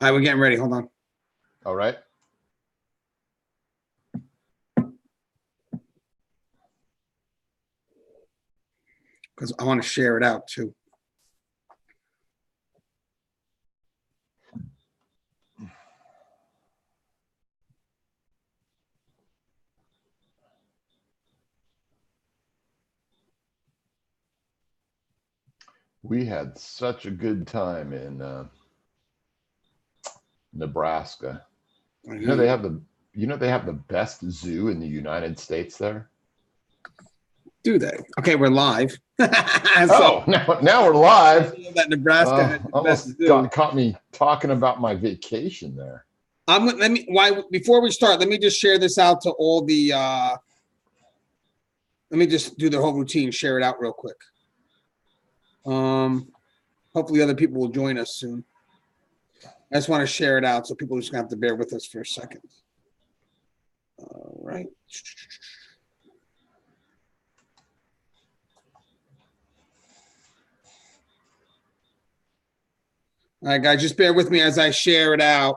All right, we're getting ready. Hold on. All right. Because I want to share it out too. We had such a good time in Nebraska. You know they have the best zoo in the United States there. Do they? Okay, we're live. So, now we're live. That Nebraska has the best zoo. Caught me talking about my vacation there. Before we start, let me just share this out to all the. Let me just do the whole routine. Share it out real quick. Hopefully other people will join us soon. I just want to share it out, so people are just gonna have to bear with us for a second. All right. All right, guys, just bear with me as I share it out.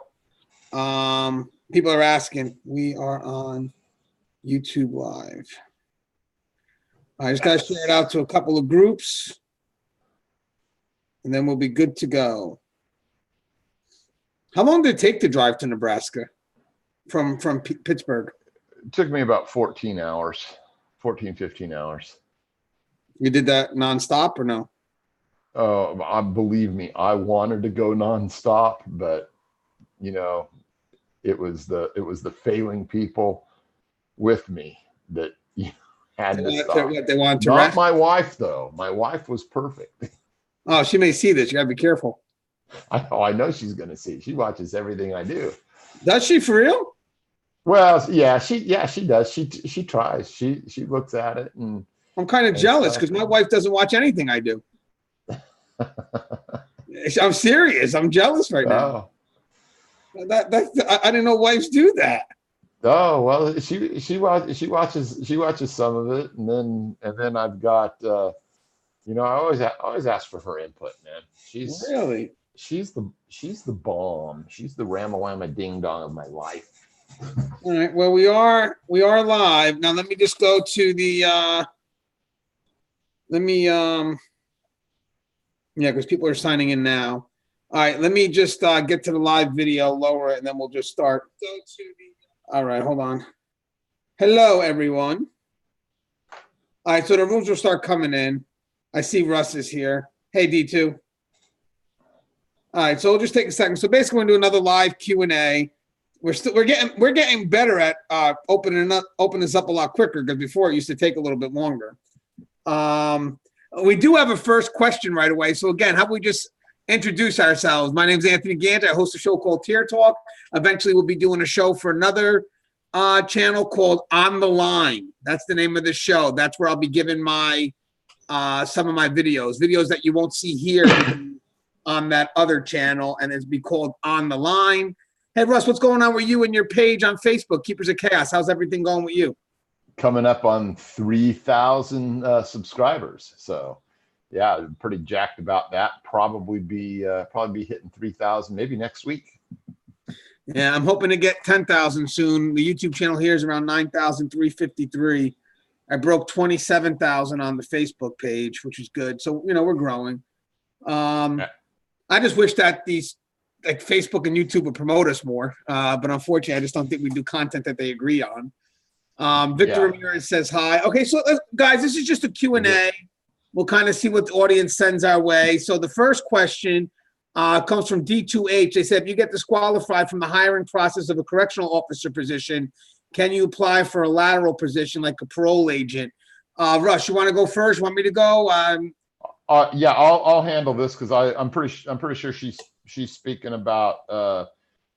People are asking. We are on YouTube Live. I just got to share it out to a couple of groups, and then we'll be good to go. How long did it take to drive to Nebraska from Pittsburgh? It took me about 14 hours, 14, 15 hours. You did that nonstop or no? Believe me, I wanted to go nonstop, but you know, it was the failing people with me that had to stop. They wanted to Not rest? my wife though. My wife was perfect. Oh, she may see this. You gotta be careful. I know she's gonna see. She watches everything I do. Does she for real? Well, yeah, she does. She tries. She looks at it, and I'm kind of jealous because my wife doesn't watch anything I do. I'm serious. I'm jealous right now. I didn't know wives do that. Oh well, she watches some of it, and then I've got I always ask for her input, man. She's the bomb. She's the Ramawama ding dong of my life. All right. Well, we are live now. Let me just go to the. Because people are signing in now. All right, let me just get to the live video, lower it, and then we'll just start. All right, hold on. Hello, everyone. All right, so the rooms will start coming in. I see Russ is here. Hey, D2. All right, so we'll just take a second. So basically, we're going to do another live Q&A. We're getting better at opening this up a lot quicker, because before it used to take a little bit longer. We do have a first question right away. So again, how about we just introduce ourselves? My name is Anthony Gant. I host a show called Tier Talk. Eventually, we'll be doing a show for another channel called On the Line. That's the name of the show. That's where I'll be giving my some of my videos that you won't see here on that other channel, and it's be called On the Line. Hey, Russ, what's going on with you and your page on Facebook, Keepers of Chaos? How's everything going with you? Coming up on 3,000 subscribers, so yeah, I'm pretty jacked about that. Probably be hitting 3,000 maybe next week. Yeah, I'm hoping to get 10,000 soon. The YouTube channel here is around 9,353. I broke 27,000 on the Facebook page, which is good. So we're growing. I just wish that these like Facebook and YouTube would promote us more, but unfortunately, I just don't think we do content that they agree on. Victor Ramirez says hi. Okay, so guys, this is just a Q&A. Yeah. We'll kind of see what the audience sends our way. So the first question comes from D2H. They said, if you get disqualified from the hiring process of a correctional officer position, can you apply for a lateral position like a parole agent? Russ, you want to go first? You want me to go? Yeah, I'll handle this because I'm pretty sure she's speaking about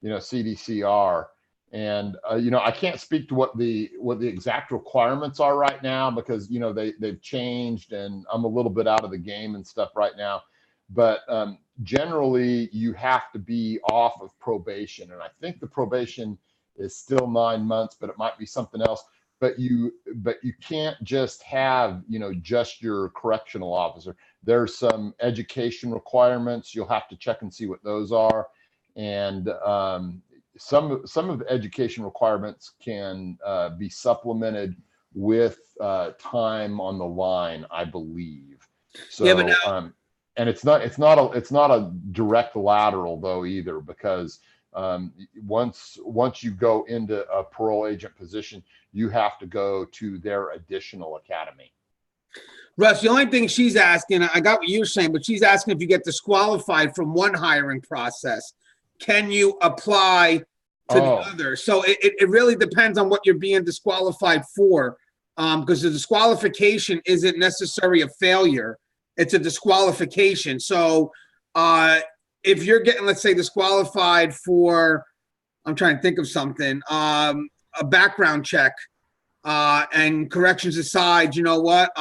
CDCR. And I can't speak to what the exact requirements are right now because they've changed, and I'm a little bit out of the game and stuff right now. But generally, you have to be off of probation, and I think the probation is still 9 months, but it might be something else. But you can't just have just your correctional officer. There's some education requirements. You'll have to check and see what those are. And some of the education requirements can be supplemented with time on the line, I believe. So, Yeah, but now, and it's not a direct lateral though either, because once you go into a parole agent position, you have to go to their additional academy. Russ, the only thing she's asking, I got what you're saying, but she's asking if you get disqualified from one hiring process, can you apply to the other? So it really depends on what you're being disqualified for, because the disqualification isn't necessarily a failure. It's a disqualification. So if you're getting, let's say, disqualified for, I'm trying to think of something, a background check, and corrections aside, you know what?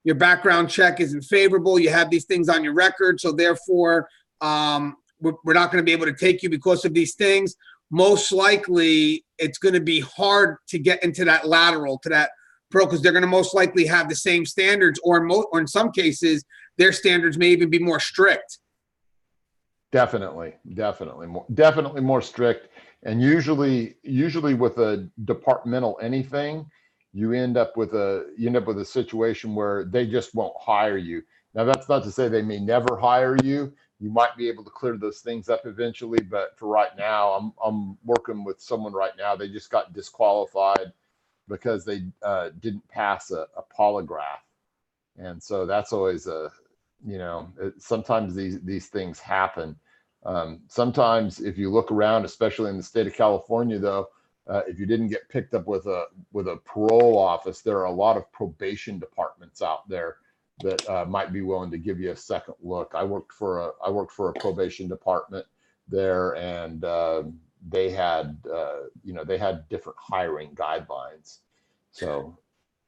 Your background check isn't favorable. You have these things on your record. So therefore, we're not going to be able to take you because of these things. Most likely, it's going to be hard to get into that lateral, to that pro, because they're going to most likely have the same standards, or in some cases, their standards may even be more strict. Definitely more strict. And usually with a departmental anything, you end up with a situation where they just won't hire you. Now, that's not to say they may never hire you. You might be able to clear those things up eventually, but for right now, I'm working with someone right now. They just got disqualified because they didn't pass a polygraph, and so that's always sometimes these things happen. Sometimes if you look around, especially in the state of California, though, if you didn't get picked up with a parole office, there are a lot of probation departments out there that might be willing to give you a second look. I worked for a probation department there, and they had different hiring guidelines. So,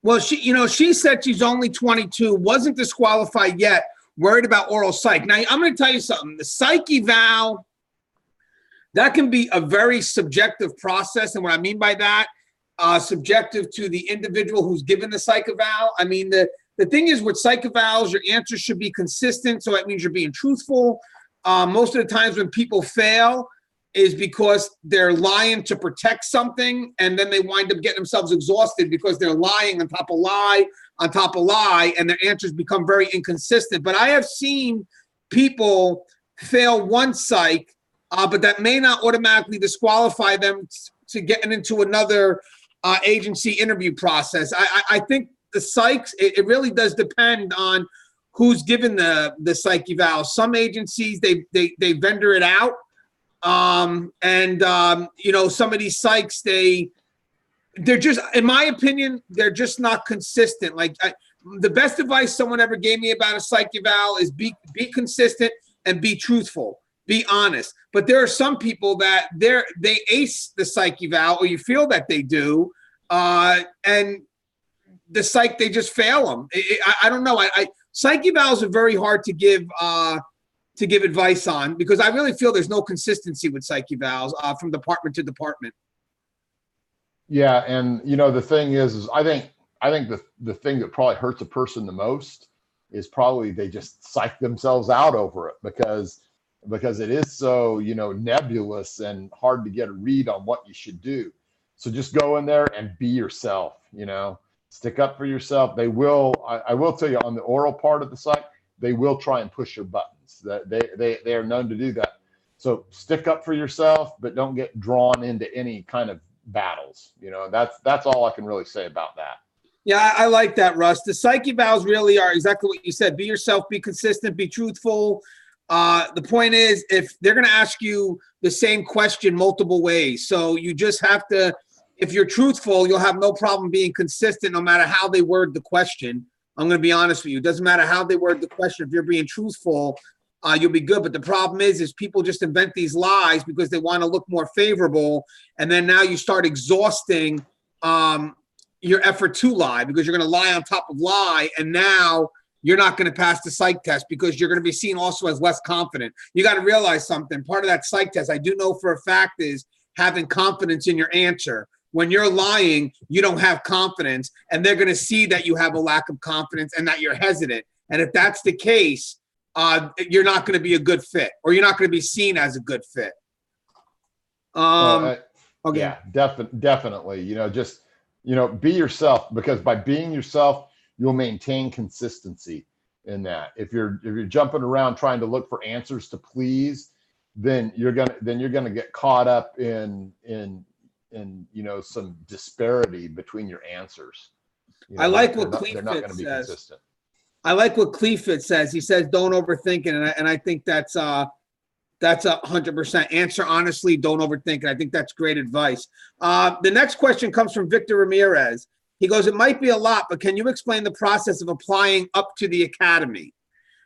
well, she said she's only 22, wasn't disqualified yet, worried about oral psych. Now, I'm going to tell you something. The psych eval, that can be a very subjective process. And what I mean by that, subjective to the individual who's given the psych eval. I mean, the thing is with psych evals, your answers should be consistent. So that means you're being truthful. Most of the times when people fail is because they're lying to protect something. And then they wind up getting themselves exhausted because they're lying on top of lie, on top of lie, and their answers become very inconsistent. But I have seen people fail one psych, but that may not automatically disqualify them to getting into another agency interview process. I think the psychs, it really does depend on who's given the psych eval. Some agencies, they vendor it out. Some of these psychs, they're just, in my opinion, they're just not consistent. Like the best advice someone ever gave me about a psych eval is be consistent and be truthful, be honest. But there are some people that they ace the psych eval, or you feel that they do, and the psych, they just fail them. I don't know. Psych evals are very hard to give advice on, because I really feel there's no consistency with psych evals from department to department. Yeah, and the thing is I think the thing that probably hurts a person the most is probably they just psych themselves out over it, because it is so nebulous and hard to get a read on what you should do. So just go in there and be yourself. Stick up for yourself. They will. I will tell you, on the oral part of the psych, they will try and push your buttons. That they are known to do that. So stick up for yourself, but don't get drawn into any kind of battles. That's all I can really say about that. Yeah, I like that, Russ. The psych evals really are exactly what you said. Be yourself, be consistent, be truthful. The point is, if they're going to ask you the same question multiple ways, so you just have to, if you're truthful, you'll have no problem being consistent no matter how they word the question. I'm going to be honest with you. It doesn't matter how they word the question. If you're being truthful, you'll be good. But the problem is people just invent these lies because they want to look more favorable. And then now you start exhausting your effort to lie, because you're going to lie on top of lie. And now you're not going to pass the psych test because you're going to be seen also as less confident. You got to realize something. Part of that psych test, I do know for a fact, is having confidence in your answer. When you're lying, you don't have confidence, and they're going to see that you have a lack of confidence and that you're hesitant. And if that's the case, you're not going to be a good fit, or you're not going to be seen as a good fit. Okay. Yeah, definitely. You know, just, you know, be yourself, because by being yourself, you'll maintain consistency in that. If you're jumping around trying to look for answers to please, then you're gonna get caught up in you know, some disparity between your answers. You know, I like what they're not going to be says. consistent. I like what Cleefit says. He says, "Don't overthink it," and I think that's 100%. Answer honestly. Don't overthink it. I think that's great advice. The next question comes from Victor Ramirez. He goes, "It might be a lot, but can you explain the process of applying up to the academy?"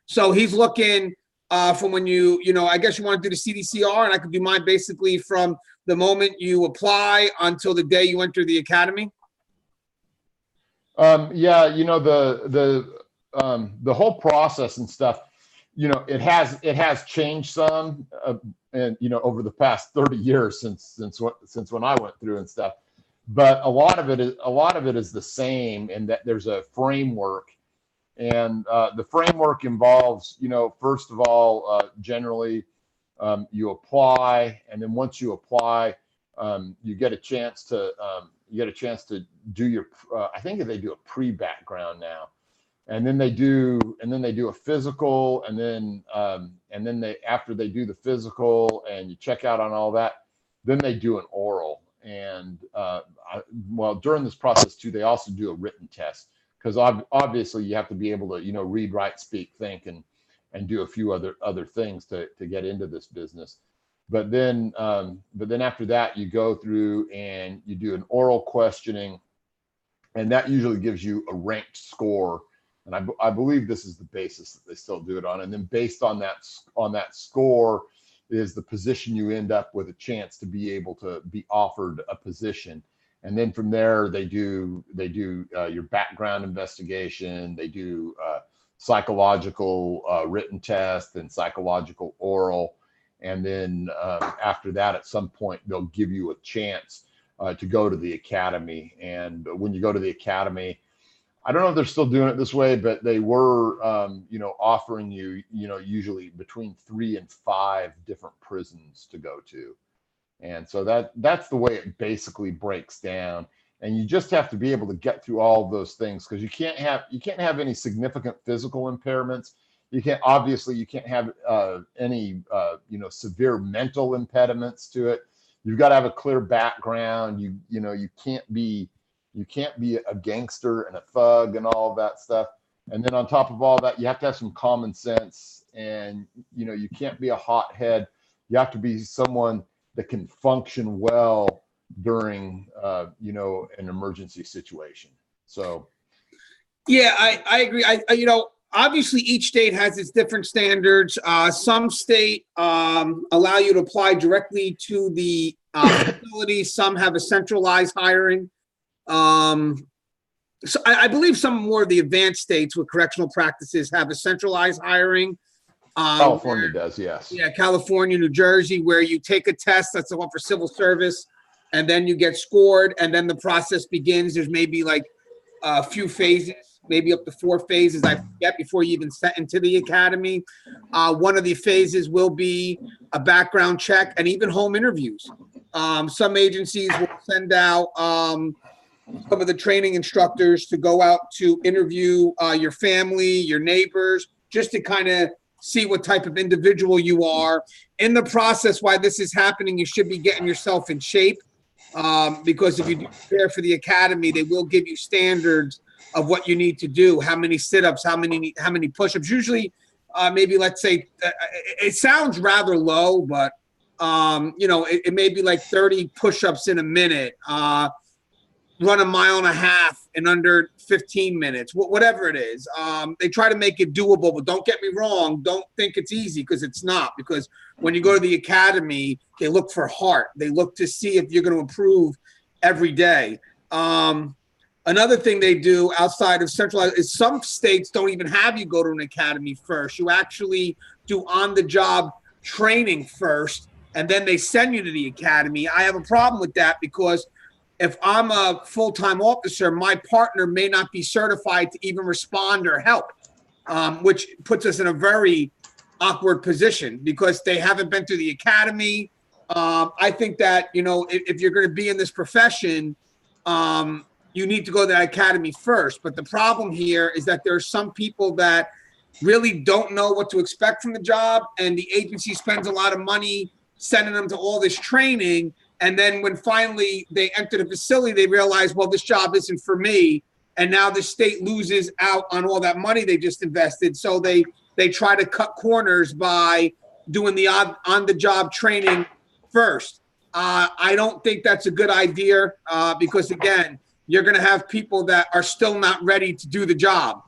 So he's looking from when you know, I guess you want to do the CDCR, and I could do mine basically from the moment you apply until the day you enter the academy. Yeah, you know, the whole process and stuff, you know, it has changed some, and you know, over the past 30 years since when I went through and stuff. But a lot of it is the same, in that there's a framework, and the framework involves, you know, first of all, generally, you apply, and then once you apply, you get a chance to do your, I think they do a pre-background now, and then they do a physical, and then after they do the physical and you check out on all that, then they do an oral. And well, during this process too, they also do a written test, because obviously you have to be able to, you know, read, write, speak, think, and do a few other things to get into this business. But then after that, you go through and you do an oral questioning, and that usually gives you a ranked score. And I believe this is the basis that they still do it on. And then based on that score is the position you end up with a chance to be able to be offered a position. And then from there, they do your background investigation. They do psychological written test and psychological oral. And then after that, at some point, they'll give you a chance to go to the academy. And when you go to the academy, I don't know if they're still doing it this way, but they were, you know, offering you, you know, usually between 3 and 5 different prisons to go to. And so that's the way it basically breaks down. And you just have to be able to get through all of those things, because you can't have any significant physical impairments. You can't have any you know, severe mental impediments to it. You've got to have a clear background. You know, you can't be a gangster and a thug and all of that stuff. And then on top of all that, you have to have some common sense, and you know, you can't be a hothead. You have to be someone that can function well during you know, an emergency situation. So yeah, I agree. You know, obviously each state has its different standards. Some state allow you to apply directly to the facility. Some have a centralized hiring. So I believe some more of the advanced states with correctional practices have a centralized hiring. California does, yes. Yeah, California, New Jersey, where you take a test, that's the one for civil service, and then you get scored, and then the process begins. There's maybe like a few phases, maybe up to 4 phases, I forget, before you even set into the academy. One of the phases will be a background check and even home interviews. Some agencies will send out some of the training instructors to go out to interview your family, your neighbors, just to kind of see what type of individual you are. In the process, while this is happening, you should be getting yourself in shape, because if you do prepare for the academy, they will give you standards of what you need to do, how many sit-ups, how many push-ups. Usually, maybe let's say, it sounds rather low, but you know, it may be like 30 push-ups in a minute, run 1.5 miles in under 15 minutes, whatever it is. They try to make it doable, but don't get me wrong. Don't think it's easy, because it's not. Because when you go to the academy, they look for heart. They look to see if you're going to improve every day. Another thing they do outside of centralized is some states don't even have you go to an academy first. You actually do on-the-job training first, and then they send you to the academy. I have a problem with that, because if I'm a full-time officer, my partner may not be certified to even respond or help, which puts us in a very awkward position because they haven't been through the academy. I think that, you know, if you're going to be in this profession, you need to go to the academy first. But the problem here is that there are some people that really don't know what to expect from the job, and the agency spends a lot of money sending them to all this training. And then when finally they enter the facility, they realize, well, this job isn't for me. And now the state loses out on all that money they just invested. So they try to cut corners by doing the on-the-job training first. I don't think that's a good idea because, again, you're going to have people that are still not ready to do the job.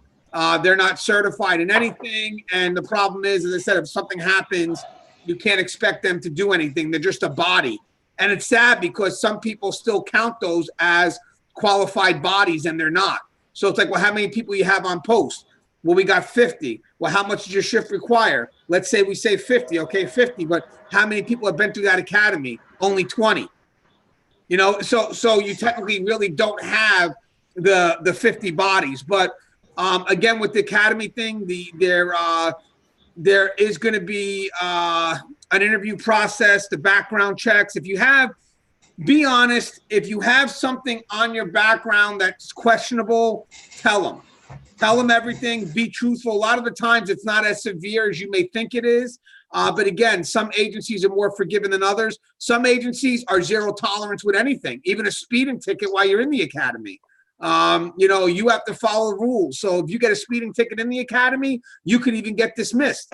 They're not certified in anything. And the problem is, as I said, if something happens, you can't expect them to do anything. They're just a body. And it's sad because some people still count those as qualified bodies and they're not. So it's like, well, how many people you have on post? Well, we got 50. Well, how much does your shift require? Let's say we say 50. Okay, 50. But how many people have been through that academy? Only 20. You know, so you technically really don't have the 50 bodies. But again, with the academy thing, there is going to be an interview process, the background checks. If you have, be honest, if you have something on your background that's questionable, tell them. Tell them everything. Be truthful. A lot of the times it's not as severe as you may think it is. But again, some agencies are more forgiving than others. Some agencies are zero tolerance with anything, even a speeding ticket while you're in the academy. You know, you have to follow the rules. So if you get a speeding ticket in the academy, you could even get dismissed.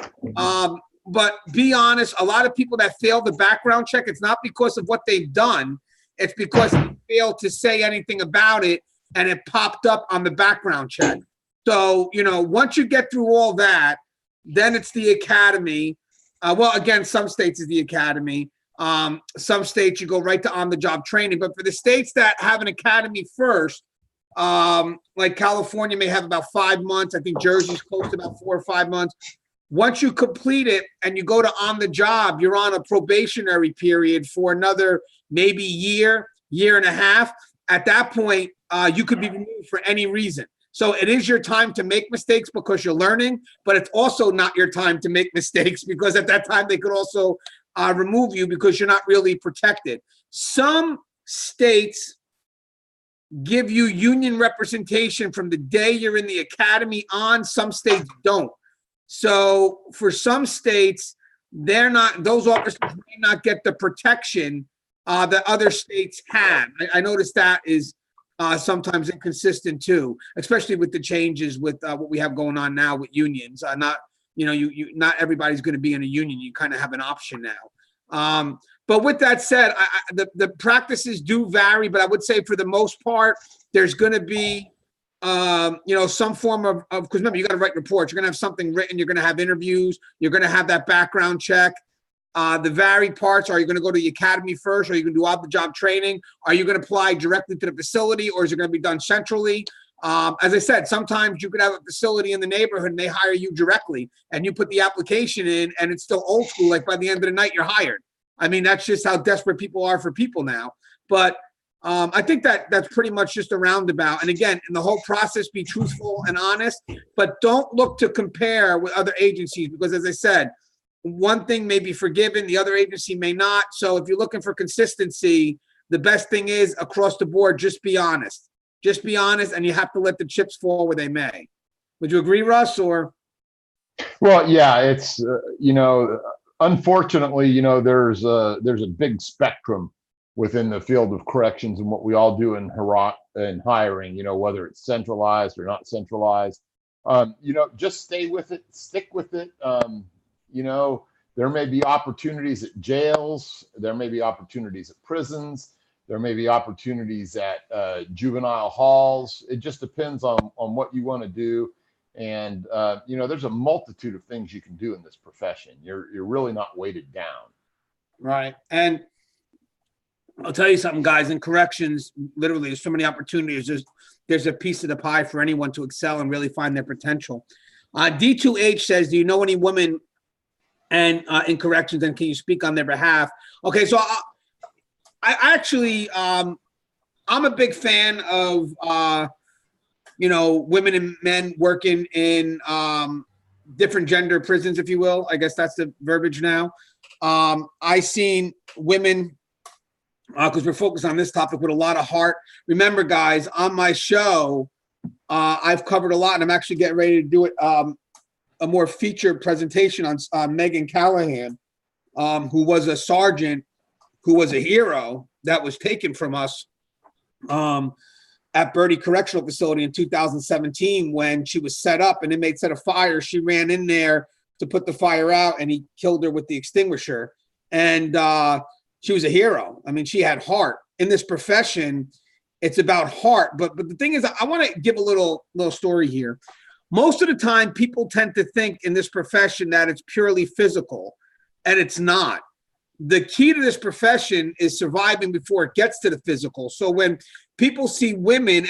But be honest, a lot of people that fail the background check, it's not because of what they've done. It's because they failed to say anything about it and it popped up on the background check. So, you know, once you get through all that, then it's the academy. Well, again, some states is the academy. Some states you go right to on-the-job training. But for the states that have an academy first, like California may have about 5 months. I think Jersey's close to about 4 or 5 months. Once you complete it and you go to on the job, you're on a probationary period for another maybe year and a half. At that point, you could be removed for any reason. So it is your time to make mistakes because you're learning, but it's also not your time to make mistakes because at that time they could also remove you because you're not really protected. Some states give you union representation from the day you're in the academy on. Some states don't. So for some states, those officers may not get the protection that other states have. I noticed that is sometimes inconsistent too, especially with the changes with what we have going on now with unions. Not everybody's going to be in a union. You kind of have an option now. But with that said, the practices do vary, but I would say for the most part, there's going to be, some form of, because remember, you got to write reports. You're going to have something written. You're going to have interviews. You're going to have that background check. The varied parts, are you going to go to the academy first? Or are you going to do on-the-job training? Are you going to apply directly to the facility or is it going to be done centrally? As I said, sometimes you could have a facility in the neighborhood and they hire you directly and you put the application in and it's still old school. Like by the end of the night, you're hired. I mean, that's just how desperate people are for people now. But I think that's pretty much just a roundabout. And again, in the whole process, be truthful and honest, but don't look to compare with other agencies because as I said, one thing may be forgiven, the other agency may not. So if you're looking for consistency, the best thing is across the board, just be honest. Just be honest, and you have to let the chips fall where they may. Would you agree, Russ? Or? Well, yeah, it's unfortunately, there's a big spectrum within the field of corrections and what we all do in hiring. Whether it's centralized or not centralized. Just stay with it, stick with it. There may be opportunities at jails. There may be opportunities at prisons. There may be opportunities at juvenile halls. It just depends on what you want to do. And, there's a multitude of things you can do in this profession. You're really not weighted down. Right. And I'll tell you something, guys, in corrections, literally, there's so many opportunities. There's a piece of the pie for anyone to excel and really find their potential. D2H says, do you know any women and in corrections, and can you speak on their behalf? Okay, so I actually, I'm a big fan of, women and men working in different gender prisons, if you will. I guess that's the verbiage now. I seen women, because we're focused on this topic, with a lot of heart. Remember, guys, on my show, I've covered a lot, and I'm actually getting ready to do it, a more featured presentation on Megan Callahan, who was a sergeant, who was a hero that was taken from us at Birdie Correctional Facility in 2017 when she was set up. An inmate set a fire. She ran in there to put the fire out, and he killed her with the extinguisher. And she was a hero. I mean, she had heart. In this profession, it's about heart. But the thing is, I want to give a little story here. Most of the time, people tend to think in this profession that it's purely physical, and it's not. The key to this profession is surviving before it gets to the physical. So when people see women,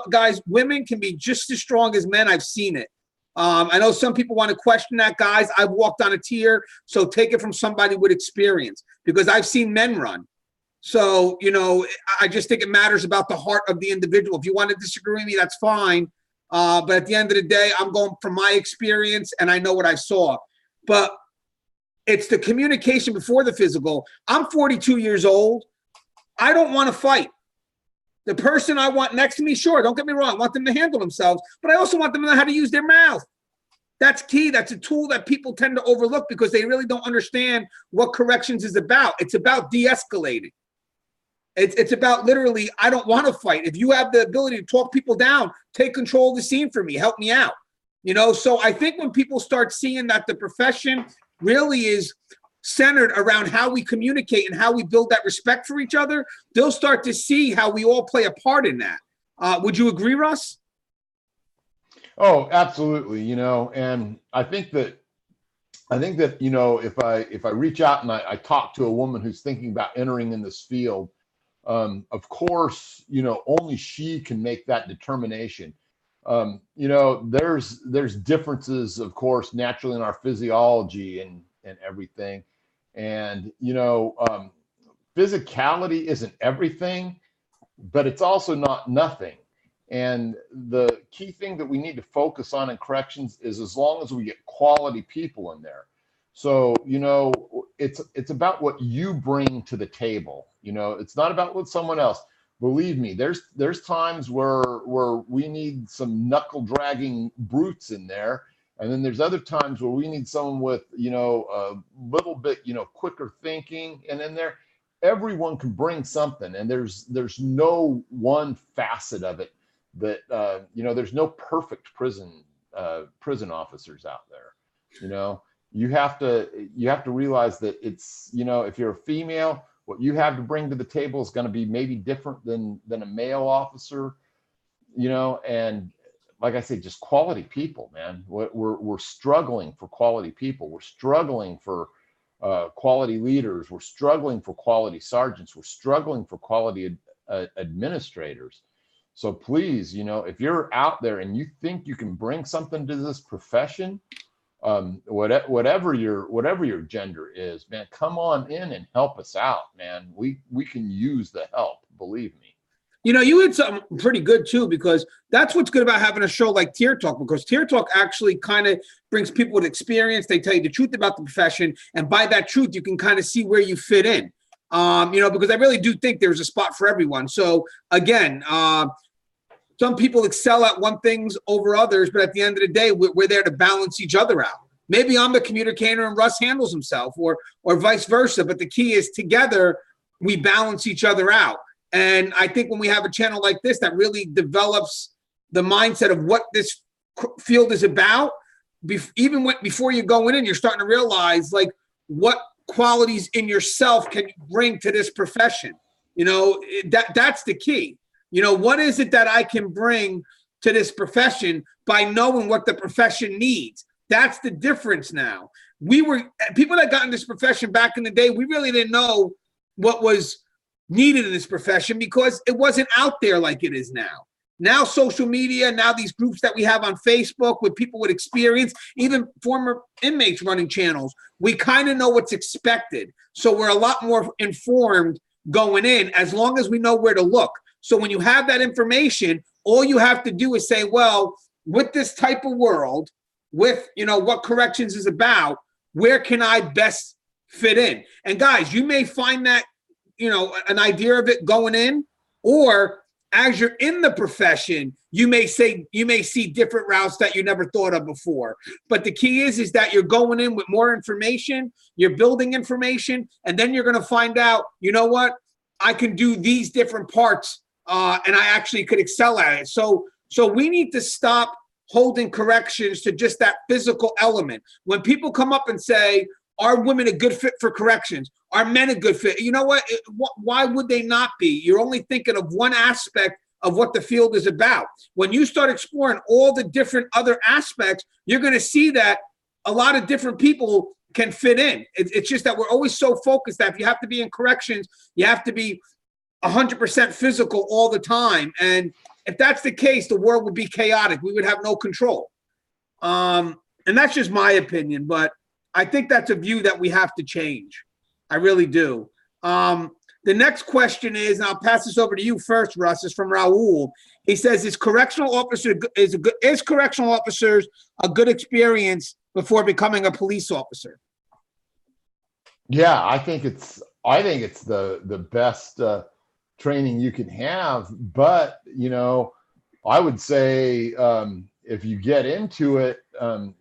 guys, women can be just as strong as men. I've seen it. I know some people want to question that, guys. I've walked on a tier, so take it from somebody with experience, because I've seen men run. So, I just think it matters about the heart of the individual. If you want to disagree with me, that's fine. But at the end of the day, I'm going from my experience, and I know what I saw. But it's the communication before the physical. I'm 42 years old. I don't want to fight. The person I want next to me, sure, don't get me wrong, I want them to handle themselves, but I also want them to know how to use their mouth. That's key. That's a tool that people tend to overlook because they really don't understand what corrections is about. It's about de-escalating. It's about literally, I don't want to fight. If you have the ability to talk people down, take control of the scene for me, help me out. So I think when people start seeing that the profession really is centered around how we communicate and how we build that respect for each other, they'll start to see how we all play a part in that. Would you agree, Russ? Oh, absolutely. And I think that, if I reach out and I talk to a woman who's thinking about entering in this field, of course, only she can make that determination. There's differences, of course, naturally in our physiology and everything. And, physicality isn't everything, but it's also not nothing. And the key thing that we need to focus on in corrections is, as long as we get quality people in there. So, it's about what you bring to the table. It's not about what someone else. Believe me, there's times where we need some knuckle dragging brutes in there. And then there's other times where we need someone with, a little bit, quicker thinking. And in there, everyone can bring something. And there's no one facet of it that, there's no perfect prison officers out there. You have to realize that it's, if you're a female, what you have to bring to the table is going to be maybe different than a male officer, and like I said, just quality people, man. We're struggling for quality people. We're struggling for quality leaders. We're struggling for quality sergeants. We're struggling for quality administrators. So please, if you're out there and you think you can bring something to this profession, whatever your gender is, man, come on in and help us out, man. We can use the help, believe me. You had something pretty good too, because that's what's good about having a show like Tier Talk, because Tier Talk actually kind of brings people with experience. They tell you the truth about the profession, and by that truth, you can kind of see where you fit in. Because I really do think there's a spot for everyone. So again, some people excel at one things over others, but at the end of the day, we're there to balance each other out. Maybe I'm the communicator and Russ handles himself, or vice versa. But the key is, together, we balance each other out. And I think when we have a channel like this that really develops the mindset of what this field is about, before you go in, you're starting to realize, like, what qualities in yourself can you bring to this profession. That's the key. What is it that I can bring to this profession by knowing what the profession needs? That's the difference now. People that got in this profession back in the day, we really didn't know what was needed in this profession because it wasn't out there like it is now. Now social media, now these groups that we have on Facebook with people with experience, even former inmates running channels, we kind of know what's expected. So we're a lot more informed going in, as long as we know where to look. So when you have that information, all you have to do is say, well, with this type of world, with, you know, what corrections is about. Where can I best fit in? And guys, you may find that, you know, an idea of it going in, or as you're in the profession, you may see different routes that you never thought of before. But the key is that you're going in with more information, you're building information, and then you're going to find out, you know what, I can do these different parts, and I actually could excel at it. So we need to stop holding corrections to just that physical element. When people come up and say, are women a good fit for corrections? Are men a good fit? You know what? Why would they not be? You're only thinking of one aspect of what the field is about. When you start exploring all the different other aspects, you're going to see that a lot of different people can fit in. It's just that we're always so focused that if you have to be in corrections, you have to be 100% physical all the time. And if that's the case, the world would be chaotic. We would have no control. And that's just my opinion, but I think that's a view that we have to change. I really do. The next question is, and I'll pass this over to you first, Russ, is from Raul. He says, is correctional officers a good experience before becoming a police officer? Yeah, I think it's the best training you can have. But, you know, I would say if you get into it,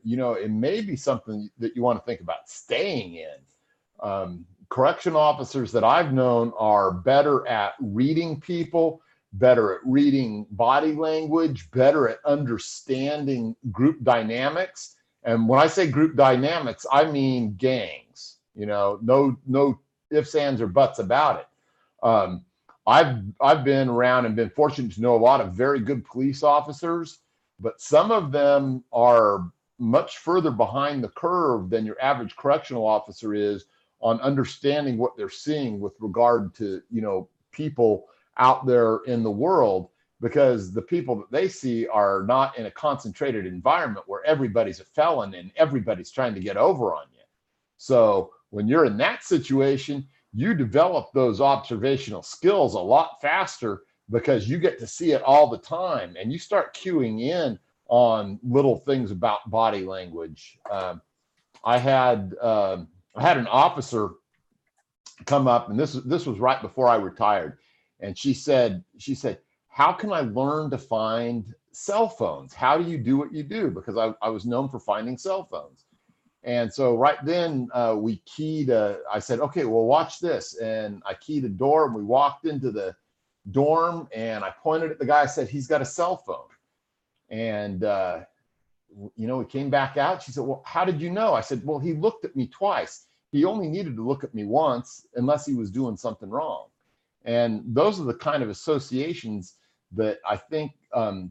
you know, it may be something that you want to think about staying in. Correction officers that I've known are better at reading people, better at reading body language, better at understanding group dynamics. And when I say group dynamics, I mean gangs. You know, no ifs, ands, or buts about it. I've been around and been fortunate to know a lot of very good police officers, but some of them are much further behind the curve than your average correctional officer is on understanding what they're seeing with regard to, you know, people out there in the world, because the people that they see are not in a concentrated environment where everybody's a felon and everybody's trying to get over on you. So when you're in that situation, you develop those observational skills a lot faster because you get to see it all the time, and you start cueing in on little things about body language. I had an officer come up, and this was right before I retired, and she said, how can I learn to find cell phones? How do you do what you do? Because I was known for finding cell phones. And so right then we keyed, I said, okay, well, watch this. And I keyed a door, and we walked into the dorm, and I pointed at the guy. I said, he's got a cell phone. And, you know, he came back out. She said, well, how did you know? I said, well, he looked at me twice. He only needed to look at me once unless he was doing something wrong. And those are the kind of associations that I think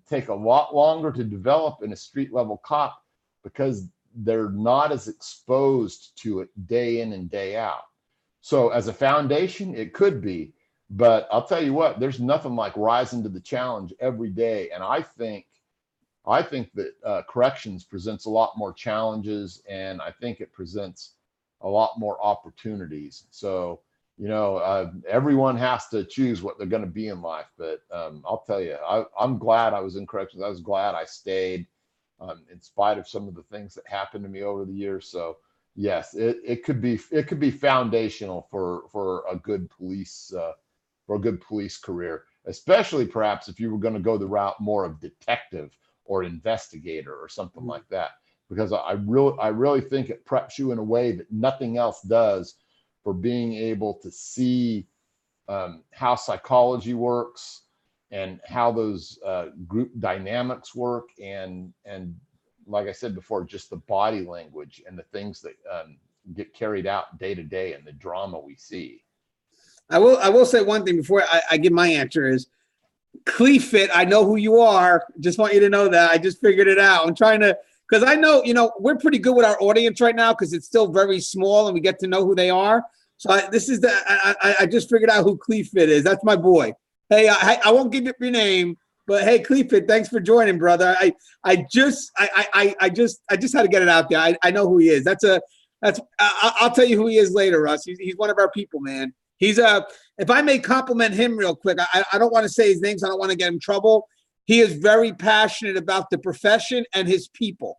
take a lot longer to develop in a street level cop, because they're not as exposed to it day in and day out. So as a foundation, it could be, but I'll tell you what, there's nothing like rising to the challenge every day. And I think that corrections presents a lot more challenges, and I think it presents a lot more opportunities. So, you know, everyone has to choose what they're going to be in life. But I'll tell you, I'm glad I was in corrections. I was glad I stayed, in spite of some of the things that happened to me over the years. So yes, it could be foundational for a good police career, especially perhaps if you were going to go the route more of detective or investigator or something like that, because I really think it preps you in a way that nothing else does for being able to see how psychology works and how those group dynamics work, and like I said before, just the body language and the things that get carried out day to day and the drama we see. I will say one thing before I give my answer is, Cleefit, I know who you are. Just want you to know that. I just figured it out. I'm trying to, because I know, you know, we're pretty good with our audience right now because it's still very small and we get to know who they are. So I just figured out who Cleefit is. That's my boy. Hey, I won't give you your name, but hey, Cleefit, thanks for joining, brother. I just had to get it out there. I know who he is. I'll tell you who he is later, Russ. He's one of our people, man. If I may compliment him real quick, I don't want to say his name, so I don't want to get him in trouble. He is very passionate about the profession and his people.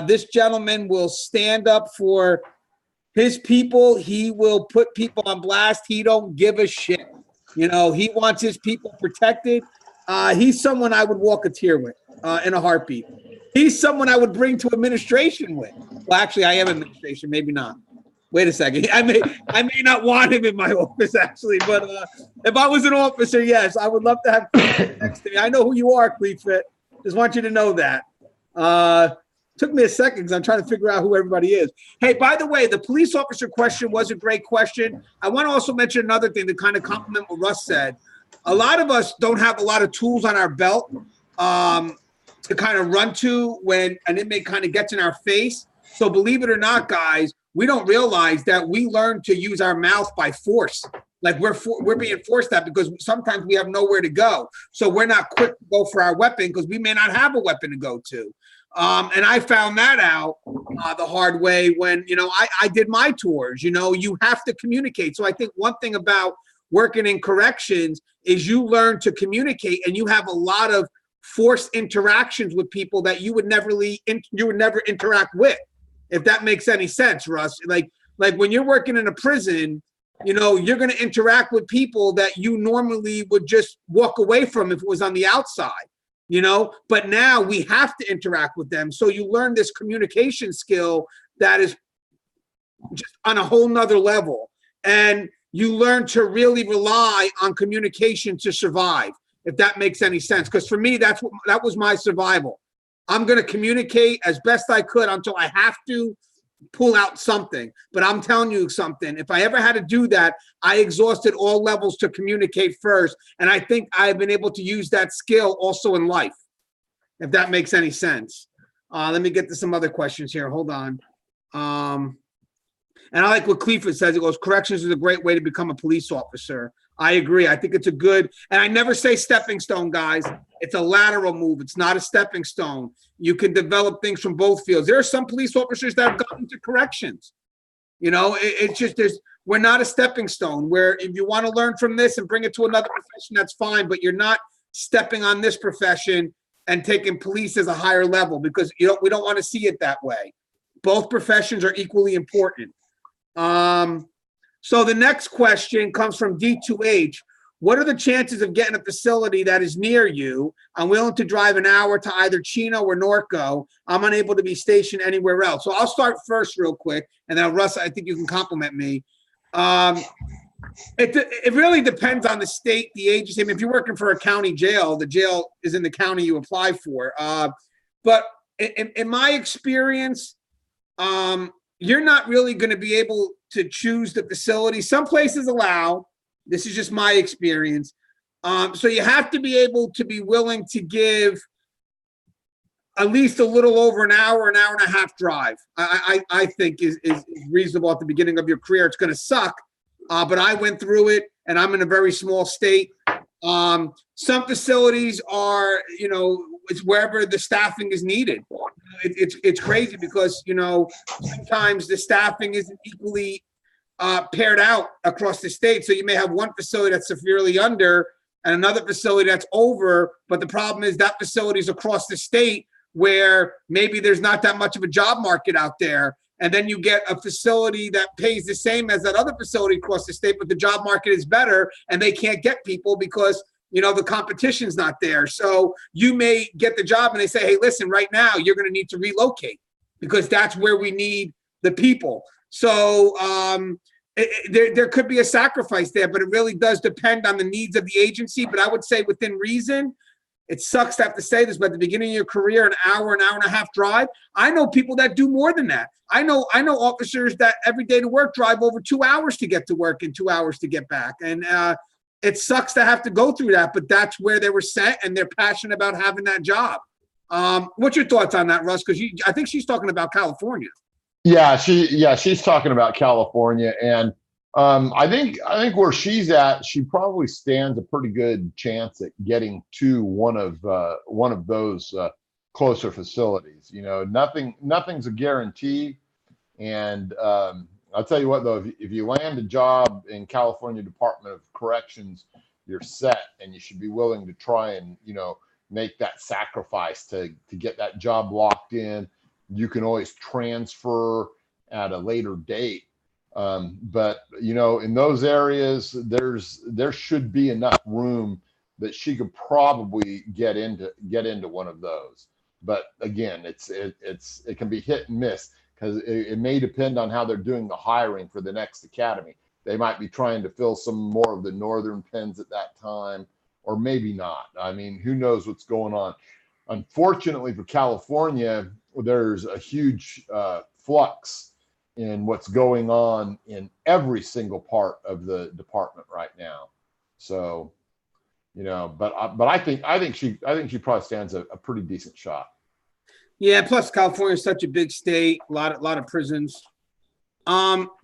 This gentleman will stand up for his people. He will put people on blast. He don't give a shit. You know, he wants his people protected. He's someone I would walk a tier with in a heartbeat. He's someone I would bring to administration with. Well, actually, I am administration. Maybe not. Wait a second. I may not want him in my office, actually. But if I was an officer, yes, I would love to have Cleefit next to me. I know who you are, Cleefit. Just want you to know that. Took me a second because I'm trying to figure out who everybody is. Hey, by the way, the police officer question was a great question. I want to also mention another thing to kind of compliment what Russ said. A lot of us don't have a lot of tools on our belt to kind of run to when an inmate kind of gets in our face. So believe it or not, guys, we don't realize that we learn to use our mouth by force. Like we're being forced that because sometimes we have nowhere to go. So we're not quick to go for our weapon because we may not have a weapon to go to. And I found that out the hard way when, you know, I did my tours. You know, you have to communicate. So I think one thing about working in corrections is you learn to communicate, and you have a lot of forced interactions with people that you would never interact with, if that makes any sense, Russ. Like when you're working in a prison, you know, you're going to interact with people that you normally would just walk away from if it was on the outside. You know, but now we have to interact with them. So you learn this communication skill that is just on a whole nother level. And you learn to really rely on communication to survive, if that makes any sense. Because for me, that was my survival. I'm going to communicate as best I could until I have to pull out something. But I'm telling you something, if I ever had to do that, I exhausted all levels to communicate first. And I think I've been able to use that skill also in life, if that makes any sense. Let me get to some other questions here. Hold on. And I like what Cleeford says. It goes, corrections is a great way to become a police officer. I agree. I think it's a good, and I never say stepping stone, guys. It's a lateral move. It's not a stepping stone. You can develop things from both fields. There are some police officers that have gotten to corrections. You know, it's just, we're not a stepping stone where if you want to learn from this and bring it to another profession, that's fine, but you're not stepping on this profession and taking police as a higher level, because we don't want to see it that way. Both professions are equally important. So the next question comes from D2H. What are the chances of getting a facility that is near you? I'm willing to drive an hour to either Chino or Norco. I'm unable to be stationed anywhere else. So I'll start first real quick, and then Russ, I think you can compliment me. It really depends on the state, the agency. I mean, if you're working for a county jail, the jail is in the county you apply for. But in my experience, you're not really going to be able to choose the facility. Some places allow. This is just my experience. So you have to be able to be willing to give at least a little over an hour and a half drive. I think is reasonable at the beginning of your career. It's going to suck, but I went through it, and I'm in a very small state. Some facilities are, you know, it's wherever the staffing is needed. It's crazy because, you know, sometimes the staffing isn't equally paired out across the state. So you may have one facility that's severely under and another facility that's over. But the problem is that facility is across the state where maybe there's not that much of a job market out there. And then you get a facility that pays the same as that other facility across the state, but the job market is better and they can't get people because, you know, the competition's not there. So you may get the job and they say, hey, listen, right now you're going to need to relocate because that's where we need the people. So there could be a sacrifice there, but it really does depend on the needs of the agency. But I would say within reason, it sucks to have to say this, but at the beginning of your career, an hour and a half drive. I know people that do more than that. I know officers that every day to work drive over 2 hours to get to work and 2 hours to get back. And it sucks to have to go through that, but that's where they were set and they're passionate about having that job. What's your thoughts on that, Russ? Because I think she's talking about California. Yeah, she's talking about California, and I think where she's at, she probably stands a pretty good chance at getting to one of those closer facilities. You know, nothing's a guarantee, and I'll tell you what though, if you land a job in California Department of Corrections, you're set, and you should be willing to try and, you know, make that sacrifice to get that job locked in. You can always transfer at a later date. But you know, in those areas, there should be enough room that she could probably get into one of those. But again, it can be hit and miss, because it may depend on how they're doing the hiring for the next academy. They might be trying to fill some more of the northern pens at that time, or maybe not. I mean, who knows what's going on. Unfortunately for California, there's a huge flux in what's going on in every single part of the department right now. So, you know, but I think she probably stands a pretty decent shot. Yeah, plus California is such a big state, a lot of prisons.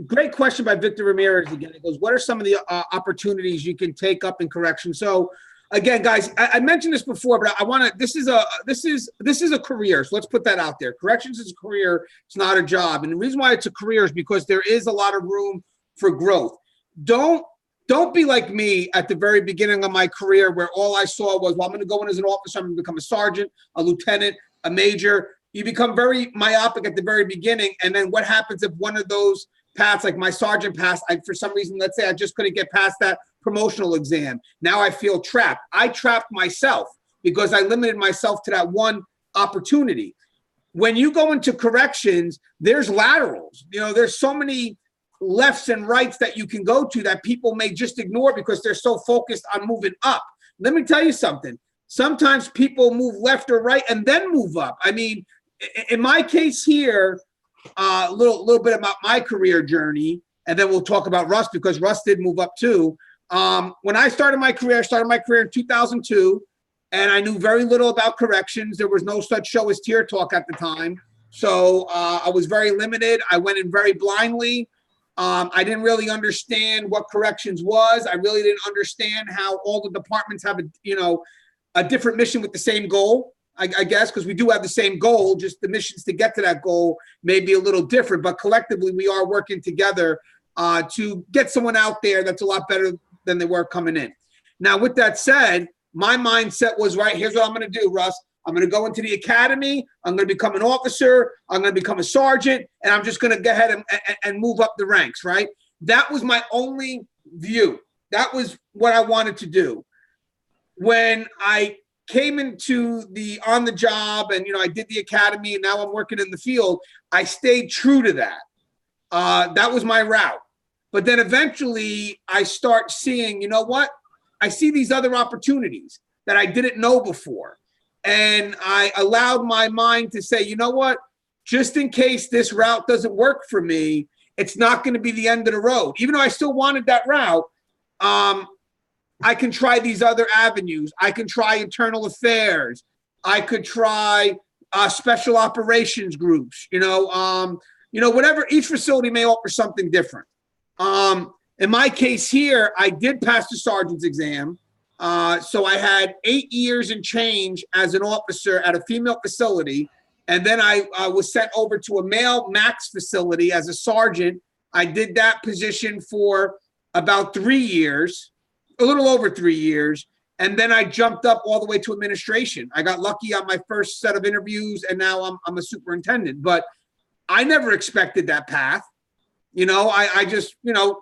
Great question by Victor Ramirez again. It goes, what are some of the opportunities you can take up in correction? So again, guys, I mentioned this before, but I want to, this is a career. So let's put that out there. Corrections is a career. It's not a job. And the reason why it's a career is because there is a lot of room for growth. Don't be like me at the very beginning of my career, where all I saw was, well, I'm going to go in as an officer. I'm going to become a sergeant, a lieutenant, a major. You become very myopic at the very beginning. And then what happens if one of those paths, like my sergeant pass, for some reason, let's say I just couldn't get past that promotional exam. Now I feel trapped. I trapped myself because I limited myself to that one opportunity. When you go into corrections, there's laterals. You know, there's so many lefts and rights that you can go to that people may just ignore because they're so focused on moving up. Let me tell you something. Sometimes people move left or right and then move up. I mean, in my case here, a little bit about my career journey, and then we'll talk about Russ, because Russ did move up too. When I started my career in 2002, and I knew very little about corrections. There was no such show as Tier Talk at the time. So I was very limited. I went in very blindly. I didn't really understand what corrections was. I really didn't understand how all the departments have a different mission with the same goal. I guess, because we do have the same goal, just the missions to get to that goal may be a little different, but collectively we are working together to get someone out there that's a lot better than they were coming in. Now, with that said, my mindset was, right, here's what I'm going to do, Russ. I'm going to go into the academy. I'm going to become an officer. I'm going to become a sergeant, and I'm just going to go ahead and move up the ranks, right? That was my only view. That was what I wanted to do. When I came into the on the job, and I did the academy, and now I'm working in the field, I stayed true to that. That was my route. But then eventually I start seeing, you know what? I see these other opportunities that I didn't know before. And I allowed my mind to say, you know what? Just in case this route doesn't work for me, it's not going to be the end of the road. Even though I still wanted that route, I can try these other avenues. I can try internal affairs. I could try special operations groups. Whatever. Each facility may offer something different. In my case here, I did pass the sergeant's exam. So I had 8 years and change as an officer at a female facility. And then I was sent over to a male max facility as a sergeant. I did that position for about 3 years. A little over 3 years. And then I jumped up all the way to administration. I got lucky on my first set of interviews, and now I'm a superintendent. But I never expected that path. I just,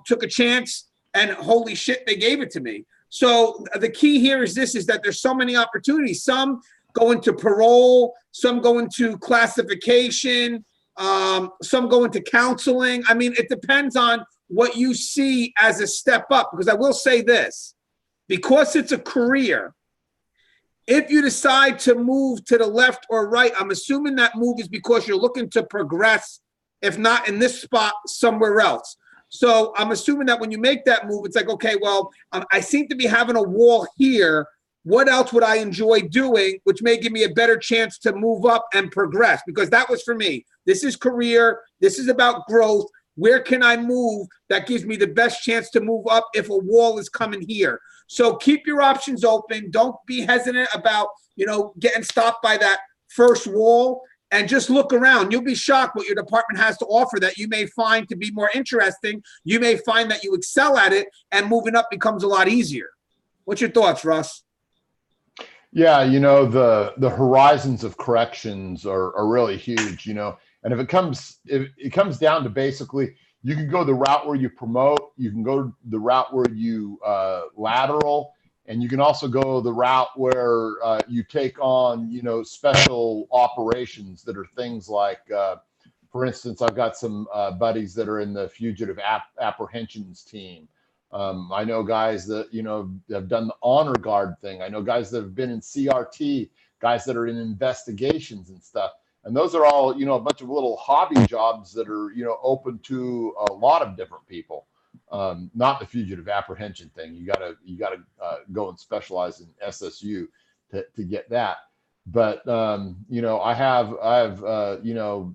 took a chance, and holy shit, they gave it to me. So the key here is that there's so many opportunities. Some go into parole, some go into classification, some go into counseling. I mean, it depends on what you see as a step up, because I will say this, because it's a career, if you decide to move to the left or right, I'm assuming that move is because you're looking to progress, if not in this spot, somewhere else. So I'm assuming that when you make that move, it's like, okay, well, I seem to be having a wall here. What else would I enjoy doing, which may give me a better chance to move up and progress? Because that was for me. This is career. This is about growth. Where can I move that gives me the best chance to move up if a wall is coming here? So keep your options open. Don't be hesitant about, getting stopped by that first wall, and just look around. You'll be shocked what your department has to offer that you may find to be more interesting. You may find that you excel at it, and moving up becomes a lot easier. What's your thoughts, Russ? Yeah, you know, the horizons of corrections are really huge, you know. And if it comes down to basically you can go the route where you promote, you can go the route where you lateral, and you can also go the route where you take on, you know, special operations that are things like for instance, I've got some buddies that are in the fugitive apprehensions team. I know guys that, you know, have done the honor guard thing. I know guys that have been in CRT, guys that are in investigations and stuff. And those are all, you know, a bunch of little hobby jobs that are, you know, open to a lot of different people. Not the fugitive apprehension thing. You gotta go and specialize in SSU to get that. But you know, I have you know,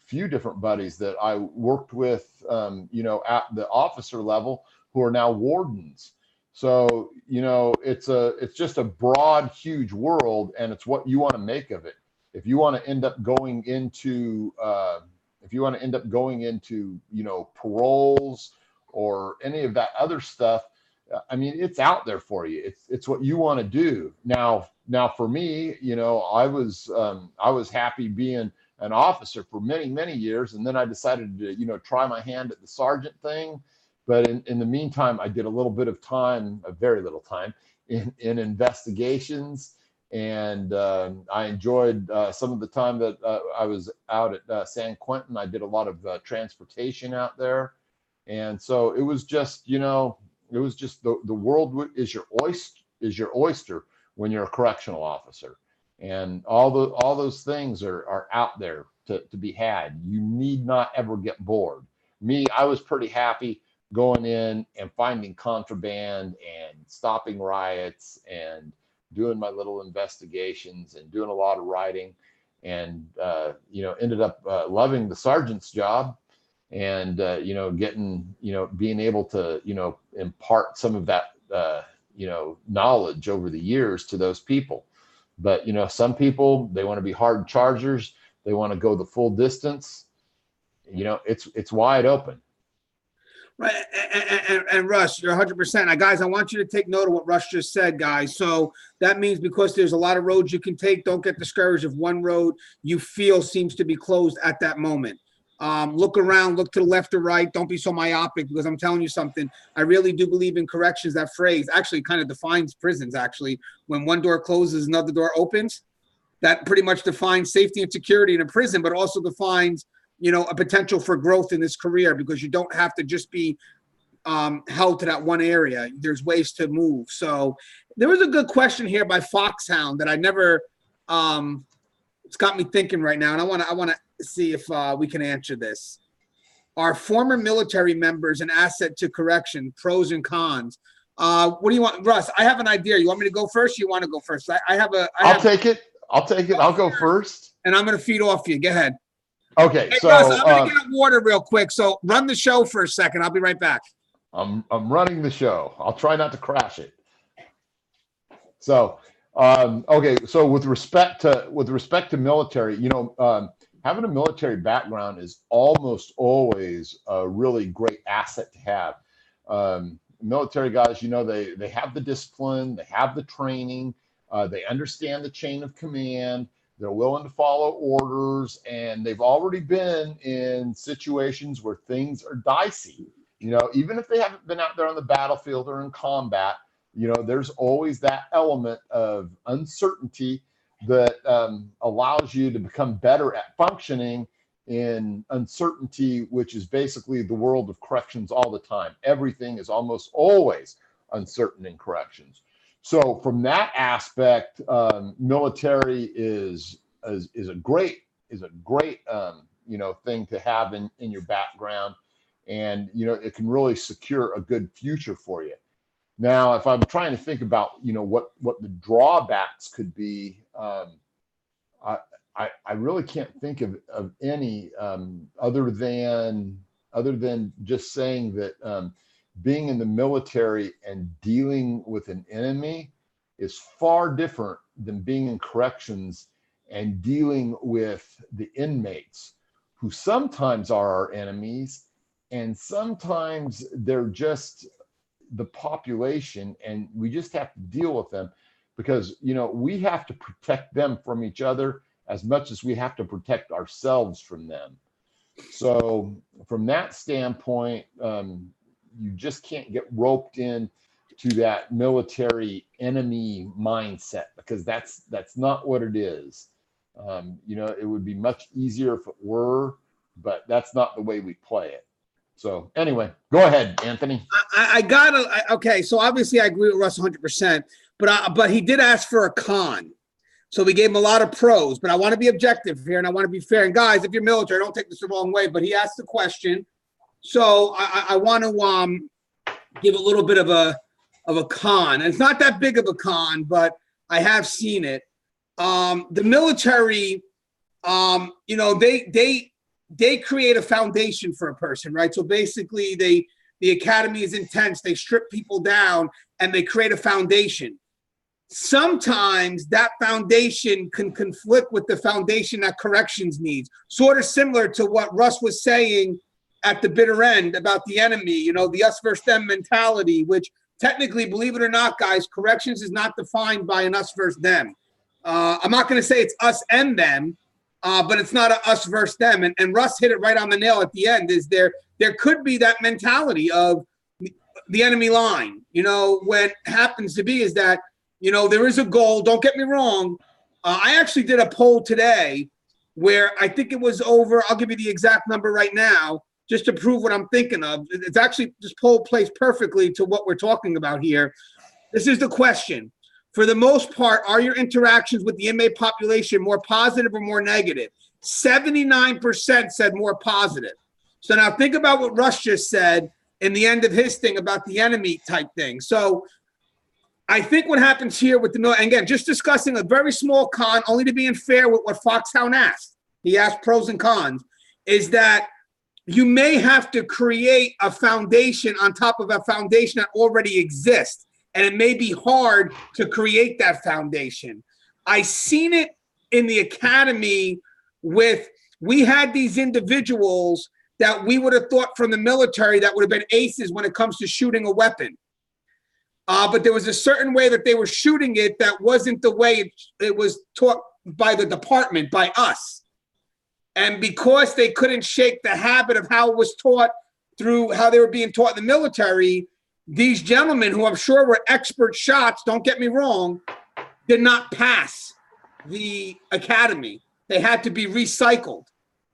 few different buddies that I worked with, you know, at the officer level who are now wardens. So, you know, it's just a broad, huge world, and it's what you want to make of it. If you want to end up going into, you know, paroles or any of that other stuff, I mean, it's out there for you. It's what you want to do. Now for me, you know, I was happy being an officer for many, many years. And then I decided to, you know, try my hand at the sergeant thing. But in the meantime, I did a little bit of time, a very little time in investigations. And I enjoyed some of the time that I was out at San Quentin. I did a lot of transportation out there. And so it was just, you know, it was just the world is your oyster when you're a correctional officer. And all those things are out there to be had. You need not ever get bored. Me, I was pretty happy going in and finding contraband and stopping riots and doing my little investigations and doing a lot of writing, and you know, ended up loving the sergeant's job, and you know, getting, you know, being able to, you know, impart some of that you know, knowledge over the years to those people. But, you know, some people, they want to be hard chargers. They want to go the full distance. You know, it's wide open. Right. And Russ, you're 100%. Guys, I want you to take note of what Russ just said, guys. So that means because there's a lot of roads you can take, don't get discouraged if one road you feel seems to be closed at that moment. Look around, look to the left or right. Don't be so myopic, because I'm telling you something. I really do believe in corrections. That phrase actually kind of defines prisons, actually. When one door closes, another door opens. That pretty much defines safety and security in a prison, but also defines, you know, a potential for growth in this career, because you don't have to just be held to that one area. There's ways to move. So there was a good question here by Foxhound that I never, it's got me thinking right now. And I want to see if we can answer this. Are former military members an asset to correction? Pros and cons. What do you want, Russ? I have an idea. You want me to go first? Or you want to go first? I'll take it. I'll go first. And I'm going to feed off you. Go ahead. Okay. Hey, So Russ, I'm going to get water real quick. So run the show for a second. I'll be right back. I'm running the show. I'll try not to crash it. So, okay. So with respect to military, you know, having a military background is almost always a really great asset to have. Military guys, you know, they have the discipline, they have the training, they understand the chain of command, they're willing to follow orders, and they've already been in situations where things are dicey. You know, even if they haven't been out there on the battlefield or in combat, you know, there's always that element of uncertainty that allows you to become better at functioning in uncertainty, which is basically the world of corrections all the time. Everything is almost always uncertain in corrections. So from that aspect, military is a great you know, thing to have in your background, and you know, it can really secure a good future for you. Now, if I'm trying to think about, you know, what the drawbacks could be, I really can't think of any other than just saying that being in the military and dealing with an enemy is far different than being in corrections and dealing with the inmates, who sometimes are our enemies and sometimes they're just the population, and we just have to deal with them. because, you know, we have to protect them from each other as much as we have to protect ourselves from them. So from that standpoint, you just can't get roped in to that military enemy mindset, because that's not what it is. You know, it would be much easier if it were, but that's not the way we play it. So anyway, go ahead, Anthony. Okay. So obviously I agree with Russ 100%, but he did ask for a con. So we gave him a lot of pros, but I want to be objective here and I want to be fair. And guys, if you're military, don't take this the wrong way, but he asked the question. So I want to give a little bit of a con. And it's not that big of a con, but I have seen it. The military, you know, they create a foundation for a person, right? So basically the academy is intense. They strip people down and they create a foundation. Sometimes that foundation can conflict with the foundation that corrections needs, sort of similar to what Russ was saying at the bitter end about the enemy, you know, the us versus them mentality, which technically, believe it or not, guys, corrections is not defined by an us versus them. I'm not going to say it's us and them, but it's not a us versus them. And Russ hit it right on the nail at the end. Is there could be that mentality of the enemy line. You know, what happens to be is that, you know, there is a goal. Don't get me wrong. I actually did a poll today where I think it was over. I'll give you the exact number right now, just to prove what I'm thinking of. It's actually, this poll plays perfectly to what we're talking about here. This is the question. For the most part, are your interactions with the inmate population more positive or more negative? 79% said more positive. So now think about what Russ just said in the end of his thing about the enemy type thing. So I think what happens here with the military, and again, just discussing a very small con, only to be fair with what Foxhound asked. He asked pros and cons, is that you may have to create a foundation on top of a foundation that already exists. And it may be hard to create that foundation. I seen it in the academy with, we had these individuals that we would have thought from the military that would have been aces when it comes to shooting a weapon. But there was a certain way that they were shooting it that wasn't the way it was taught by the department, by us. And because they couldn't shake the habit of how it was taught through how they were being taught in the military, these gentlemen, who I'm sure were expert shots, don't get me wrong, did not pass the academy. They had to be recycled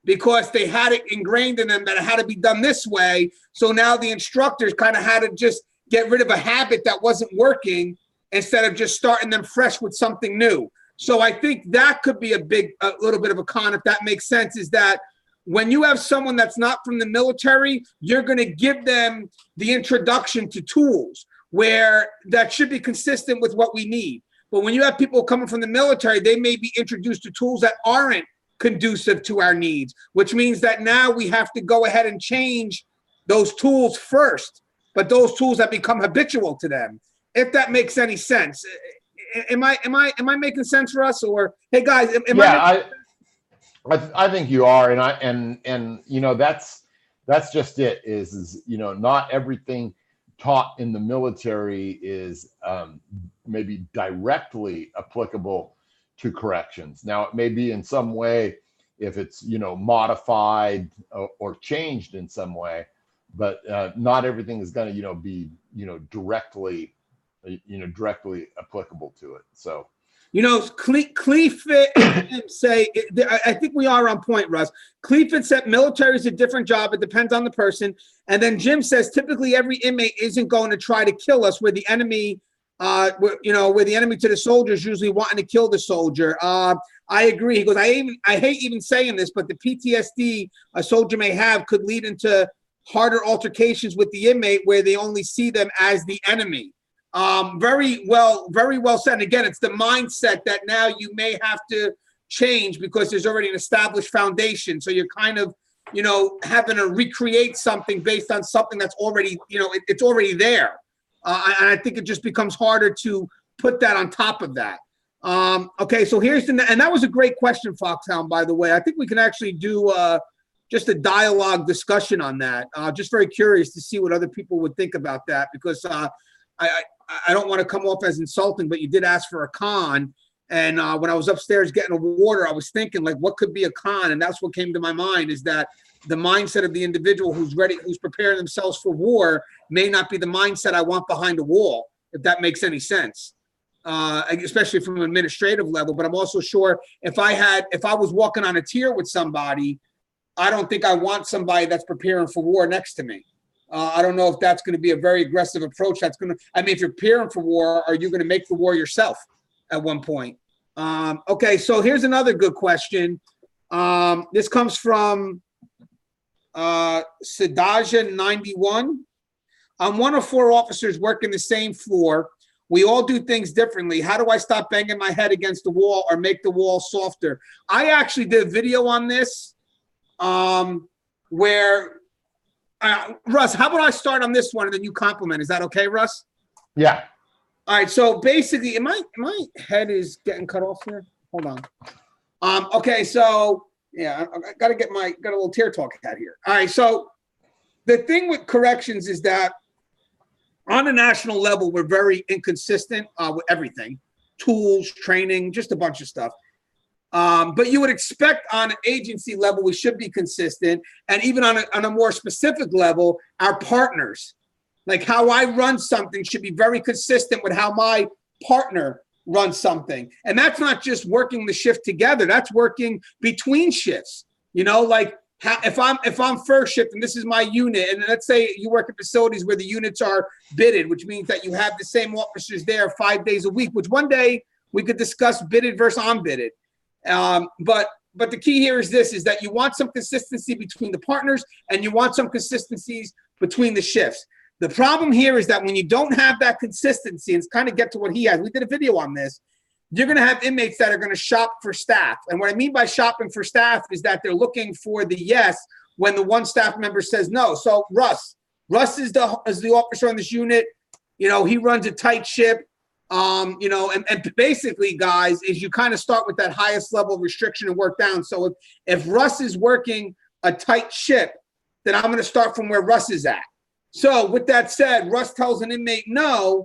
because they had it ingrained in them that it had to be done this way. So now the instructors kind of had to just get rid of a habit that wasn't working instead of just starting them fresh with something new. So I think that could be a little bit of a con, if that makes sense, is that when you have someone that's not from the military, you're going to give them the introduction to tools where that should be consistent with what we need. But when you have people coming from the military, they may be introduced to tools that aren't conducive to our needs, which means that now we have to go ahead and change those tools first, but those tools that become habitual to them, if that makes any sense. Am I making sense for us? Or, hey guys, I think you are, and you know, that's just it. Is you know, not everything taught in the military is maybe directly applicable to corrections. Now, it may be in some way if it's, you know, modified or changed in some way, but not everything is going to, you know, be, you know, directly applicable to it. So, you know, Cleefit say, I think we are on point, Russ. Cleefit said military is a different job. It depends on the person. And then Jim says, typically every inmate isn't going to try to kill us, where the enemy, where the enemy to the soldier is usually wanting to kill the soldier. I agree. He goes, I hate even saying this, but the PTSD a soldier may have could lead into harder altercations with the inmate where they only see them as the enemy. Very well said. And again, it's the mindset that now you may have to change because there's already an established foundation. So you're kind of, you know, having to recreate something based on something that's already, you know, it's already there. And I think it just becomes harder to put that on top of that. Okay, so here's and that was a great question, Foxhound, by the way. I think we can actually do just a dialogue discussion on that. Just very curious to see what other people would think about that, because I don't want to come off as insulting, but you did ask for a con. And when I was upstairs getting a water, I was thinking, like, what could be a con? And that's what came to my mind, is that the mindset of the individual who's ready, who's preparing themselves for war, may not be the mindset I want behind a wall, if that makes any sense, especially from an administrative level. But I'm also sure if I was walking on a tier with somebody, I don't think I want somebody that's preparing for war next to me. I don't know if that's going to be a very aggressive approach. That's going to, I mean, if you're preparing for war, are you going to make the war yourself at one point? Okay, so here's another good question. This comes from Sidaja91. I'm one of 4 officers working the same floor. We all do things differently. How do I stop banging my head against the wall or make the wall softer? I actually did a video on this where, Russ, how about I start on this one and then you compliment? Is that okay, Russ? Yeah. All right, so basically, my head is getting cut off here. Hold on. Okay, so yeah, I got a little tear talk hat here. All right, so the thing with corrections is that on a national level, we're very inconsistent with everything, tools, training, just a bunch of stuff. But you would expect on an agency level, we should be consistent, and even on a more specific level, our partners. Like how I run something should be very consistent with how my partner runs something. And that's not just working the shift together, that's working between shifts. You know, like if I'm first shift and this is my unit, and let's say you work at facilities where the units are bidded, which means that you have the same officers there 5 days a week, which one day we could discuss bidded versus unbidded. But the key here is this, is that you want some consistency between the partners and you want some consistencies between the shifts. The problem here is that when you don't have that consistency, and it's kind of get to what he has, we did a video on this, you're going to have inmates that are going to shop for staff. And what I mean by shopping for staff is that they're looking for the yes when the one staff member says no. So Russ is the officer on this unit. You know, he runs a tight ship. You know, and basically, guys, is you kind of start with that highest level of restriction and work down. So if Russ is working a tight ship, then I'm going to start from where Russ is at. So with that said, Russ tells an inmate no,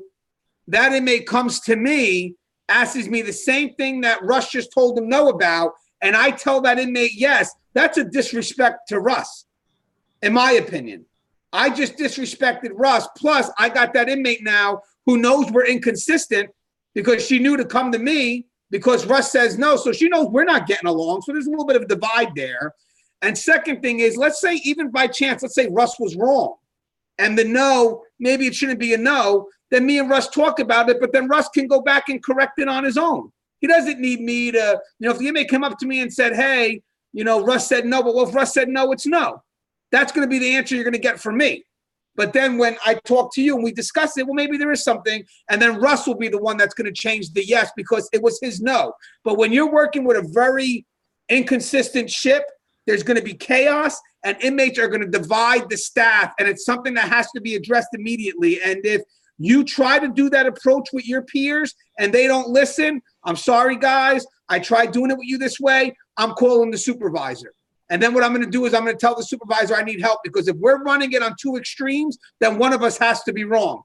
that inmate comes to me, asks me the same thing that Russ just told him no about, and I tell that inmate yes. That's a disrespect to Russ, in my opinion. I just disrespected Russ. Plus, I got that inmate now who knows we're inconsistent because she knew to come to me because Russ says no. So she knows we're not getting along. So there's a little bit of a divide there. And second thing is, let's say even by chance, let's say Russ was wrong. And the no, maybe it shouldn't be a no, then me and Russ talk about it, but then Russ can go back and correct it on his own. He doesn't need me to, you know, if the inmate came up to me and said, hey, you know, Russ said no, but well, if Russ said no, it's no. That's going to be the answer you're going to get from me. But then when I talk to you and we discuss it, well, maybe there is something, and then Russ will be the one that's going to change the yes because it was his no. But when you're working with a very inconsistent ship, there's going to be chaos, and inmates are going to divide the staff, and it's something that has to be addressed immediately. And if you try to do that approach with your peers and they don't listen, I'm sorry, guys, I tried doing it with you this way, I'm calling the supervisor. And then what I'm going to do is I'm going to tell the supervisor I need help, because if we're running it on two extremes, then one of us has to be wrong.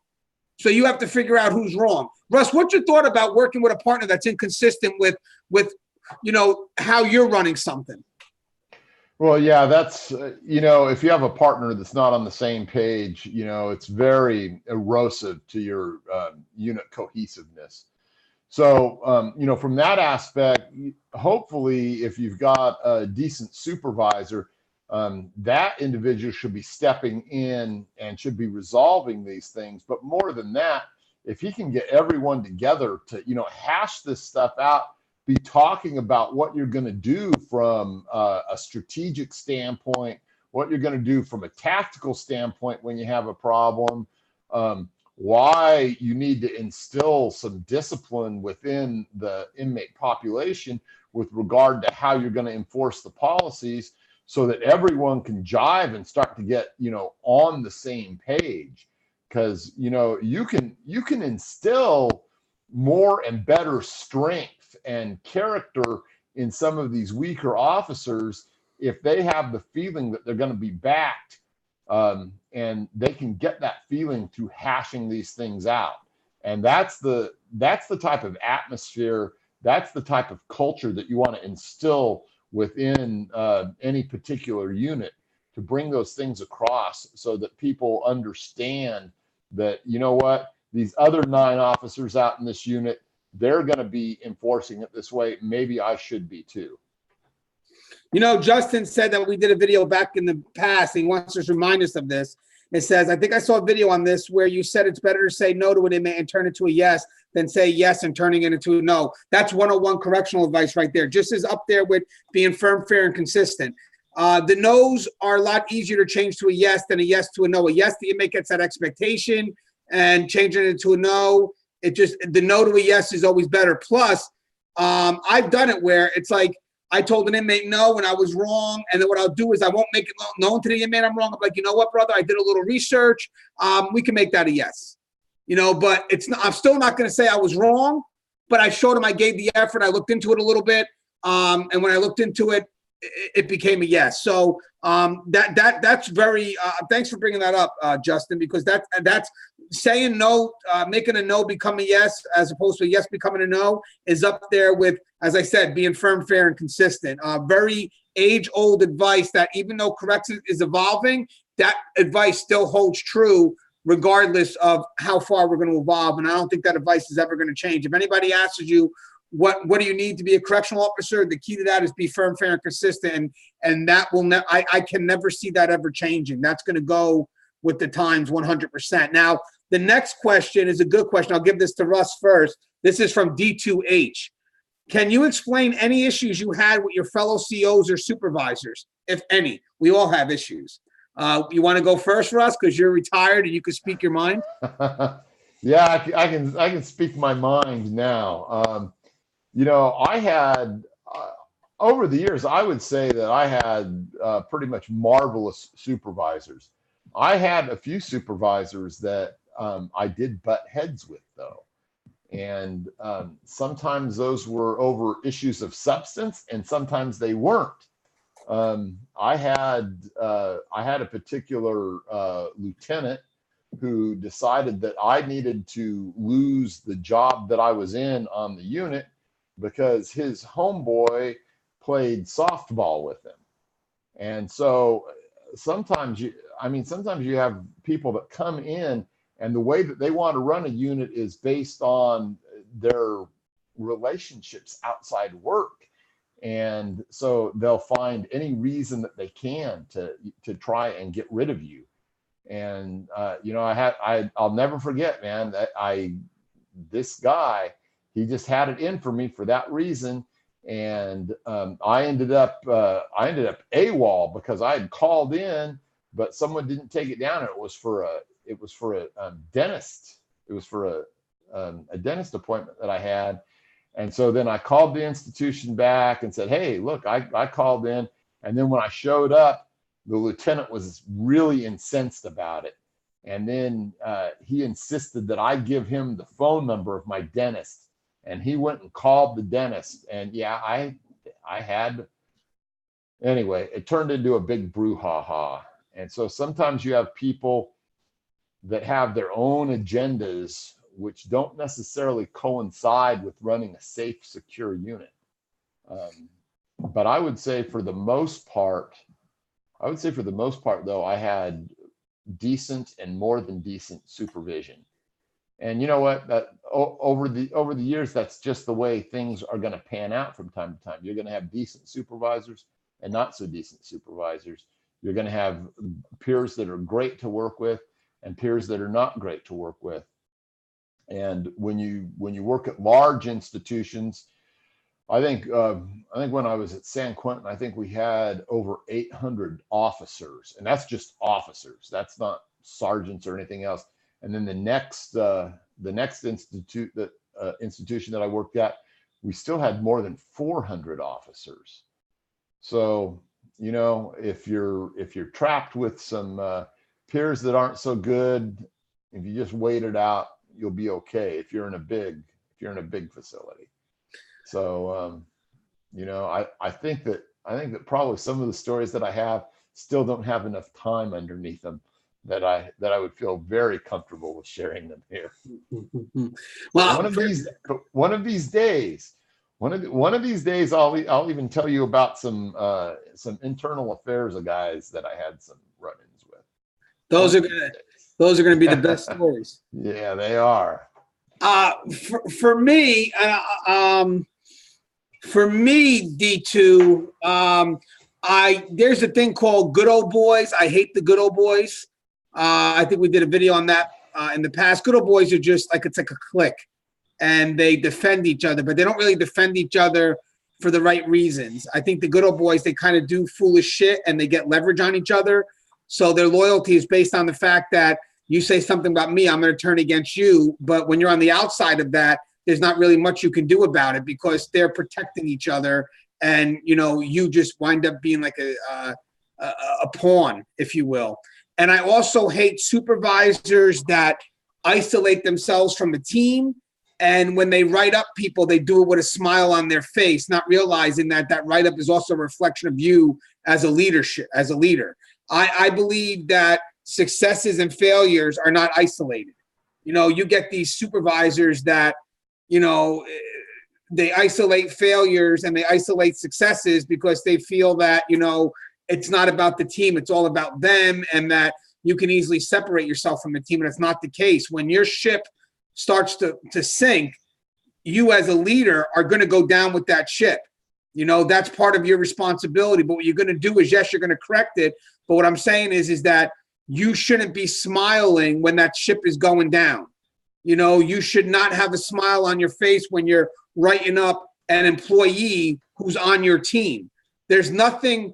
So you have to figure out who's wrong. Russ, what's your thought about working with a partner that's inconsistent with you know, how you're running something? Well, yeah, that's, you know, if you have a partner that's not on the same page, you know, it's very erosive to your unit cohesiveness. So, you know, from that aspect, hopefully, if you've got a decent supervisor, that individual should be stepping in and should be resolving these things. But more than that, if he can get everyone together to, you know, hash this stuff out, be talking about what you're going to do from a strategic standpoint, what you're going to do from a tactical standpoint when you have a problem, why you need to instill some discipline within the inmate population with regard to how you're going to enforce the policies so that everyone can jive and start to get, you know, on the same page. Because, you know, you can instill more and better strength and character in some of these weaker officers if they have the feeling that they're going to be backed, and they can get that feeling through hashing these things out. And that's the type of atmosphere, that's the type of culture that you want to instill within any particular unit, to bring those things across so that people understand that, you know what, these other 9 officers out in this unit, they're going to be enforcing it this way. Maybe I should be too. You know, Justin said that we did a video back in the past. He wants us to remind us of this. It says, I think I saw a video on this where you said it's better to say no to an inmate and turn it to a yes than say yes and turning it into a no. That's 101 correctional advice right there. Just as up there with being firm, fair, and consistent. The no's are a lot easier to change to a yes than a yes to a no. A yes, the inmate gets that expectation, and changing it to a no, it just, the no to a yes is always better. Plus, I've done it where it's like, I told an inmate no when I was wrong, and then what I'll do is I won't make it known to the inmate I'm wrong. I'm like, you know what, brother, I did a little research. We can make that a yes. You know, but it's not, I'm still not going to say I was wrong, but I showed him I gave the effort. I looked into it a little bit, and when I looked into it, it became a yes. So that's very. Thanks for bringing that up, Justin, because that's saying no, making a no become a yes, as opposed to a yes becoming a no, is up there with, as I said, being firm, fair, and consistent. Very age-old advice that even though correction is evolving, that advice still holds true regardless of how far we're going to evolve. And I don't think that advice is ever going to change. If anybody asks you, what do you need to be a correctional officer? The key to that is be firm, fair, and consistent. And that will I can never see that ever changing. That's going to go with the times 100%. Now, the next question is a good question. I'll give this to Russ first. This is from D2H. Can you explain any issues you had with your fellow COs or supervisors, if any? We all have issues. You want to go first, Russ, because you're retired and you can speak your mind? Yeah, I can speak my mind now. You know, I had, over the years, I would say that I had pretty much marvelous supervisors. I had a few supervisors that I did butt heads with, though. And sometimes those were over issues of substance, and sometimes they weren't. I had a particular lieutenant who decided that I needed to lose the job that I was in on the unit because his homeboy played softball with him. And so sometimes you have people that come in, and the way that they want to run a unit is based on their relationships outside work. And so they'll find any reason that they can to try and get rid of you. And you know, I'll never forget, man, that this guy, he just had it in for me for that reason. And I ended up AWOL because I had called in, but someone didn't take it down. And it was for a dentist. It was for a dentist appointment that I had. And so then I called the institution back and said, hey, look, I called in. And then when I showed up, the lieutenant was really incensed about it. And then he insisted that I give him the phone number of my dentist. And he went and called the dentist. And yeah, I had, anyway, it turned into a big brouhaha. And so sometimes you have people that have their own agendas, which don't necessarily coincide with running a safe, secure unit. But I would say for the most part, though, I had decent and more than decent supervision. And you know what? That over the years, that's just the way things are going to pan out from time to time. You're going to have decent supervisors and not so decent supervisors. You're going to have peers that are great to work with and peers that are not great to work with. And when you work at large institutions, I think when I was at San Quentin, I think we had over 800 officers, and that's just officers. That's not sergeants or anything else. And then the next institution that I worked at, we still had more than 400 officers. So, you know, if you're trapped with some peers that aren't so good, if you just wait it out, you'll be okay. If you're in a big facility. So, you know, I think that probably some of the stories that I have still don't have enough time underneath them that I would feel very comfortable with sharing them here. Well, one of these days, I'll even tell you about some internal affairs of guys that I had some run-ins with. those are gonna be the best stories. Yeah, they are. For me, D2, there's a thing called good old boys. I hate the good old boys. I think we did a video on that in the past. Good old boys are just like, it's like a clique, and they defend each other, but they don't really defend each other for the right reasons. I think the good old boys, they kind of do foolish shit and they get leverage on each other. So their loyalty is based on the fact that you say something about me, I'm going to turn against you. But when you're on the outside of that, there's not really much you can do about it because they're protecting each other. And, you know, you just wind up being like a pawn, if you will. And I also hate supervisors that isolate themselves from the team. And when they write up people, they do it with a smile on their face, not realizing that that write-up is also a reflection of you as a leader. I believe that successes and failures are not isolated. You know, you get these supervisors that, you know, they isolate failures and they isolate successes because they feel that, you know, it's not about the team, it's all about them, and that you can easily separate yourself from the team. And it's not the case. When your ship starts to sink, you as a leader are going to go down with that ship. You know, that's part of your responsibility. But what you're going to do is, yes, you're going to correct it. But what I'm saying is that you shouldn't be smiling when that ship is going down. You know, you should not have a smile on your face when you're writing up an employee who's on your team. There's nothing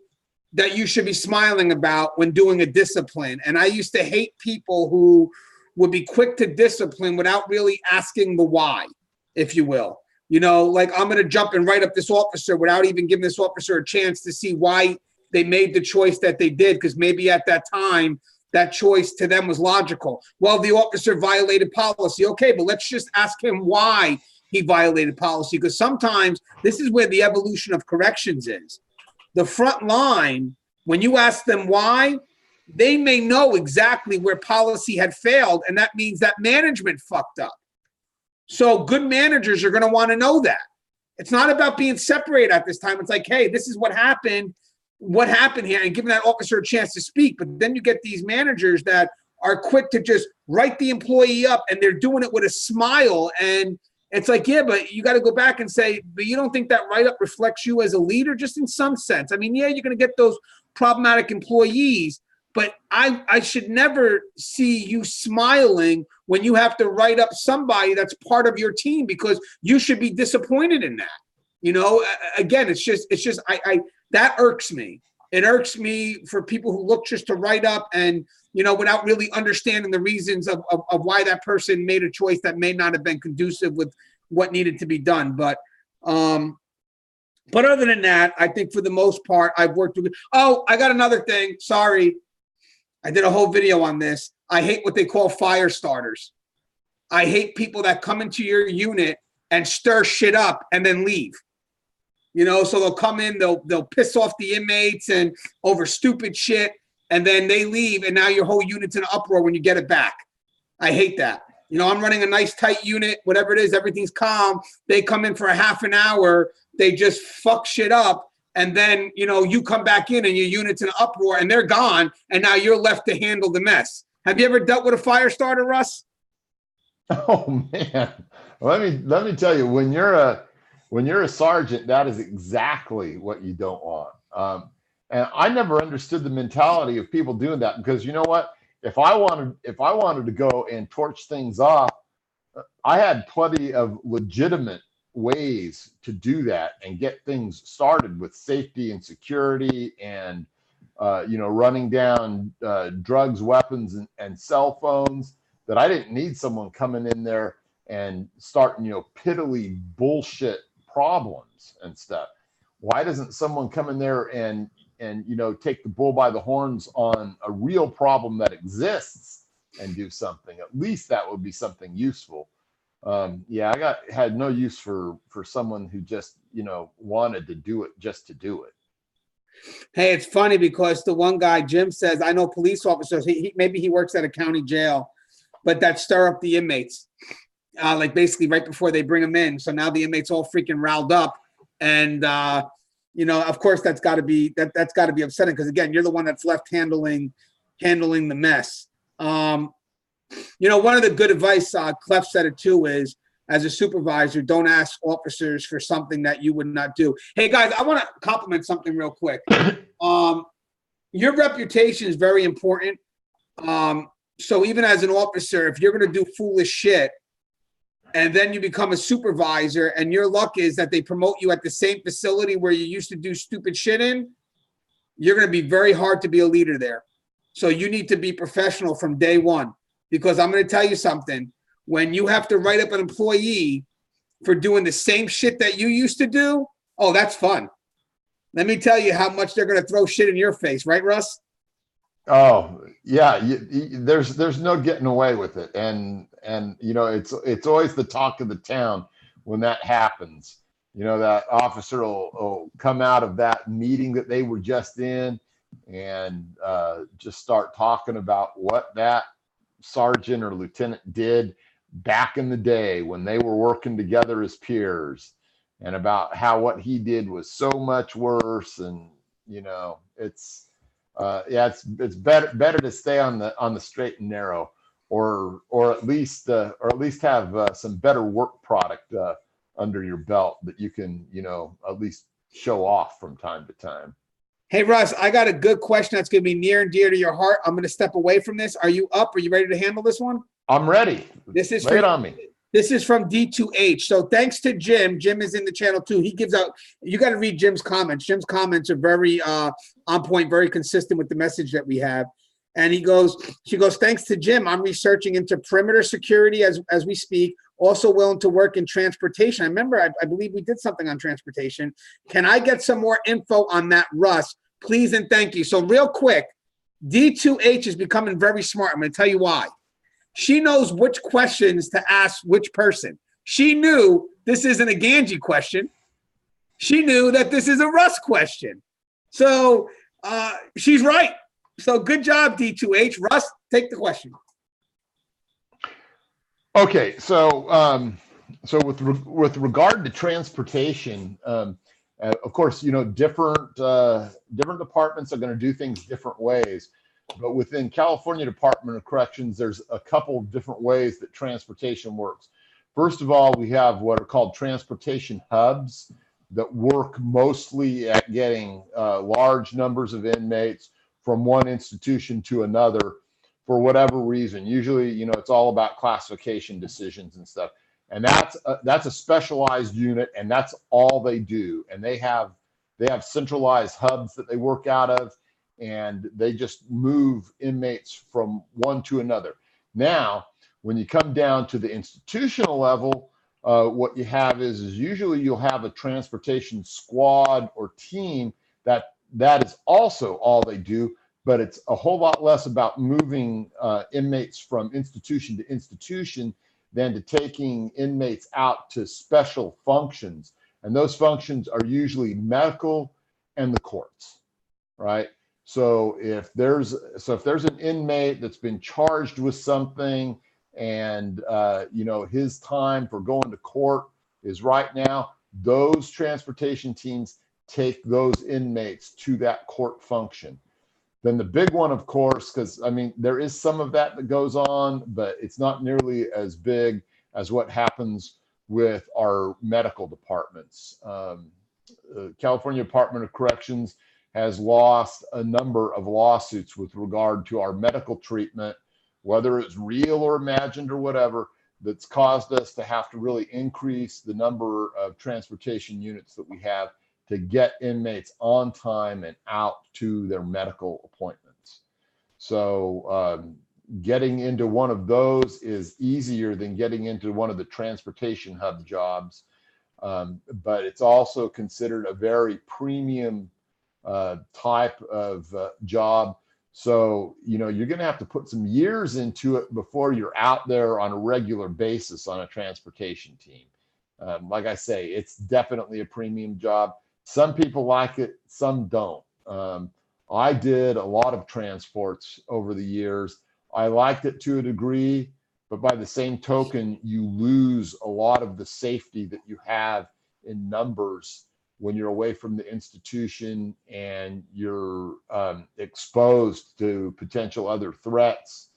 that you should be smiling about when doing a discipline. And I used to hate people who would be quick to discipline without really asking the why, if you will. You know, like, I'm going to jump and write up this officer without even giving this officer a chance to see why they made the choice that they did, because maybe at that time, that choice to them was logical. Well, the officer violated policy. Okay, but let's just ask him why he violated policy, because sometimes this is where the evolution of corrections is. The front line, when you ask them why, they may know exactly where policy had failed, and that means that management fucked up. So good managers are going to want to know that. It's not about being separated at this time. It's like, hey, this is what happened here, and giving that officer a chance to speak. But then you get these managers that are quick to just write the employee up, and they're doing it with a smile. And it's like, yeah, but you got to go back and say, but you don't think that write-up reflects you as a leader, just in some sense? I mean, yeah, you're going to get those problematic employees, but I should never see you smiling when you have to write up somebody that's part of your team, because you should be disappointed in that. You know, again, it's just that irks me. It irks me for people who look just to write up and, you know, without really understanding the reasons of why that person made a choice that may not have been conducive with what needed to be done. But other than that, I think for the most part, I've worked with. Oh, I got another thing. Sorry. I did a whole video on this. I hate what they call fire starters. I hate people that come into your unit and stir shit up and then leave. You know, so they'll come in, they'll piss off the inmates and over stupid shit, and then they leave, and now your whole unit's in an uproar when you get it back. I hate that. You know, I'm running a nice tight unit, whatever it is, everything's calm. They come in for a half an hour, they just fuck shit up, and then, you know, you come back in and your unit's in an uproar and they're gone, and now you're left to handle the mess. Have you ever dealt with a fire starter, Russ? Oh man, let me tell you, when you're a sergeant, that is exactly what you don't want. And I never understood the mentality of people doing that, because you know what? If I wanted to go and torch things off, I had plenty of legitimate ways to do that and get things started with safety and security, and you know, running down drugs, weapons, and cell phones, that I didn't need someone coming in there and starting, you know, piddly bullshit problems and stuff. Why doesn't someone come in there and you know, take the bull by the horns on a real problem that exists and do something? At least that would be something useful. Yeah, I had no use for someone who just, you know, wanted to do it just to do it. Hey, it's funny because the one guy, Jim, says, I know police officers, maybe he works at a county jail, but that stir up the inmates, like basically right before they bring them in. So now the inmates all freaking riled up. And, of course, that's got to be upsetting because, again, you're the one that's left handling the mess. One of the good advice, Clef said it too, is as a supervisor, don't ask officers for something that you would not do. Hey, guys, I want to compliment something real quick. Your reputation is very important. So even as an officer, if you're going to do foolish shit and then you become a supervisor and your luck is that they promote you at the same facility where you used to do stupid shit in, you're going to be very hard to be a leader there. So you need to be professional from day one, because I'm going to tell you something. When you have to write up an employee for doing the same shit that you used to do, oh, that's fun. Let me tell you how much they're going to throw shit in your face, right, Russ? Oh yeah, there's no getting away with it, and it's always the talk of the town when that happens. That officer will come out of that meeting that they were just in and just start talking about what that sergeant or lieutenant did back in the day when they were working together as peers, and about how what he did was so much worse. And it's better to stay on the straight and narrow, or at least have some better work product under your belt that you can at least show off from time to time. Hey, Russ, I got a good question that's going to be near and dear to your heart. I'm going to step away from this. Are you up? Are you ready to handle this one? I'm ready. This is Lay it on me. This is from D2H. So thanks to Jim. Jim is in the channel too. He gives out, you got to read Jim's comments. Jim's comments are very on point, very consistent with the message that we have. And she goes, thanks to Jim, I'm researching into perimeter security as we speak, also willing to work in transportation. I remember, I believe we did something on transportation. Can I get some more info on that, Russ? Please and thank you. So real quick, D2H is becoming very smart. I'm going to tell you why. She knows which questions to ask which person. She knew this isn't a Gangi question. She knew that this is a Russ question. So she's right. So good job, D2H. Russ, take the question. Okay, so with regard to transportation, of course, different departments are going to do things different ways. But within California Department of Corrections, there's a couple of different ways that transportation works. First of all, we have what are called transportation hubs that work mostly at getting large numbers of inmates from one institution to another for whatever reason. Usually, it's all about classification decisions and stuff. And that's a specialized unit, and that's all they do. And they have centralized hubs that they work out of, and they just move inmates from one to another. Now, when you come down to the institutional level, what you have is usually you'll have a transportation squad or team that is also all they do, but it's a whole lot less about moving inmates from institution to institution than to taking inmates out to special functions. And those functions are usually medical and the courts, right? So if there's an inmate that's been charged with something and his time for going to court is right now, those transportation teams take those inmates to that court function. Then the big one, of course, because there is some of that goes on, but it's not nearly as big as what happens with our medical departments. California Department of Corrections has lost a number of lawsuits with regard to our medical treatment, whether it's real or imagined or whatever, that's caused us to have to really increase the number of transportation units that we have to get inmates on time and out to their medical appointments. So getting into one of those is easier than getting into one of the transportation hub jobs, but it's also considered a very premium type of job. So, you're going to have to put some years into it before you're out there on a regular basis on a transportation team. Like I say, it's definitely a premium job. Some people like it, some don't. I did a lot of transports over the years. I liked it to a degree, but by the same token, you lose a lot of the safety that you have in numbers when you're away from the institution and you're exposed to potential other threats.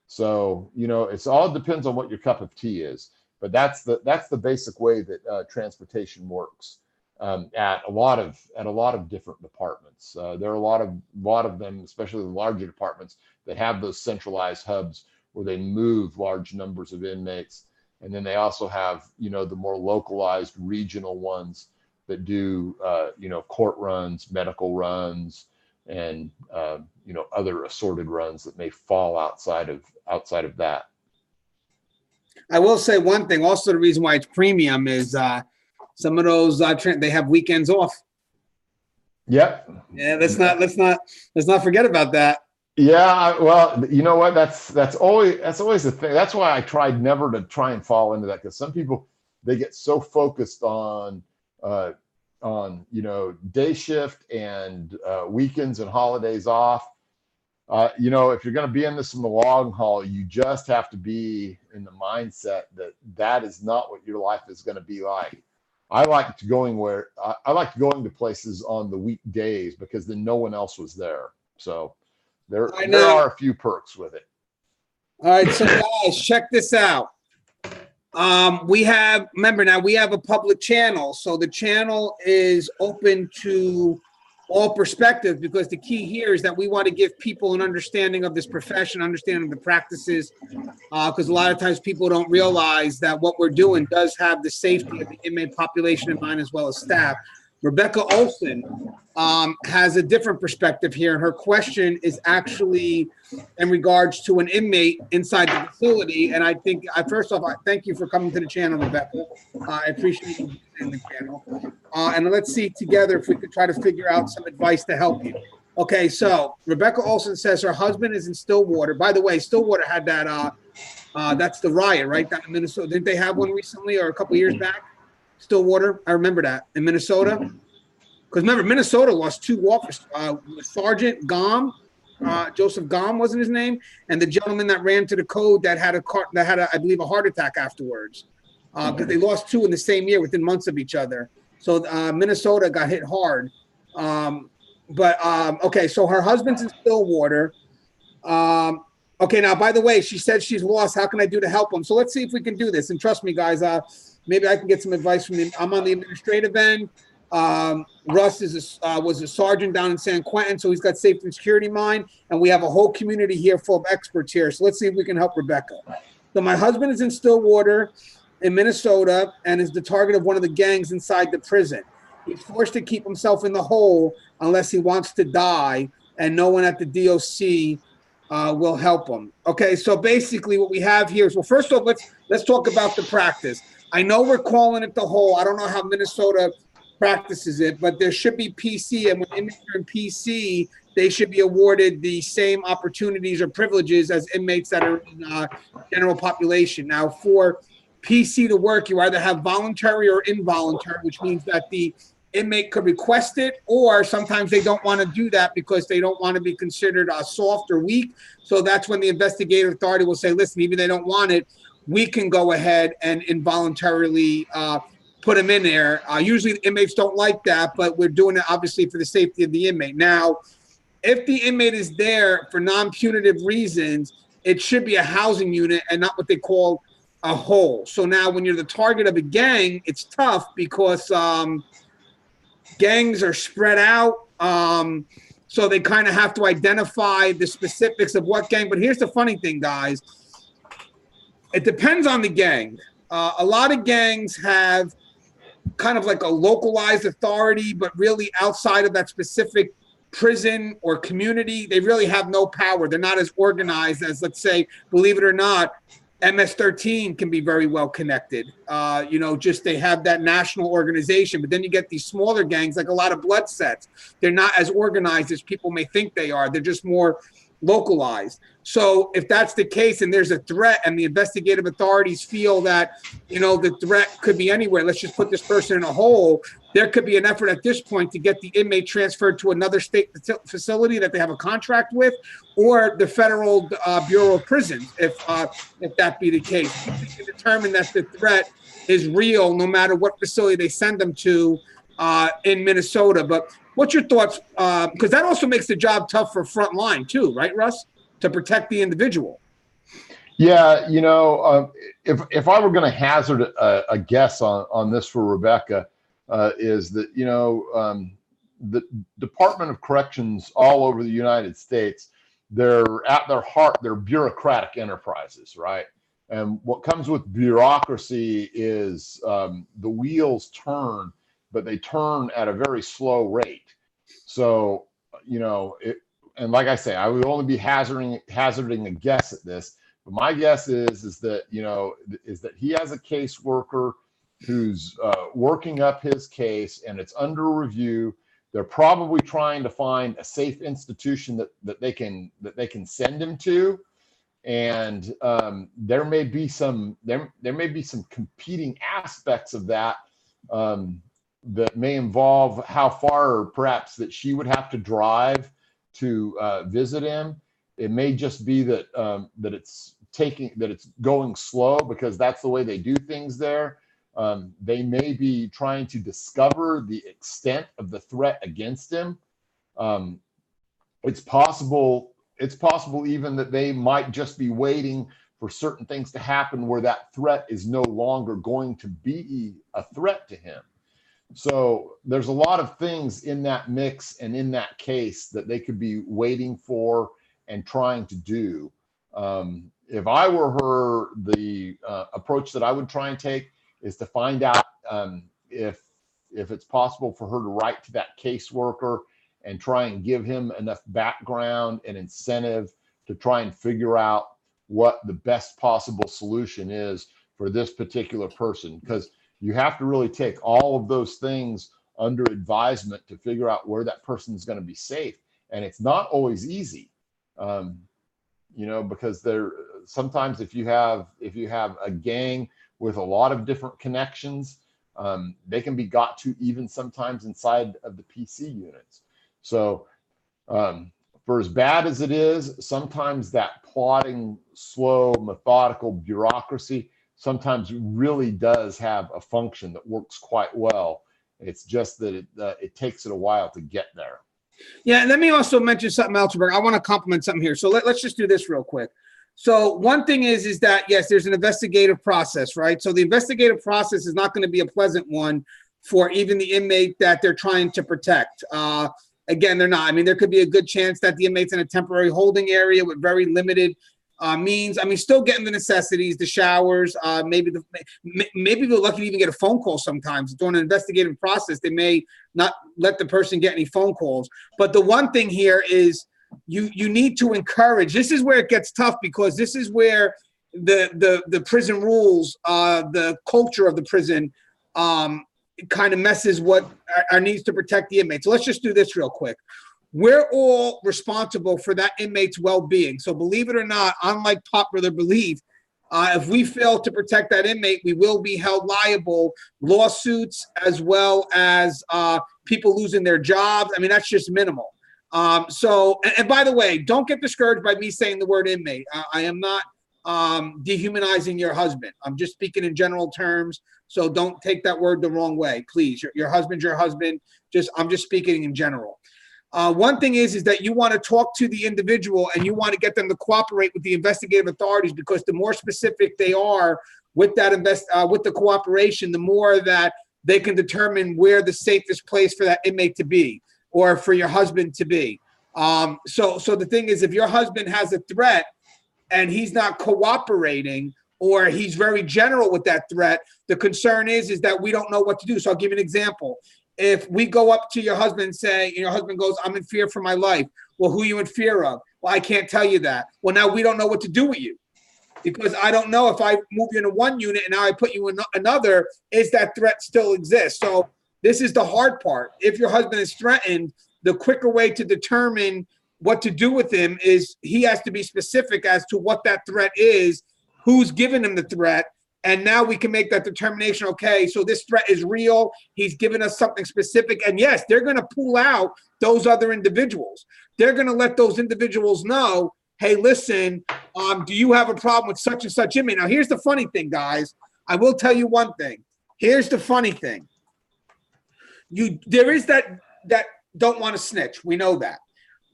So, you know, it's all depends on what your cup of tea is, but that's the basic way that transportation works at a lot of different departments. There are a lot of them, especially the larger departments, that have those centralized hubs where they move large numbers of inmates, and then they also have, you know, the more localized regional ones that do you know, court runs, medical runs, and you know, other assorted runs that may fall outside of that. I will say one thing. Also, the reason why it's premium is some of those they have weekends off. Yep. Yeah, let's not forget about that. Yeah, well, you know what? That's always the thing. That's why I tried never to try and fall into that, because some people, they get so focused on you know, day shift and weekends and holidays off. You know, if you're going to be in this in the long haul, you just have to be in the mindset that that is not what your life is going to be like. I liked going to places on the weekdays because then no one else was there. So there are a few perks with it. All right, so guys, check this out. Remember now we have a public channel, so the channel is open to all perspectives, because the key here is that we want to give people an understanding of this profession, understanding of the practices, because a lot of times people don't realize that what we're doing does have the safety of the inmate population in mind as well as staff. Rebecca Olson has a different perspective here, and her question is actually in regards to an inmate inside the facility. And I think, first off, I thank you for coming to the channel, Rebecca. I appreciate you in the channel. And let's see together if we could try to figure out some advice to help you. Okay, so Rebecca Olson says her husband is in Stillwater. By the way, Stillwater had that, that's the riot, right? Down in Minnesota. Didn't they have one recently or a couple years back? Stillwater, I remember that, in Minnesota. Because remember, Minnesota lost 2 officers, Sergeant Gom, Joseph Gom wasn't his name, and the gentleman that ran to the code that had I believe, a heart attack afterwards. Because they lost 2 in the same year within months of each other. So Minnesota got hit hard. Okay, so her husband's in Stillwater. Okay, now, by the way, she said she's lost. How can I do to help him? So let's see if we can do this. And trust me, guys, maybe I can get some advice from them. I'm on the administrative end. Russ was a sergeant down in San Quentin, so he's got safety and security in mind. And we have a whole community here full of experts here. So let's see if we can help Rebecca. So my husband is in Stillwater in Minnesota and is the target of one of the gangs inside the prison. He's forced to keep himself in the hole unless he wants to die, and no one at the DOC will help him. Okay, so basically what we have here is, well, first off, let's talk about the practice. I know we're calling it the hole. I don't know how Minnesota practices it, but there should be PC, and when inmates are in PC, they should be awarded the same opportunities or privileges as inmates that are in general population. Now, for PC to work, you either have voluntary or involuntary, which means that the inmate could request it, or sometimes they don't want to do that because they don't want to be considered soft or weak. So that's when the investigative authority will say, listen, even if they don't want it, we can go ahead and involuntarily put them in there. Usually the inmates don't like that, but we're doing it obviously for the safety of the inmate. Now, if the inmate is there for non-punitive reasons, it should be a housing unit and not what they call a hole. So now when you're the target of a gang, it's tough because gangs are spread out. So they kind of have to identify the specifics of what gang. But here's the funny thing, guys. It depends on the gang. A lot of gangs have kind of like a localized authority, but really outside of that specific prison or community, they really have no power. They're not as organized as, let's say, believe it or not, MS-13 can be very well connected. Just they have that national organization, but then you get these smaller gangs, like a lot of blood sets. They're not as organized as people may think they are. They're just more localized. So if that's the case and there's a threat and the investigative authorities feel that, you know, the threat could be anywhere, let's just put this person in a hole, there could be an effort at this point to get the inmate transferred to another state facility that they have a contract with, or the Federal Bureau of Prisons, if that be the case. You can determine that the threat is real no matter what facility they send them to in Minnesota. But what's your thoughts? Because that also makes the job tough for frontline too, right, Russ? To protect the individual. Yeah, you know, if I were going to hazard a guess on this for Rebecca, is that, you know, the Department of Corrections all over the United States, they're at their heart, they're bureaucratic enterprises, right? And what comes with bureaucracy is the wheels turn, but they turn at a very slow rate. So, you know, and like I say, I would only be hazarding a guess at this, but my guess is that, you know, is that he has a caseworker who's working up his case and it's under review. They're probably trying to find a safe institution that they can send him to. And there may be some competing aspects of that that may involve how far perhaps that she would have to drive to visit him. It may just be that it's going slow because that's the way they do things there. They may be trying to discover the extent of the threat against him. It's possible even that they might just be waiting for certain things to happen where that threat is no longer going to be a threat to him. So there's a lot of things in that mix and in that case that they could be waiting for and trying to do. If I were her, the approach that I would try and take is to find out if it's possible for her to write to that caseworker and try and give him enough background and incentive to try and figure out what the best possible solution is for this particular person. Because you have to really take all of those things under advisement to figure out where that person is going to be safe. And it's not always easy, you know, because sometimes if you have a gang with a lot of different connections, they can be got to even sometimes inside of the PC units. So for as bad as it is, sometimes that plodding, slow, methodical bureaucracy sometimes really does have a function that works quite well. It's just that it takes it a while to get there. Yeah, and let me also mention something else, Roberto. I want to compliment something here. So let's just do this real quick. So one thing is that, yes, there's an investigative process, right? So the investigative process is not going to be a pleasant one for even the inmate that they're trying to protect. Again, they're not. I mean, there could be a good chance that the inmate's in a temporary holding area with very limited means. I mean, still getting the necessities, the showers, maybe they're lucky to even get a phone call sometimes. During an investigative process, they may not let the person get any phone calls. But the one thing here is you need to encourage. This is where it gets tough because this is where the prison rules, the culture of the prison kind of messes what our needs to protect the inmates. So let's just do this real quick. We're all responsible for that inmate's well-being. So believe it or not, unlike popular belief, if we fail to protect that inmate, we will be held liable, lawsuits as well as people losing their jobs. I mean, that's just minimal. So, and by the way, don't get discouraged by me saying the word inmate. I am not dehumanizing your husband. I'm just speaking in general terms. So don't take that word the wrong way, please. Your husband's your husband. I'm just speaking in general. One thing is that you want to talk to the individual and you want to get them to cooperate with the investigative authorities, because the more specific they are with that with the cooperation, the more that they can determine where the safest place for that inmate to be or for your husband to be. So the thing is, if your husband has a threat and he's not cooperating, or he's very general with that threat, the concern is that we don't know what to do. So I'll give you an example. If we go up to your husband and say, and your husband goes, "I'm in fear for my life." Well, who are you in fear of? Well, I can't tell you that. Well, now we don't know what to do with you, because I don't know if I move you into one unit and now I put you in another, is that threat still exists? So this is the hard part. If your husband is threatened, the quicker way to determine what to do with him is he has to be specific as to what that threat is, who's giving him the threat. And now we can make that determination. Okay, so this threat is real. He's given us something specific. And yes, they're going to pull out those other individuals. They're going to let those individuals know, hey, listen, do you have a problem with such and such inmate? Now, here's the funny thing, guys. I will tell you one thing. Here's the funny thing. There is that don't want to snitch. We know that.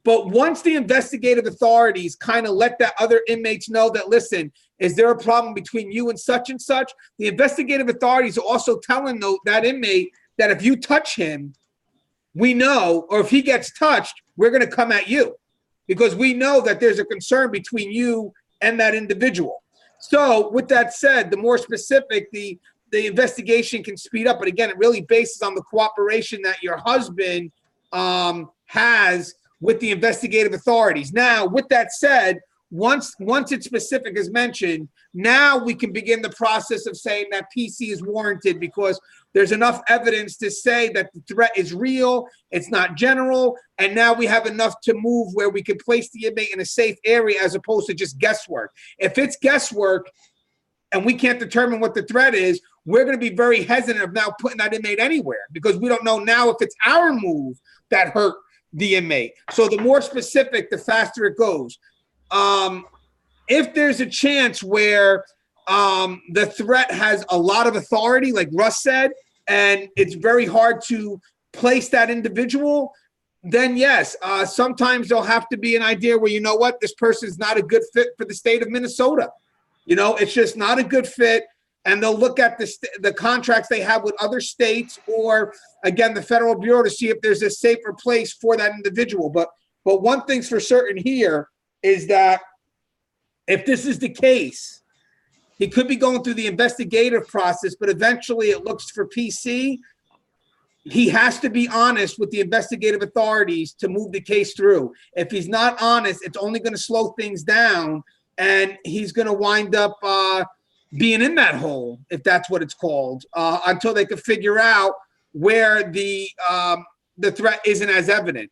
But once the investigative authorities kind of let that other inmates know that, listen, is there a problem between you and such, the investigative authorities are also telling that inmate that if you touch him, we know, or if he gets touched, we're going to come at you because we know that there's a concern between you and that individual. So with that said, the more specific the investigation can speed up. But again, it really bases on the cooperation that your husband has with the investigative authorities. Now, with that said, once it's specific as mentioned, now we can begin the process of saying that PC is warranted because there's enough evidence to say that the threat is real, it's not general, and now we have enough to move where we can place the inmate in a safe area as opposed to just guesswork. If it's guesswork and we can't determine what the threat is, we're going to be very hesitant of now putting that inmate anywhere because we don't know now if it's our move that hurt the inmate. So the more specific, the faster it goes. If there's a chance where the threat has a lot of authority, like Russ said, and it's very hard to place that individual, then yes, sometimes there'll have to be an idea where, you know what, this person is not a good fit for the state of Minnesota. You know, it's just not a good fit. And they'll look at the contracts they have with other states or, again, the Federal Bureau to see if there's a safer place for that individual. But one thing's for certain here is that if this is the case, he could be going through the investigative process, but eventually it looks for PC. He has to be honest with the investigative authorities to move the case through. If he's not honest, it's only going to slow things down, and he's going to wind up being in that hole, if that's what it's called, until they can figure out where the threat isn't as evident.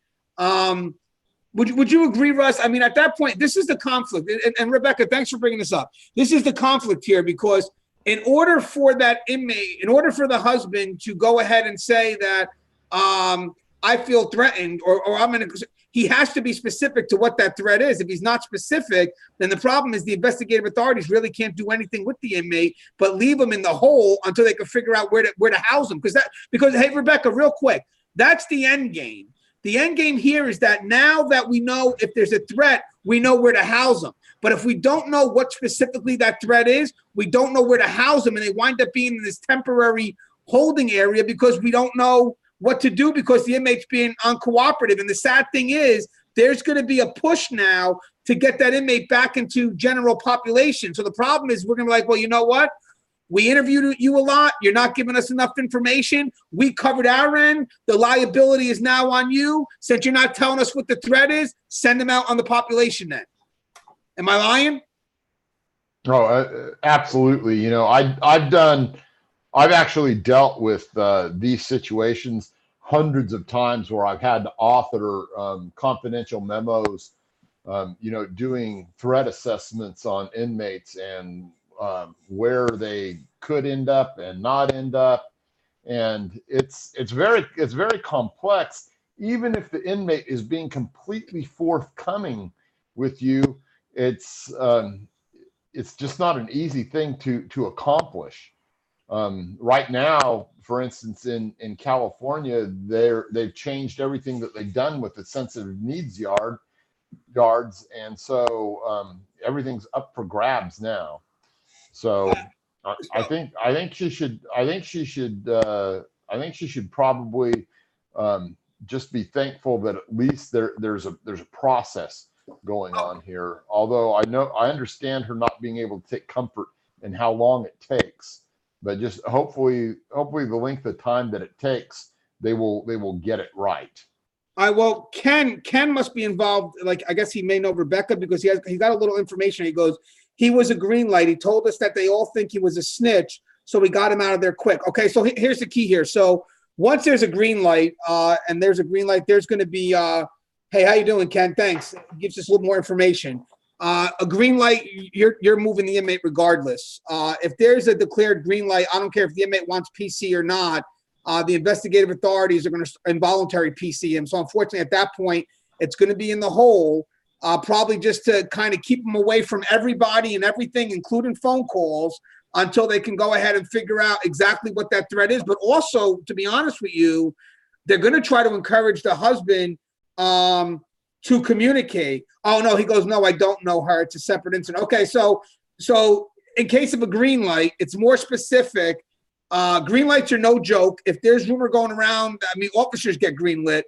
Would you agree, Russ? I mean, at that point, this is the conflict. And Rebecca, thanks for bringing this up. This is the conflict here because in order for that inmate, in order for the husband to go ahead and say that I feel threatened or I'm in a, he has to be specific to what that threat is. If he's not specific, then the problem is the investigative authorities really can't do anything with the inmate, but leave him in the hole until they can figure out where to house him. Because hey, Rebecca, real quick, that's the end game. The end game here is that now that we know if there's a threat, we know where to house them. But if we don't know what specifically that threat is, we don't know where to house them, and they wind up being in this temporary holding area because we don't know what to do because the inmate's being uncooperative. And the sad thing is there's going to be a push now to get that inmate back into general population. So the problem is we're going to be like, well, you know what? We interviewed you a lot. You're not giving us enough information. We covered our end. The liability is now on you. Since you're not telling us what the threat is, send them out on the population then. Am I lying? Oh, absolutely. You know, I've actually dealt with these situations hundreds of times where I've had to author confidential memos, you know, doing threat assessments on inmates and where they could end up and not end up. And it's very complex. Even if the inmate is being completely forthcoming with you, it's just not an easy thing to accomplish. Right now, for instance, in California, they've changed everything that they've done with the sensitive needs yards, and so everything's up for grabs now. So I think she should probably just be thankful that at least there's a process going on here. Although I understand her not being able to take comfort in how long it takes. But just hopefully the length of time that it takes, they will get it right. All right. Well, Ken must be involved. Like, I guess he may know Rebecca because he got a little information. He goes, he was a green light. He told us that they all think he was a snitch, so we got him out of there quick. Okay. So here's the key here. So once there's a green light, there's going to be Hey, how you doing, Ken? Thanks. It gives us a little more information. A green light, you're moving the inmate regardless. If there's a declared green light, I don't care if the inmate wants PC or not, the investigative authorities are going to involuntary PC him. So unfortunately, at that point, it's going to be in the hole, probably just to kind of keep him away from everybody and everything, including phone calls, until they can go ahead and figure out exactly what that threat is. But also, to be honest with you, they're going to try to encourage the husband to communicate. Oh no, he goes, no, I don't know her. It's a separate incident. Okay, so in case of a green light, it's more specific. Green lights are no joke. If there's rumor going around, I mean, officers get green lit.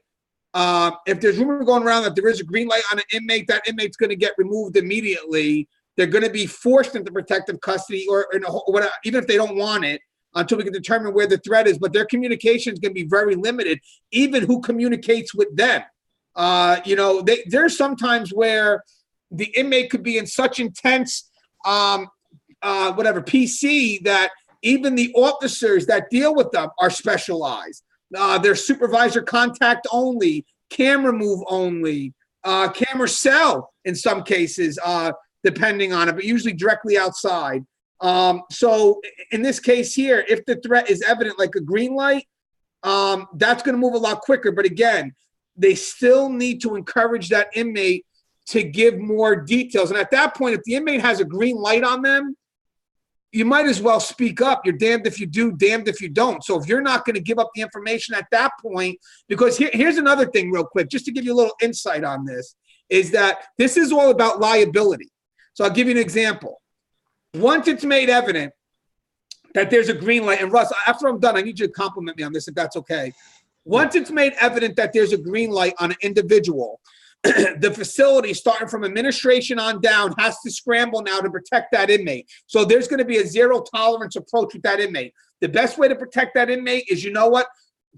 If there's rumor going around that there is a green light on an inmate, that inmate's going to get removed immediately. They're going to be forced into protective custody or whatever, even if they don't want it, until we can determine where the threat is. But their communication is going to be very limited, even who communicates with them. There's sometimes where the inmate could be in such intense, PC that even the officers that deal with them are specialized. They're supervisor contact only, camera move only, camera cell in some cases, depending on it, but usually directly outside. So in this case here, if the threat is evident, like a green light, that's going to move a lot quicker. But again, they still need to encourage that inmate to give more details. And at that point, if the inmate has a green light on them, you might as well speak up. You're damned if you do, damned if you don't. So if you're not going to give up the information at that point, because here's another thing real quick, just to give you a little insight on this, is that this is all about liability. So I'll give you an example. Once it's made evident that there's a green light, and Russ, after I'm done, I need you to compliment me on this if that's okay. Once it's made evident that there's a green light on an individual, the facility, starting from administration on down, has to scramble now to protect that inmate. So there's going to be a zero tolerance approach with that inmate. The best way to protect that inmate is, you know what?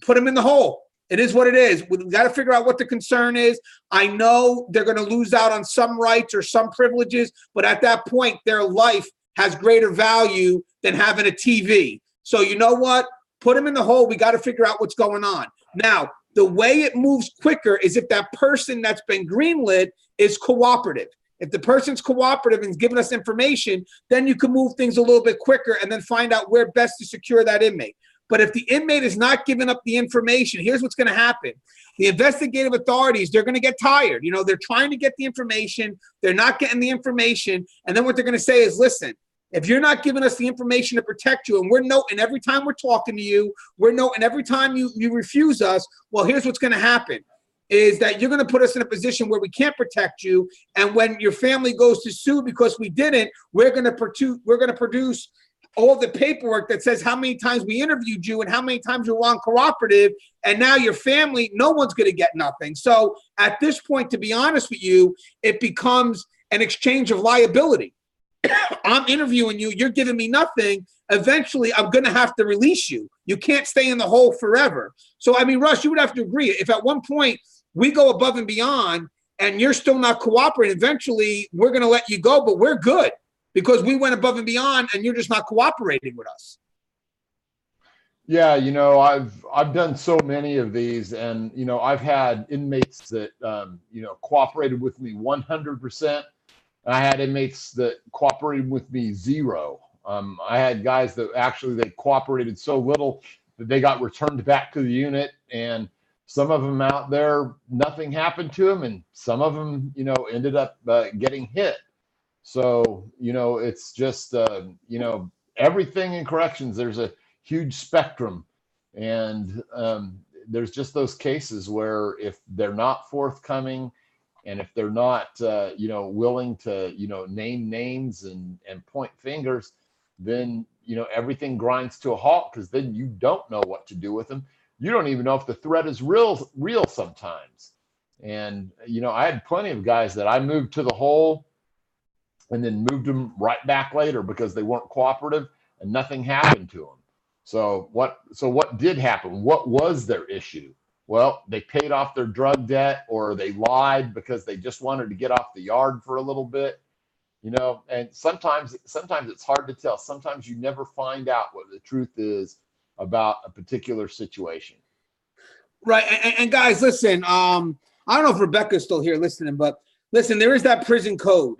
Put him in the hole. It is what it is. We've got to figure out what the concern is. I know they're going to lose out on some rights or some privileges, but at that point, their life has greater value than having a TV. So you know what? Put them in the hole. We got to figure out what's going on. Now, the way it moves quicker is if that person that's been greenlit is cooperative. If the person's cooperative and is giving us information, then you can move things a little bit quicker and then find out where best to secure that inmate. But if the inmate is not giving up the information, here's what's going to happen. The investigative authorities, they're going to get tired. You know, they're trying to get the information. They're not getting the information. And then what they're going to say is, listen, if you're not giving us the information to protect you, and we're noting every time we're talking to you, we're noting every time you refuse us, well, here's what's going to happen, is that you're going to put us in a position where we can't protect you. And when your family goes to sue because we didn't, we're going to produce all the paperwork that says how many times we interviewed you and how many times you were uncooperative. And now your family, no one's going to get nothing. So at this point, to be honest with you, it becomes an exchange of liability. I'm interviewing you, you're giving me nothing. Eventually, I'm going to have to release you. You can't stay in the hole forever. So, I mean, Russ, you would have to agree. If at one point we go above and beyond and you're still not cooperating, eventually we're going to let you go, but we're good because we went above and beyond and you're just not cooperating with us. Yeah, you know, I've done so many of these, and you know, I've had inmates that cooperated with me 100%. I had inmates that cooperated with me 0. I had guys that actually they cooperated so little that they got returned back to the unit, and some of them out there, nothing happened to them, and some of them, you know, ended up getting hit. So, you know, it's just, everything in corrections, there's a huge spectrum, and there's just those cases where if they're not forthcoming, and if they're not, willing to, name names and point fingers, then, everything grinds to a halt, because then you don't know what to do with them. You don't even know if the threat is real sometimes. And, I had plenty of guys that I moved to the hole and then moved them right back later because they weren't cooperative and nothing happened to them. So what did happen? What was their issue? Well, they paid off their drug debt, or they lied because they just wanted to get off the yard for a little bit, and sometimes it's hard to tell. Sometimes you never find out what the truth is about a particular situation. Right. And guys, listen, I don't know if Rebecca's still here listening, but listen, there is that prison code.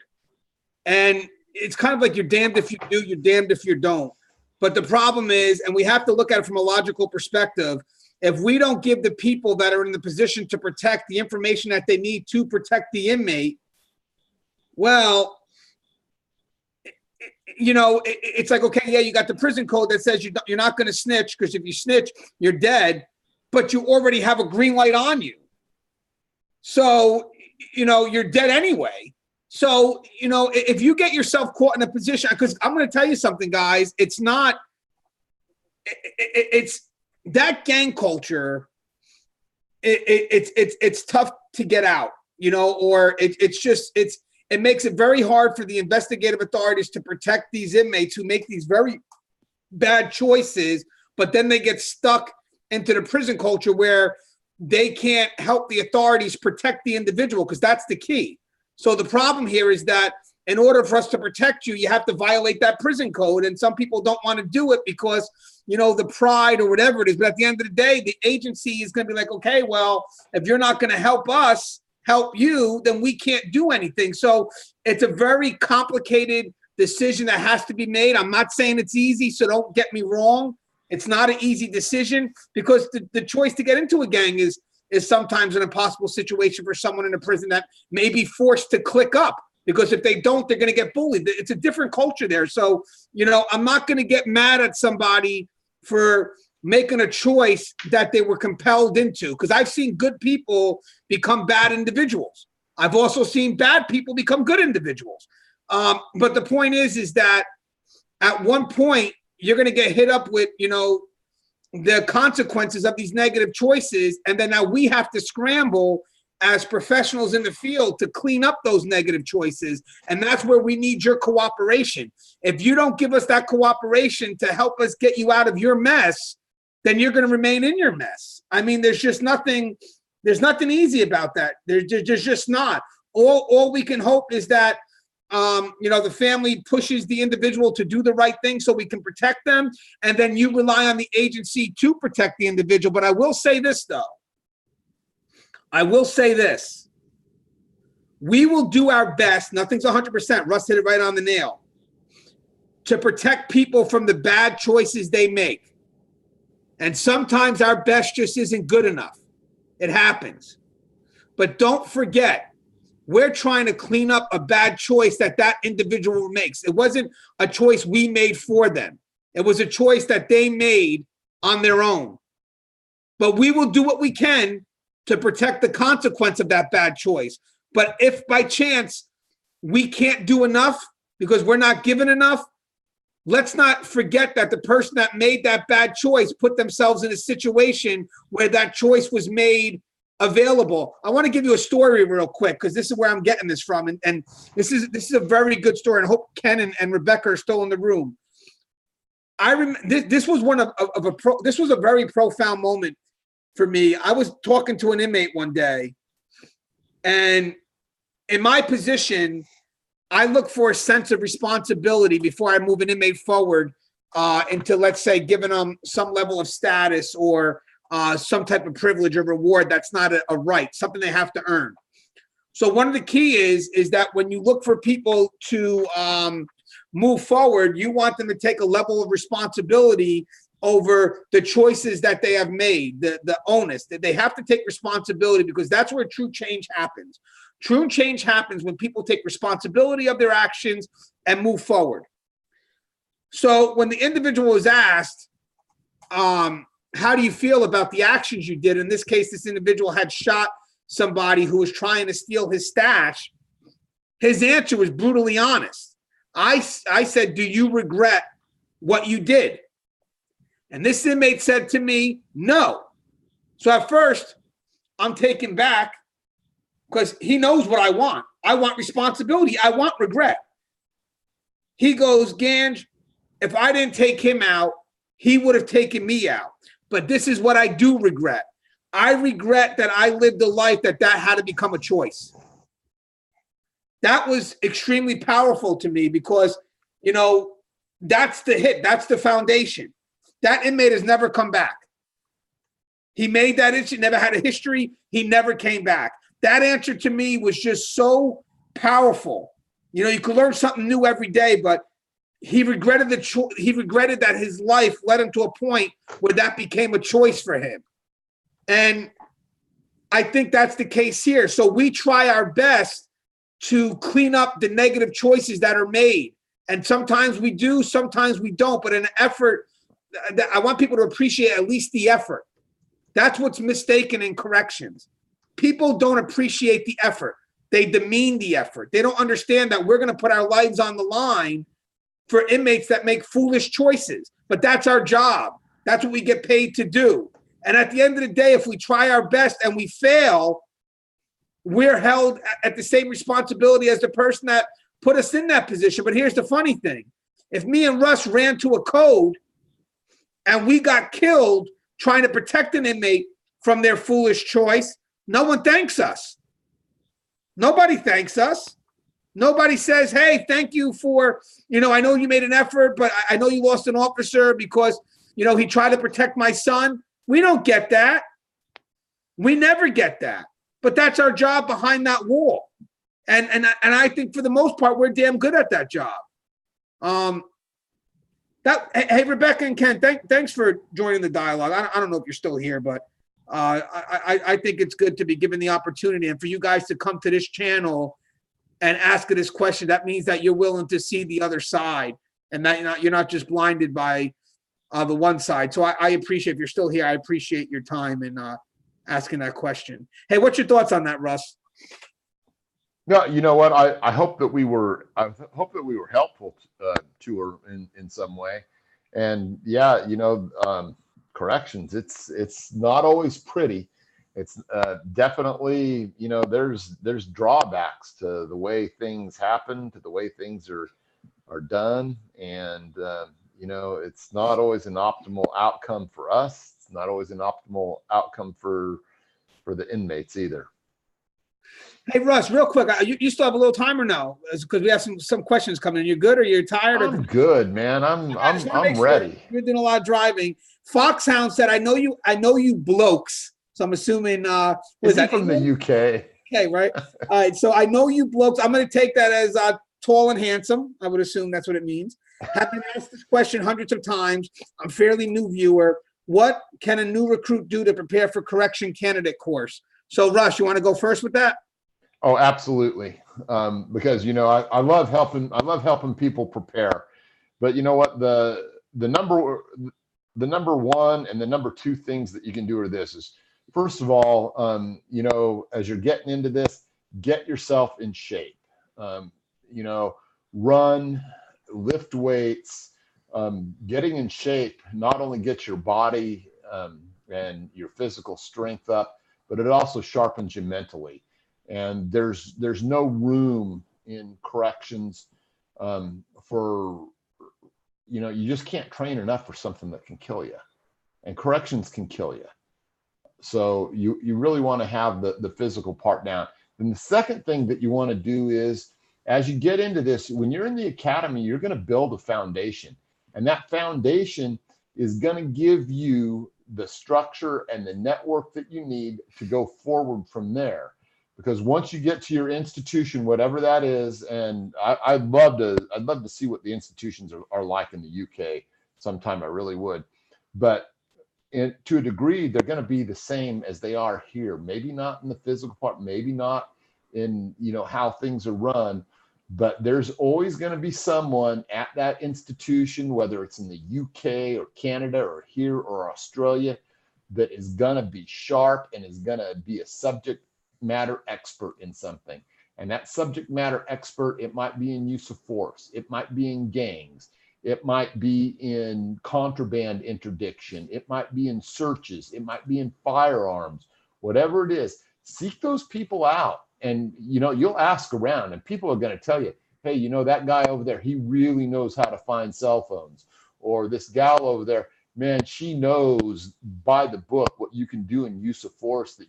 And it's kind of like you're damned if you do, you're damned if you don't. But the problem is, and we have to look at it from a logical perspective, if we don't give the people that are in the position to protect the information that they need to protect the inmate, well, it's like, okay, yeah, you got the prison code that says you're not going to snitch, because if you snitch, you're dead, but you already have a green light on you. So, you're dead anyway. So, if you get yourself caught in a position, because I'm going to tell you something, guys, it's that gang culture. It's tough to get out, or it makes it very hard for the investigative authorities to protect these inmates who make these very bad choices, but then they get stuck into the prison culture where they can't help the authorities protect the individual, because that's the key. So the problem here is that in order for us to protect you, you have to violate that prison code. And some people don't want to do it because, the pride or whatever it is. But at the end of the day, the agency is going to be like, okay, well, if you're not going to help us help you, then we can't do anything. So it's a very complicated decision that has to be made. I'm not saying it's easy, so don't get me wrong. It's not an easy decision, because the choice to get into a gang is sometimes an impossible situation for someone in a prison that may be forced to click up, because if they don't, they're going to get bullied. It's a different culture there. So, I'm not going to get mad at somebody for making a choice that they were compelled into, because I've seen good people become bad individuals. I've also seen bad people become good individuals. But the point is that at one point, you're going to get hit up with, the consequences of these negative choices. And then now we have to scramble as professionals in the field to clean up those negative choices. And that's where we need your cooperation. If you don't give us that cooperation to help us get you out of your mess, then you're going to remain in your mess. I mean, there's nothing easy about that. There's just not. All we can hope is that the family pushes the individual to do the right thing so we can protect them. And then you rely on the agency to protect the individual. But I will say this, though. We will do our best. Nothing's 100%. Russ hit it right on the nail. To protect people from the bad choices they make. And sometimes our best just isn't good enough. It happens. But don't forget, we're trying to clean up a bad choice that individual makes. It wasn't a choice we made for them. It was a choice that they made on their own. But we will do what we can to protect the consequence of that bad choice. But if by chance we can't do enough because we're not given enough, let's not forget that the person that made that bad choice put themselves in a situation where that choice was made available. I want to give you a story real quick, because this is where I'm getting this from. And this is a very good story. And I hope Ken and Rebecca are still in the room. I remember this was this was a very profound moment for me. I was talking to an inmate one day, and in my position, I look for a sense of responsibility before I move an inmate forward into, let's say, giving them some level of status or some type of privilege or reward that's not a right, something they have to earn. So one of the key is that when you look for people to move forward, you want them to take a level of responsibility over the choices that they have made, the onus, that they have to take responsibility, because that's where true change happens. True change happens when people take responsibility of their actions and move forward. So when the individual was asked, how do you feel about the actions you did? In this case, this individual had shot somebody who was trying to steal his stash. His answer was brutally honest. I said, do you regret what you did? And this inmate said to me, no. So at first, I'm taken back, because he knows what I want. I want responsibility. I want regret. He goes, Gange, if I didn't take him out, he would have taken me out. But this is what I do regret. I regret that I lived a life that had to become a choice. That was extremely powerful to me, because, that's the hit. That's the foundation. That inmate has never come back. He made that issue, never had a history. He never came back. that answer to me was just so powerful. You know, you could learn something new every day, but he regretted he regretted that his life led him to a point where that became a choice for him. And I think that's the case here. So we try our best to clean up the negative choices that are made. And sometimes we do, sometimes we don't. But an effort, I want people to appreciate at least the effort. That's what's mistaken in corrections. People don't appreciate the effort. They demean the effort. They don't understand that we're going to put our lives on the line for inmates that make foolish choices. But that's our job. That's what we get paid to do. And at the end of the day, if we try our best and we fail, we're held at the same responsibility as the person that put us in that position. But here's the funny thing. If me and Russ ran to a code and we got killed trying to protect an inmate from their foolish choice, no one thanks us. Nobody thanks us. Nobody says, hey, thank you for, you know, I know you made an effort, but I know you lost an officer because, you know, he tried to protect my son. We don't get that. We never get that. But that's our job behind that wall. And I think for the most part, we're damn good at that job. Hey, Rebecca and Ken, thanks for joining the dialogue. I don't know if you're still here, but I think it's good to be given the opportunity and for you guys to come to this channel and ask this question. That means that you're willing to see the other side and that you're not just blinded by the one side. So I appreciate, if you're still here, I appreciate your time in asking that question. Hey, what's your thoughts on that, Russ? No, you know what? I hope that we were helpful to her in some way. And yeah, you know, corrections, it's not always pretty. It's definitely, you know, there's drawbacks to the way things happen, to the way things are done, and you know, it's not always an optimal outcome for us. It's not always an optimal outcome for the inmates either. Hey, Russ, real quick, you still have a little time or no? Because we have some questions coming in. You're good or you're tired? I'm good, man. I'm ready. You're doing a lot of driving. Foxhound said, I know you blokes. So I'm assuming, is that from the UK? Okay, right. All right. So I know you blokes. I'm going to take that as tall and handsome. I would assume that's what it means. Having asked this question hundreds of times, I'm a fairly new viewer. What can a new recruit do to prepare for correction candidate course? So Russ, you want to go first with that? Oh, absolutely. Because, you know, I love helping people prepare, but you know what, the number one and the number two things that you can do are this is, first of all, you know, as you're getting into this, get yourself in shape. You know, run, lift weights. Getting in shape not only gets your body and your physical strength up, but it also sharpens you mentally. And there's no room in corrections for, you know, you just can't train enough for something that can kill you, and corrections can kill you. So you really want to have the physical part down. Then the second thing that you want to do is, as you get into this, when you're in the academy, you're going to build a foundation, and that foundation is going to give you the structure and the network that you need to go forward from there. Because once you get to your institution, whatever that is, and I'd love to see what the institutions are like in the UK sometime. I really would. But to a degree, they're going to be the same as they are here. Maybe not in the physical part, maybe not in, you know, how things are run, but there's always going to be someone at that institution, whether it's in the UK or Canada or here or Australia, that is going to be sharp and is going to be a subject matter expert in something. And that subject matter expert, it might be in use of force, it might be in gangs, it might be in contraband interdiction, it might be in searches, it might be in firearms, whatever it is. Seek those people out, and you know, you'll ask around and people are going to tell you, hey, you know, that guy over there, he really knows how to find cell phones, or this gal over there, man, she knows by the book what you can do in use of force,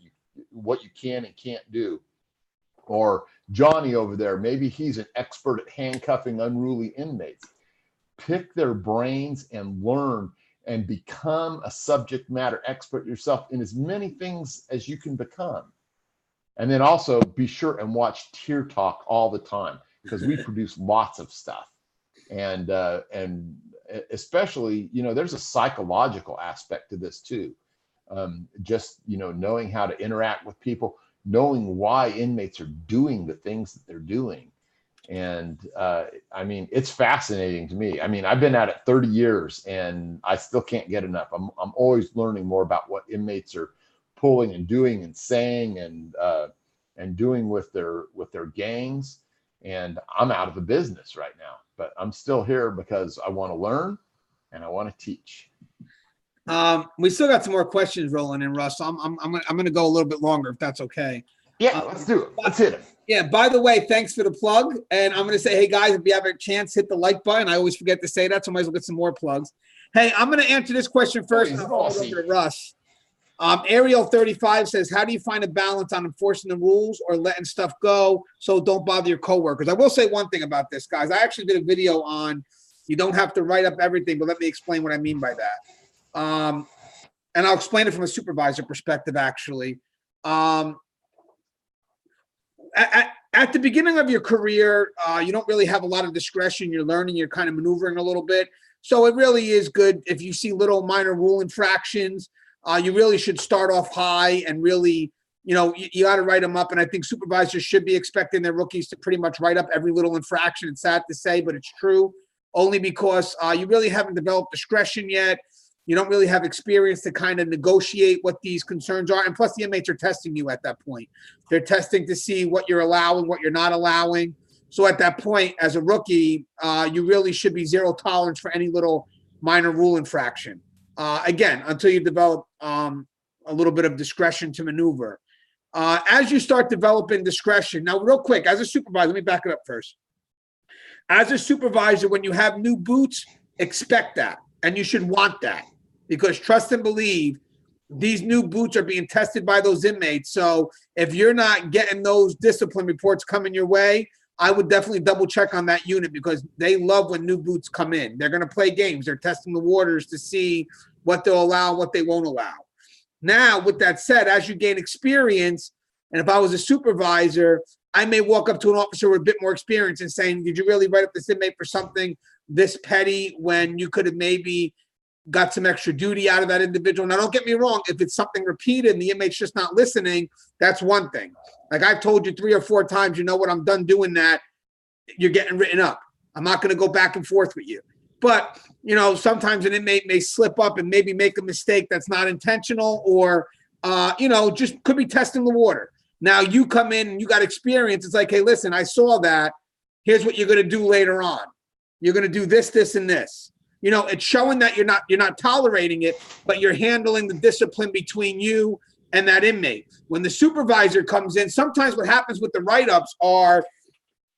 what you can and can't do. Or Johnny over there, maybe he's an expert at handcuffing unruly inmates. Pick their brains and learn and become a subject matter expert yourself in as many things as you can become. And then also be sure and watch Tier Talk all the time, because we produce lots of stuff. And especially, you know, there's a psychological aspect to this too. Just, you know, knowing how to interact with people, knowing why inmates are doing the things that they're doing. And I mean, it's fascinating to me. I mean, I've been at it 30 years and I still can't get enough. I'm always learning more about what inmates are pulling and doing and saying and doing with their gangs. And I'm out of the business right now, but I'm still here because I want to learn and I want to teach. We still got some more questions rolling in, Russ. So I'm going to go a little bit longer if that's okay. Yeah, let's do it. Let's hit it. Yeah, by the way, thanks for the plug. And I'm going to say, hey, guys, if you have a chance, hit the like button. I always forget to say that, so I might as well get some more plugs. Hey, I'm going to answer this question first. And I'll follow over to Russ. Ariel 35 says, how do you find a balance on enforcing the rules or letting stuff go so don't bother your coworkers? I will say one thing about this, guys. I actually did a video on you don't have to write up everything, but let me explain what I mean by that. And I'll explain it from a supervisor perspective, actually. At the beginning of your career, you don't really have a lot of discretion. You're learning, you're kind of maneuvering a little bit. So it really is good if you see little minor rule infractions. You really should start off high and really, you know, you got to write them up. And I think supervisors should be expecting their rookies to pretty much write up every little infraction. It's sad to say, but it's true, only because you really haven't developed discretion yet. You don't really have experience to kind of negotiate what these concerns are. And plus the inmates are testing you at that point. They're testing to see what you're allowing, what you're not allowing. So at that point, as a rookie, you really should be zero tolerance for any little minor rule infraction. Again, until you develop a little bit of discretion to maneuver. As you start developing discretion, now real quick, as a supervisor, let me back it up first. As a supervisor, when you have new boots, expect that. And you should want that. Because trust and believe, these new boots are being tested by those inmates. So if you're not getting those discipline reports coming your way, I would definitely double check on that unit, because they love when new boots come in. They're going to play games. They're testing the waters to see what they'll allow, what they won't allow. Now, with that said, as you gain experience, and if I was a supervisor, I may walk up to an officer with a bit more experience and saying, did you really write up this inmate for something this petty when you could have maybe got some extra duty out of that individual? Now, don't get me wrong. If it's something repeated and the inmate's just not listening, that's one thing. Like I've told you 3 or 4 times, you know what, I'm done doing that. You're getting written up. I'm not going to go back and forth with you. But, you know, sometimes an inmate may slip up and maybe make a mistake that's not intentional, or, you know, just could be testing the water. Now you come in and you got experience. It's like, hey, listen, I saw that. Here's what you're going to do later on. You're going to do this, this, and this. You know, it's showing that you're not tolerating it, but you're handling the discipline between you and that inmate. When the supervisor comes in, sometimes what happens with the write-ups are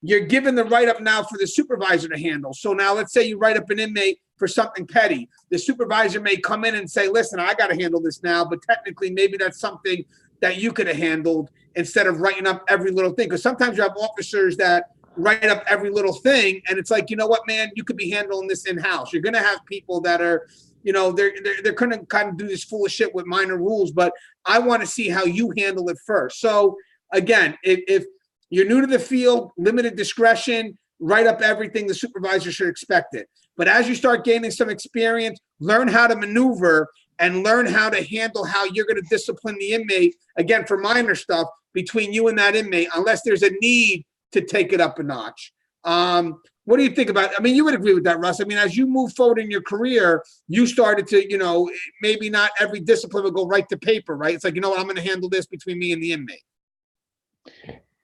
you're given the write-up now for the supervisor to handle. So now let's say you write up an inmate for something petty. The supervisor may come in and say, listen, I got to handle this now, but technically maybe that's something that you could have handled instead of writing up every little thing. Because sometimes you have officers that write up every little thing, and it's like, you know what, man, you could be handling this in-house. You're going to have people that are, you know, they're going to kind of do this foolish shit with minor rules, but I want to see how you handle it first. So again, if you're new to the field, limited discretion, write up everything, the supervisor should expect it. But as you start gaining some experience, learn how to maneuver and learn how to handle how you're going to discipline the inmate, again, for minor stuff between you and that inmate, unless there's a need to take it up a notch. What do you think about, I mean, you would agree with that, Russ. I mean, as you move forward in your career, you started to, you know, maybe not every discipline will go right to paper, right? It's like, you know what, I'm going to handle this between me and the inmate.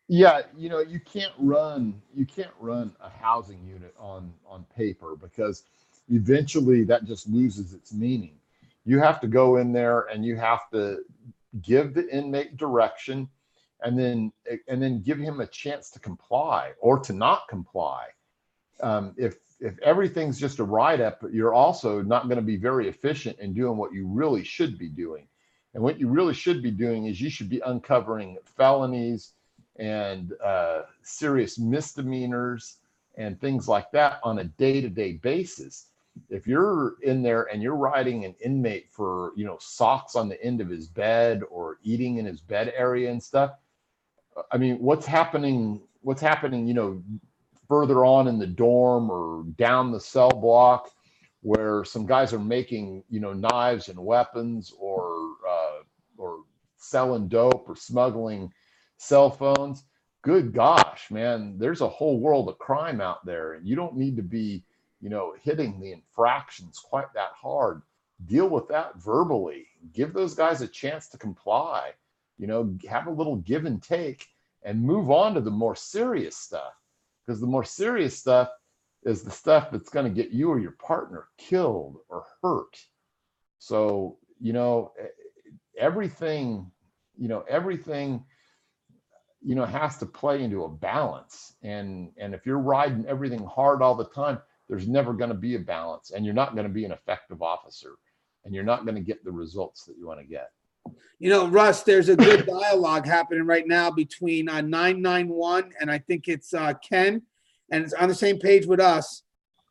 Yeah, you know, you can't run a housing unit on paper, because eventually that just loses its meaning. You have to go in there and you have to give the inmate direction, and then give him a chance to comply or to not comply. If everything's just a write-up, you're also not going to be very efficient in doing what you really should be doing. And what you really should be doing is you should be uncovering felonies and serious misdemeanors and things like that on a day-to-day basis. If you're in there and you're writing an inmate for, you know, socks on the end of his bed or eating in his bed area and stuff, I mean, what's happening, you know, further on in the dorm or down the cell block where some guys are making, you know, knives and weapons or selling dope or smuggling cell phones. Good gosh, man, there's a whole world of crime out there, and you don't need to be, you know, hitting the infractions quite that hard. Deal with that verbally. Give those guys a chance to comply. You know, have a little give and take and move on to the more serious stuff. Because the more serious stuff is the stuff that's going to get you or your partner killed or hurt. So, you know, everything has to play into a balance. And if you're riding everything hard all the time, there's never going to be a balance, and you're not going to be an effective officer, and you're not going to get the results that you want to get. You know, Russ, there's a good dialogue happening right now between 991 and I think it's Ken, and it's on the same page with us.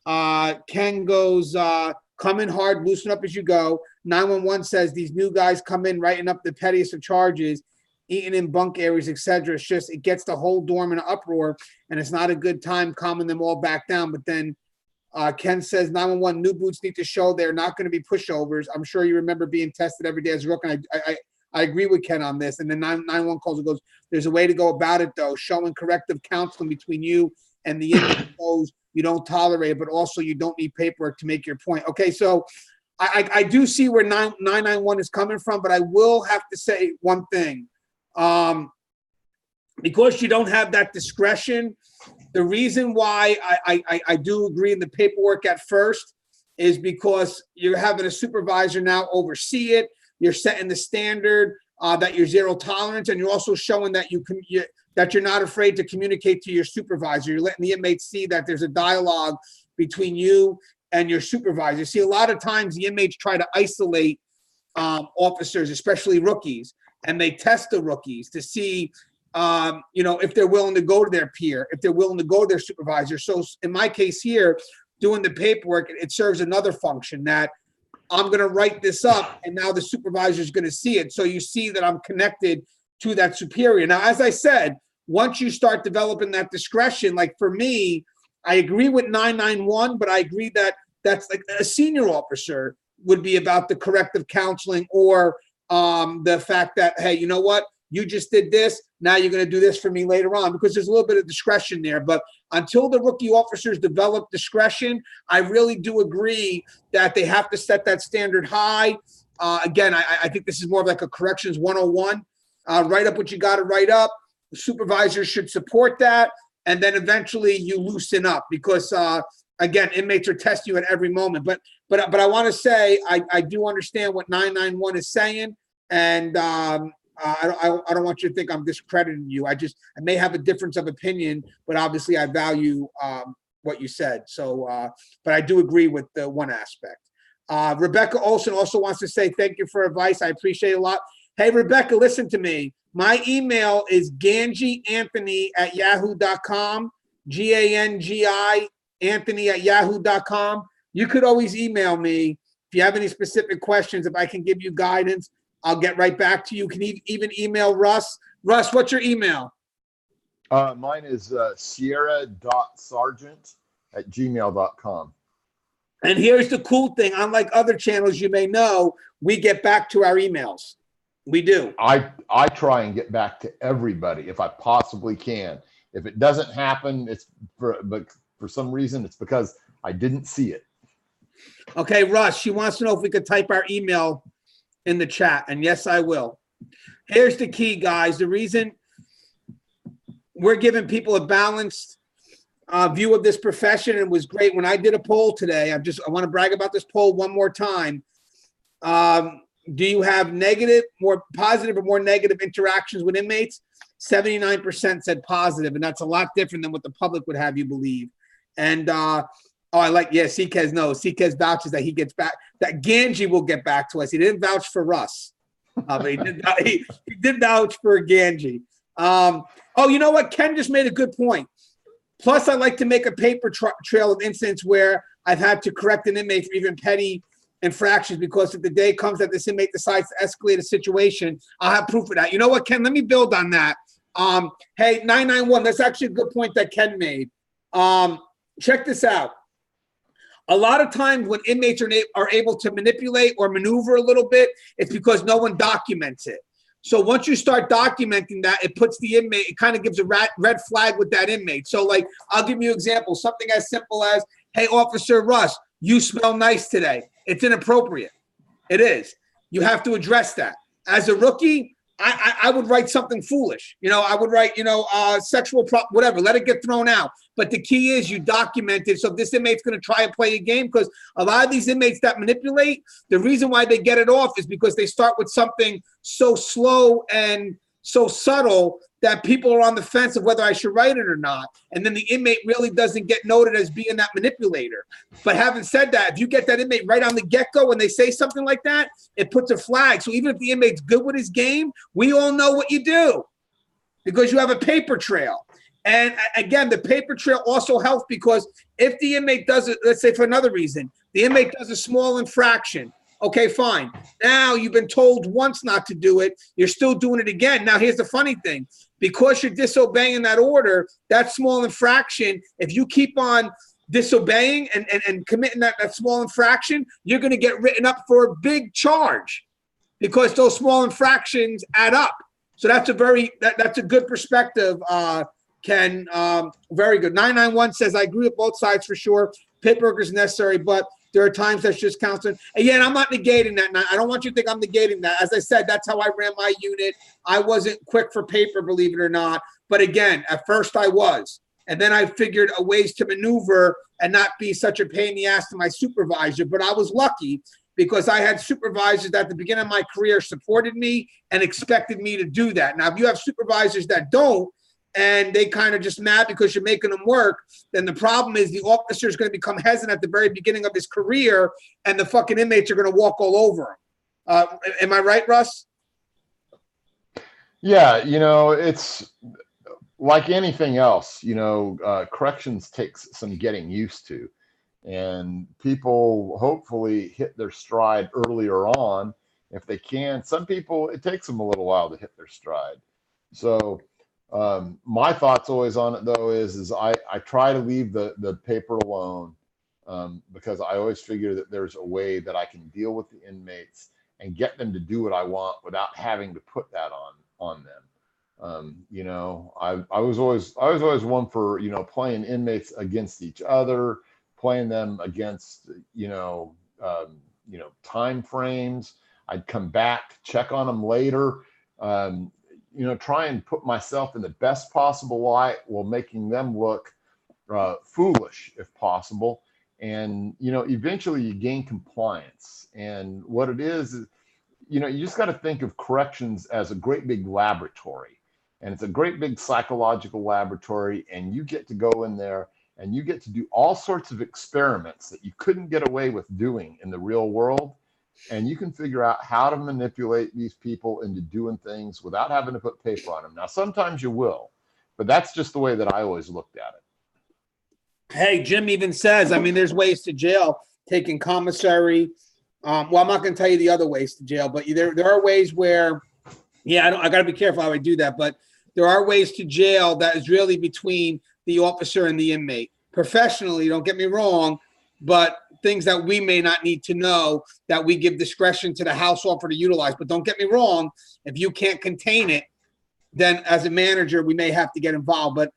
Ken goes, come in hard, loosen up as you go. 911 says these new guys come in writing up the pettiest of charges, eating in bunk areas, etc. It's just, it gets the whole dorm in an uproar, and it's not a good time calming them all back down. But then Ken says 911 new boots need to show they're not going to be pushovers. I'm sure you remember being tested every day as a rook, and I agree with Ken on this. And then 911 calls and goes, there's a way to go about it, though, showing corrective counseling between you and the inmate shows you don't tolerate it, but also you don't need paperwork to make your point. Okay, so I do see where 991 is coming from, but I will have to say one thing. Because you don't have that discretion, the reason why I do agree in the paperwork at first is because you're having a supervisor now oversee it. You're setting the standard that you're zero tolerance, and you're also showing that that you're not afraid to communicate to your supervisor. You're letting the inmates see that there's a dialogue between you and your supervisor. See, a lot of times the inmates try to isolate officers, especially rookies, and they test the rookies to see, you know, if they're willing to go to their peer, if they're willing to go to their supervisor. So in my case here, doing the paperwork, it serves another function that I'm going to write this up, and now the supervisor is going to see it. So you see that I'm connected to that superior. Now, as I said, once you start developing that discretion, like for me, I agree with 991, but I agree that that's like a senior officer would be about the corrective counseling or the fact that, hey, you know what? You just did this. Now you're going to do this for me later on, because there's a little bit of discretion there. But until the rookie officers develop discretion, I really do agree that they have to set that standard high. Again, I think this is more of like a corrections 101. Write up what you got to write up. The supervisors should support that. And then eventually you loosen up because, again, inmates are testing you at every moment. But I want to say I do understand what 991 is saying. And I don't want you to think I'm discrediting you. I may have a difference of opinion, but obviously I value what you said. So, but I do agree with the one aspect. Rebecca Olson also wants to say thank you for advice. I appreciate it a lot. Hey, Rebecca, listen to me. My email is gangianthony@yahoo.com, GANGI Anthony@yahoo.com. You could always email me if you have any specific questions. If I can give you guidance, I'll get right back to you. You can even email Russ. Russ, what's your email? Mine is sierra.sargent@gmail.com. And here's the cool thing. Unlike other channels you may know, we get back to our emails. We do. I try and get back to everybody if I possibly can. If it doesn't happen, but for some reason, it's because I didn't see it. Okay, Russ, she wants to know if we could type our email in the chat, and yes, I will. Here's the key, guys. The reason we're giving people a balanced view of this profession, and was great when I did a poll today. I want to brag about this poll one more time. Do you have more positive or more negative interactions with inmates? 79% said positive, and that's a lot different than what the public would have you believe. And Sikez knows. Sikez vouches that he gets back, that Gangi will get back to us. He didn't vouch for Russ, but he did vouch for Gangi. You know what? Ken just made a good point. Plus, I like to make a paper trail of incidents where I've had to correct an inmate for even petty infractions, because if the day comes that this inmate decides to escalate a situation, I'll have proof of that. You know what, Ken? Let me build on that. Hey, 991, that's actually a good point that Ken made. Check this out. A lot of times when inmates are able to manipulate or maneuver a little bit, it's because no one documents it. So once you start documenting that, it puts the inmate, it kind of gives a red flag with that inmate. So like, I'll give you an example, something as simple as, hey, Officer Russ, you smell nice today. It's inappropriate. It is. You have to address that. As a rookie, I would write something foolish. You know, I would write, sexual, whatever, let it get thrown out. But the key is you document it. So if this inmate's going to try and play a game, because a lot of these inmates that manipulate, the reason why they get it off is because they start with something so slow and so subtle that people are on the fence of whether I should write it or not. And then the inmate really doesn't get noted as being that manipulator. But having said that, if you get that inmate right on the get-go when they say something like that, it puts a flag. So even if the inmate's good with his game, we all know what you do because you have a paper trail. And again, the paper trail also helps because if the inmate does it, let's say for another reason, the inmate does a small infraction. Okay, fine. Now you've been told once not to do it. You're still doing it again. Now, here's the funny thing. Because you're disobeying that order, that small infraction, if you keep on disobeying and committing that small infraction, you're going to get written up for a big charge because those small infractions add up. So that's a good perspective, Ken. Very good. 991 says, I agree with both sides for sure. Paperwork is necessary, but there are times that's just counseling. Again, I'm not negating that. I don't want you to think I'm negating that. As I said, that's how I ran my unit. I wasn't quick for paper, believe it or not. But again, at first I was. And then I figured a ways to maneuver and not be such a pain in the ass to my supervisor. But I was lucky because I had supervisors that at the beginning of my career supported me and expected me to do that. Now, if you have supervisors that don't, and they kind of just mad because you're making them work, then the problem is the officer is going to become hesitant at the very beginning of his career, and the fucking inmates are going to walk all over him. Am I right, Russ? Yeah, it's like anything else, corrections takes some getting used to. And people hopefully hit their stride earlier on if they can. Some people, it takes them a little while to hit their stride. So my thoughts always on it though is I try to leave the paper alone because I always figure that there's a way that I can deal with the inmates and get them to do what I want without having to put that on them. I was always one for playing inmates against each other, playing them against time frames. I'd come back, check on them later. Try and put myself in the best possible light while making them look foolish if possible. And, eventually you gain compliance. And what it is, you just got to think of corrections as a great big laboratory. And it's a great big psychological laboratory. And you get to go in there and you get to do all sorts of experiments that you couldn't get away with doing in the real world. And you can figure out how to manipulate these people into doing things without having to put paper on them. Now, sometimes you will, but that's just the way that I always looked at it. Hey, Jim even says, there's ways to jail, taking commissary. Well, I'm not going to tell you the other ways to jail, but there are ways where, I got to be careful how I do that, but there are ways to jail that is really between the officer and the inmate. Professionally, don't get me wrong, but things that we may not need to know that we give discretion to the house officer to utilize. But don't get me wrong, if you can't contain it, then as a manager, we may have to get involved. But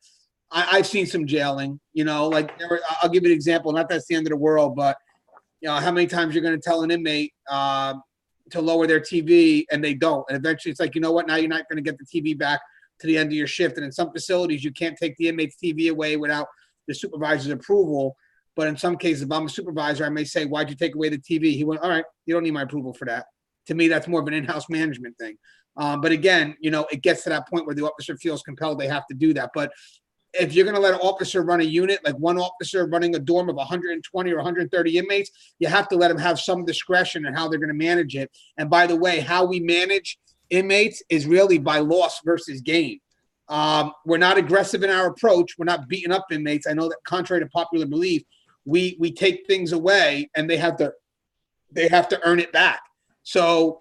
I've seen some jailing, I'll give you an example. Not that's the end of the world, but how many times you're going to tell an inmate to lower their TV and they don't. And eventually it's like, you know what, now you're not going to get the TV back to the end of your shift. And in some facilities, you can't take the inmate's TV away without the supervisor's approval. But in some cases, if I'm a supervisor, I may say, why'd you take away the TV? He went, all right, you don't need my approval for that. To me, that's more of an in-house management thing. But again, it gets to that point where the officer feels compelled they have to do that. But if you're going to let an officer run a unit, like one officer running a dorm of 120 or 130 inmates, you have to let them have some discretion in how they're going to manage it. And by the way, how we manage inmates is really by loss versus gain. We're not aggressive in our approach. We're not beating up inmates. I know that contrary to popular belief, we take things away and they have to earn it back. So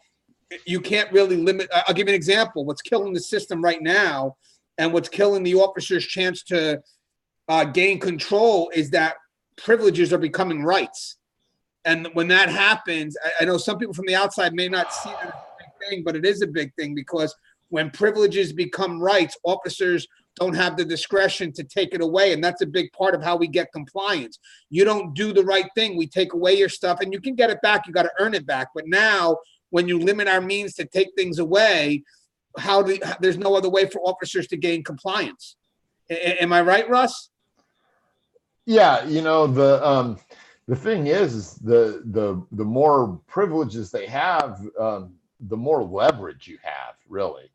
you can't really limit. I'll give you an example. What's killing the system right now, And what's killing the officer's chance to gain control is that privileges are becoming rights. And when that happens, I know some people from the outside may not see that as a big thing, but it is a big thing, because when privileges become rights, officers don't have the discretion to take it away. And that's a big part of how we get compliance. You don't do the right thing, we take away your stuff, and you can get it back. You got to earn it back. But now when you limit our means to take things away, there's no other way for officers to gain compliance. Am I right, Russ? Yeah, the thing is the more privileges they have, the more leverage you have, really.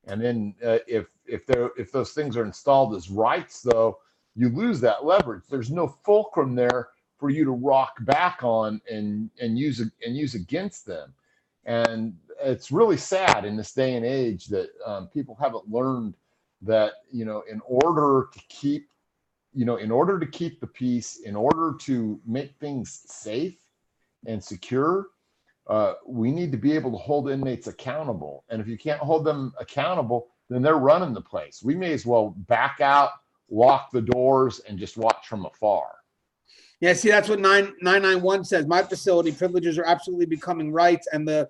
And then if those things are installed as rights, though, you lose that leverage. There's no fulcrum there for you to rock back on and use against them. And it's really sad in this day and age that people haven't learned that, in order to keep the peace, in order to make things safe and secure, we need to be able to hold inmates accountable. And if you can't hold them accountable, then they're running the place. We may as well back out, lock the doors, and just watch from afar. Yeah, see, that's what 991 says. My facility, privileges are absolutely becoming rights, and the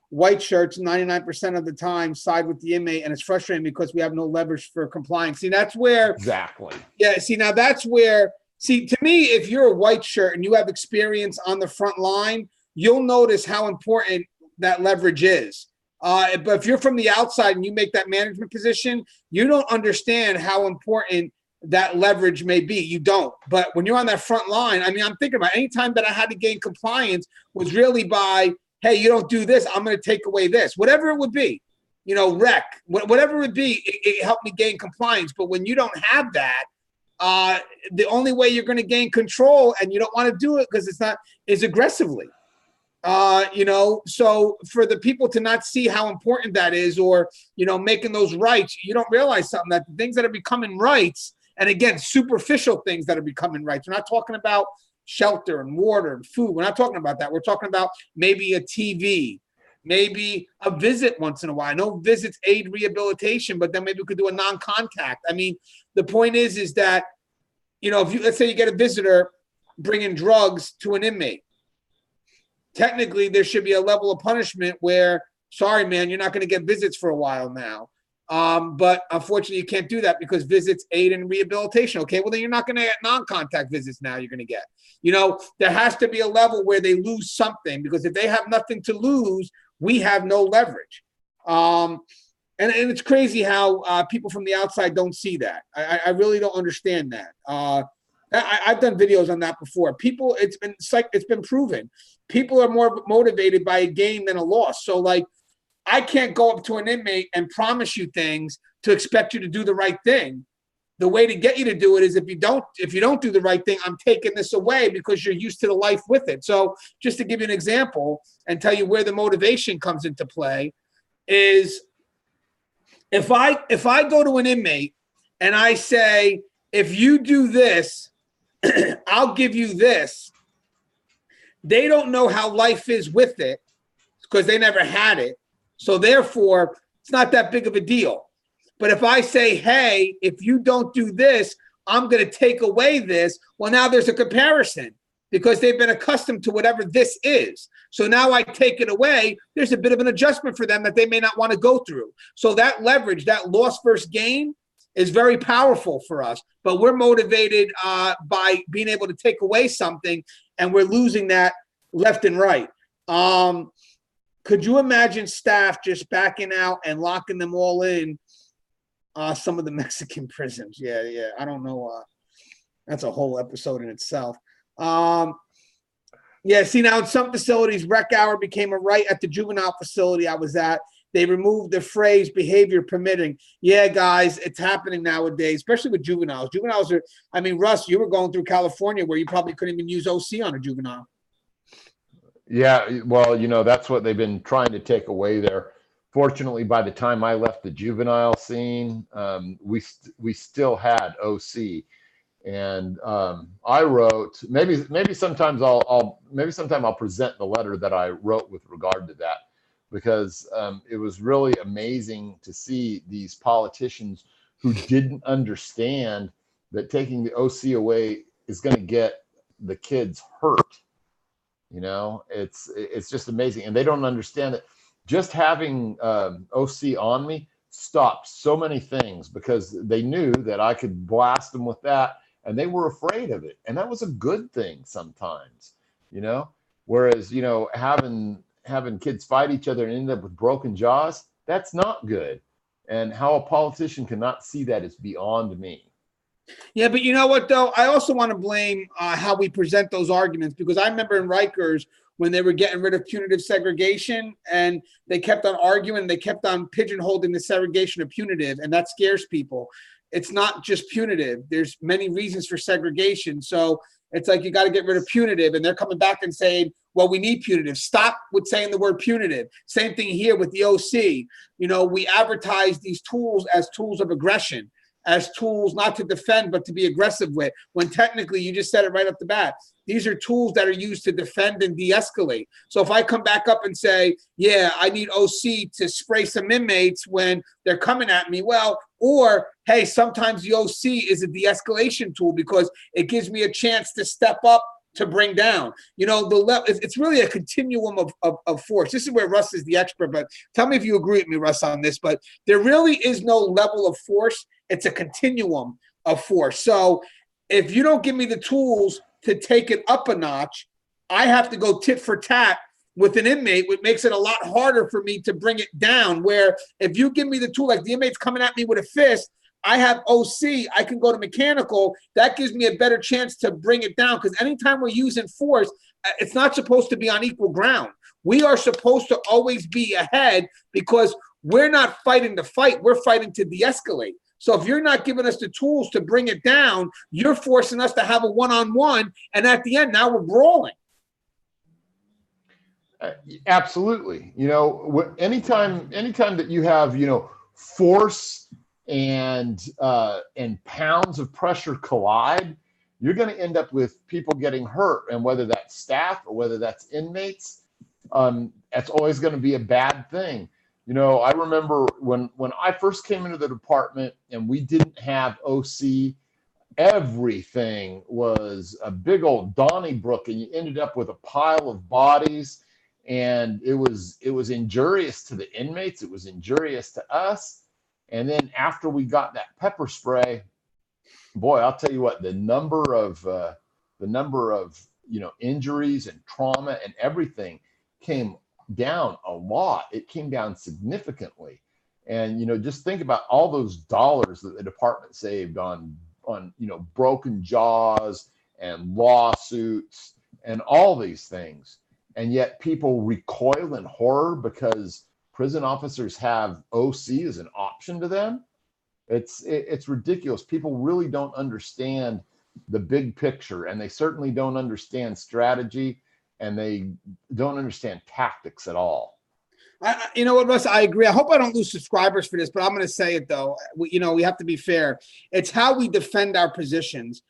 white shirts 99% of the time side with the inmate, and it's frustrating because we have no leverage for compliance. See, that's where exactly. Yeah, see, now that's where, to me, if you're a white shirt and you have experience on the front line, you'll notice how important that leverage is. But if you're from the outside and you make that management position, you don't understand how important that leverage may be. You don't. But when you're on that front line, I mean, I'm thinking about any time that I had to gain compliance was really by, hey, you don't do this, I'm going to take away this, whatever it would be, rec, whatever it would be, it helped me gain compliance. But when you don't have that, the only way you're going to gain control, and you don't want to do it because is aggressively. So for the people to not see how important that is, or, making those rights, you don't realize something, that the things that are becoming rights, and again, superficial things that are becoming rights. We're not talking about shelter and water and food. We're not talking about that. We're talking about maybe a TV, maybe a visit once in a while. I know visits aid rehabilitation, but then maybe we could do a non-contact. I mean, the point is that, if let's say you get a visitor bringing drugs to an inmate, technically there should be a level of punishment where, sorry, man, you're not going to get visits for a while now. But unfortunately you can't do that because visits aid in rehabilitation. Okay, well then you're not going to get non-contact visits now. You're going to get, there has to be a level where they lose something, because if they have nothing to lose, we have no leverage. And it's crazy how people from the outside don't see that. I really don't understand that. I've done videos on that before. People, it's been proven. People are more motivated by a gain than a loss. So like, I can't go up to an inmate and promise you things to expect you to do the right thing. The way to get you to do it is if you don't do the right thing, I'm taking this away because you're used to the life with it. So just to give you an example and tell you where the motivation comes into play is if I go to an inmate and I say, if you do this, I'll give you this. They don't know how life is with it because they never had it. So therefore, it's not that big of a deal. But if I say, hey, if you don't do this, I'm going to take away this. Well, now there's a comparison because they've been accustomed to whatever this is. So now I take it away. There's a bit of an adjustment for them that they may not want to go through. So that leverage, that loss versus gain, is very powerful for us. But we're motivated by being able to take away something, and we're losing that left and right. Could you imagine staff just backing out and locking them all in some of the Mexican prisons? Yeah. I don't know. That's a whole episode in itself. Yeah, see, now in some facilities, rec hour became a right. At the juvenile facility I was at, they removed the phrase behavior permitting. Yeah, guys, it's happening nowadays, especially with juveniles. Juveniles are, I mean, Russ, you were going through California where you probably couldn't even use OC on a juvenile. Yeah, well, that's what they've been trying to take away there. Fortunately, by the time I left the juvenile scene, we still had OC, and I wrote maybe sometimes I'll present the letter that I wrote with regard to that, because it was really amazing to see these politicians who didn't understand that taking the OC away is going to get the kids hurt. You know, it's just amazing. And they don't understand it. Just having OC on me stopped so many things because they knew that I could blast them with that, and they were afraid of it. And that was a good thing sometimes, you know, whereas, you know, having kids fight each other and end up with broken jaws, that's not good. And how a politician cannot see that is beyond me. Yeah, but you know what, though? I also want to blame how we present those arguments, because I remember in Rikers when they were getting rid of punitive segregation and they kept on arguing, they kept on pigeonholing the segregation of punitive, and that scares people. It's not just punitive. There's many reasons for segregation. So it's like you got to get rid of punitive, and they're coming back and saying, well, we need punitive. Stop with saying the word punitive. Same thing here with the OC. You know, we advertise these tools as tools of aggression, as tools not to defend, but to be aggressive with, when technically you just said it right off the bat. These are tools that are used to defend and de-escalate. So if I come back up and say, yeah, I need OC to spray some inmates when they're coming at me, well, or, hey, sometimes the OC is a de-escalation tool because it gives me a chance to step up to bring down. You know, it's really a continuum of force. This is where Russ is the expert, but tell me if you agree with me, Russ, on this. But there really is no level of force. It's a continuum of force. So if you don't give me the tools to take it up a notch, I have to go tit for tat with an inmate, which makes it a lot harder for me to bring it down. Where if you give me the tool, like the inmate's coming at me with a fist, I have OC, I can go to mechanical. That gives me a better chance to bring it down, because anytime we're using force, it's not supposed to be on equal ground. We are supposed to always be ahead, because we're not fighting to fight. We're fighting to de-escalate. So if you're not giving us the tools to bring it down, you're forcing us to have a one-on-one. And at the end, now we're brawling. Absolutely. You know, anytime that you have, you know, force and pounds of pressure collide, you're going to end up with people getting hurt. And whether that's staff or whether that's inmates, that's always going to be a bad thing. You know, I remember when I first came into the department and we didn't have OC, everything was a big old Donnybrook, and you ended up with a pile of bodies, and it was injurious to the inmates. It was injurious to us. And then after we got that pepper spray, boy, I'll tell you what, the number of you know, injuries and trauma and everything came down a lot. It came down significantly. And, you know, just think about all those dollars that the department saved on, you know, broken jaws and lawsuits and all these things. And yet people recoil in horror because prison officers have OC as an option to them. It's ridiculous. People really don't understand the big picture, and they certainly don't understand strategy, and they don't understand tactics at all. You know what, Russ? I agree. I hope I don't lose subscribers for this, but I'm going to say it, though. You know, we have to be fair. It's how we defend our positions.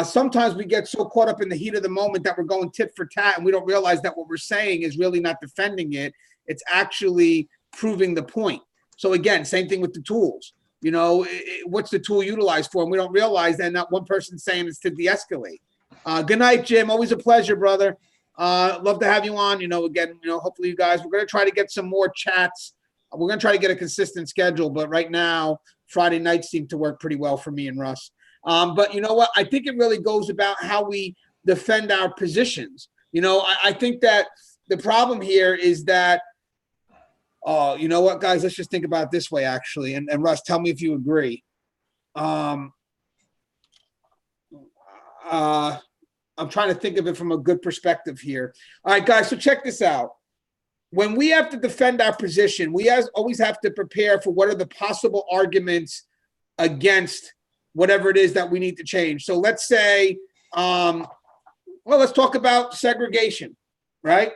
Sometimes we get so caught up in the heat of the moment that we're going tit for tat, and we don't realize that what we're saying is really not defending it. It's actually proving the point. So again, same thing with the tools. You know, what's the tool utilized for? And we don't realize that not one person's saying it's to de-escalate. Good night, Jim. Always a pleasure, brother. Love to have you on. You know, again, you know, hopefully you guys, we're going to try to get some more chats. We're going to try to get a consistent schedule, but right now, Friday nights seem to work pretty well for me and Russ. But you know what? I think it really goes about how we defend our positions. You know, I think that the problem here is that, you know what, guys, let's just think about it this way, actually. And Russ, tell me if you agree. I'm trying to think of it from a good perspective here. All right, guys, so check this out. When we have to defend our position, we always have to prepare for what are the possible arguments against whatever it is that we need to change. So let's say, well, let's talk about segregation, right?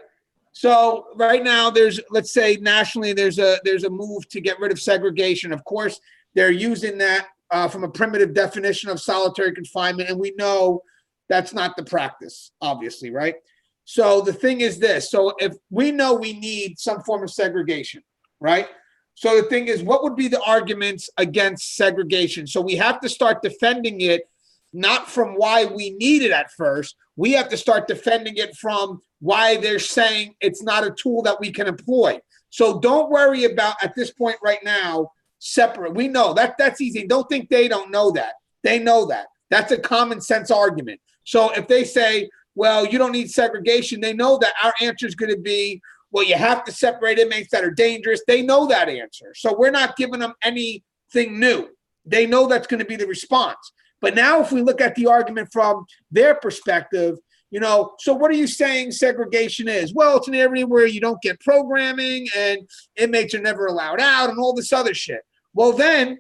So right now let's say nationally, there's a move to get rid of segregation. Of course, they're using that from a primitive definition of solitary confinement. And we know that's not the practice, obviously, right? So the thing is this. So if we know we need some form of segregation, right? So the thing is, what would be the arguments against segregation? So we have to start defending it, not from why we need it at first. We have to start defending it from why they're saying it's not a tool that we can employ. So don't worry about, at this point right now, separate. We know that's easy. Don't think they don't know that. They know that. That's a common sense argument. So if they say, well, you don't need segregation, they know that our answer is going to be, well, you have to separate inmates that are dangerous. They know that answer. So we're not giving them anything new. They know that's going to be the response. But now if we look at the argument from their perspective, so what are you saying segregation is? Well, it's an area where you don't get programming and inmates are never allowed out and all this other shit. Well, then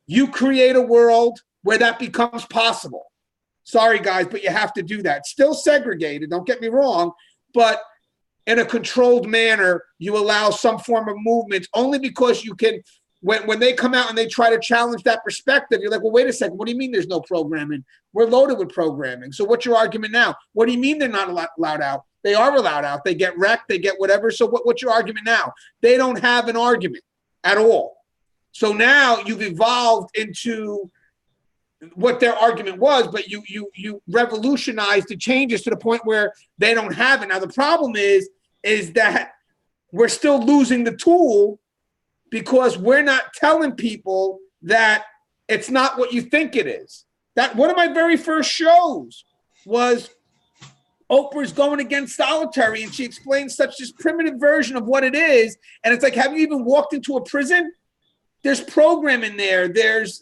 you create a world where that becomes possible. Sorry, guys, but you have to do that. Still segregated, don't get me wrong, but in a controlled manner, you allow some form of movement only because you can. When they come out and they try to challenge that perspective, you're like, well, wait a second. What do you mean there's no programming? We're loaded with programming. So what's your argument now? What do you mean they're not allowed out? They are allowed out. They get wrecked. They get whatever. So what's your argument now? They don't have an argument at all. So now you've evolved into what their argument was, but you revolutionized the changes to the point where they don't have it. Now, the problem is that we're still losing the tool because we're not telling people that it's not what you think it is. That one of my very first shows was Oprah's going against solitary, and she explains such this primitive version of what it is. And it's like, have you even walked into a prison? There's programming there. There's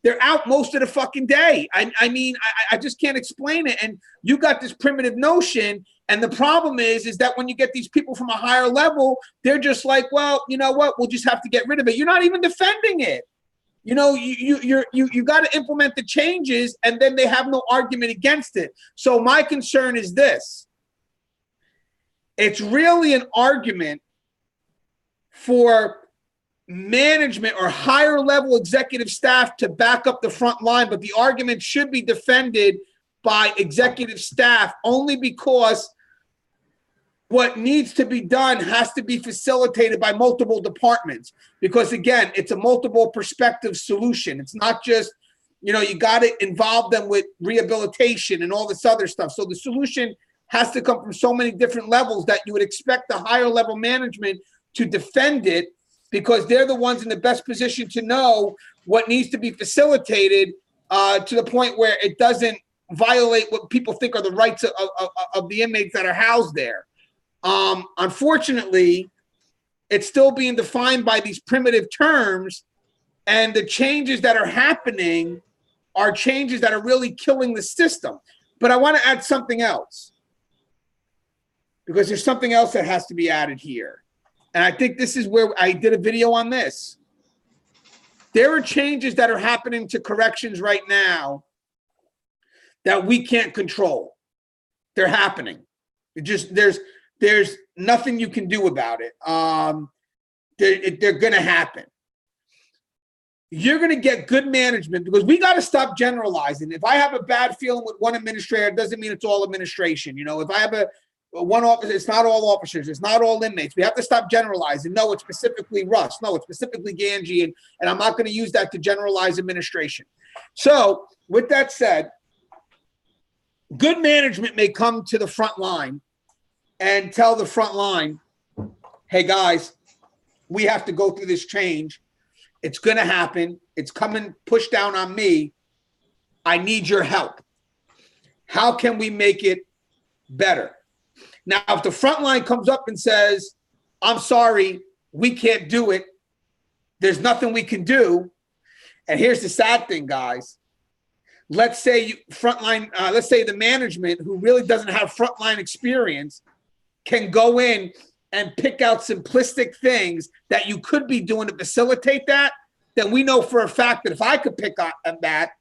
they're out most of the fucking day. I mean, I just can't explain it. And you got this primitive notion. And the problem is that when you get these people from a higher level, they're just like, well, you know what? We'll just have to get rid of it. You're not even defending it. You got to implement the changes, and then they have no argument against it. So my concern is this. It's really an argument for management or higher level executive staff to back up the front line, but the argument should be defended by executive staff only because what needs to be done has to be facilitated by multiple departments, because again, it's a multiple perspective solution. It's not just, you got to involve them with rehabilitation and all this other stuff. So the solution has to come from so many different levels that you would expect the higher level management to defend it, because they're the ones in the best position to know what needs to be facilitated to the point where it doesn't violate what people think are the rights of the inmates that are housed there. Unfortunately, it's still being defined by these primitive terms, and the changes that are happening are changes that are really killing the system. But I want to add something else, because there's something else that has to be added here. And I think this is where I did a video on this. There are changes that are happening to corrections right now that we can't control. They're happening. There's nothing you can do about it. They're going to happen. You're going to get good management, because we got to stop generalizing. If I have a bad feeling with one administrator, it doesn't mean it's all administration. If I have one officer, it's not all officers, it's not all inmates. We have to stop generalizing. No, it's specifically Russ. No, it's specifically Gangi, and I'm not going to use that to generalize administration. So with that said, good management may come to the front line and tell the front line, hey guys, we have to go through this change. It's going to happen. It's coming, push down on me. I need your help. How can we make it better? Now, if the front line comes up and says, I'm sorry, we can't do it, there's nothing we can do. And here's the sad thing, guys. Let's say let's say the management, who really doesn't have frontline experience, can go in and pick out simplistic things that you could be doing to facilitate that. Then we know for a fact that if I could pick on that,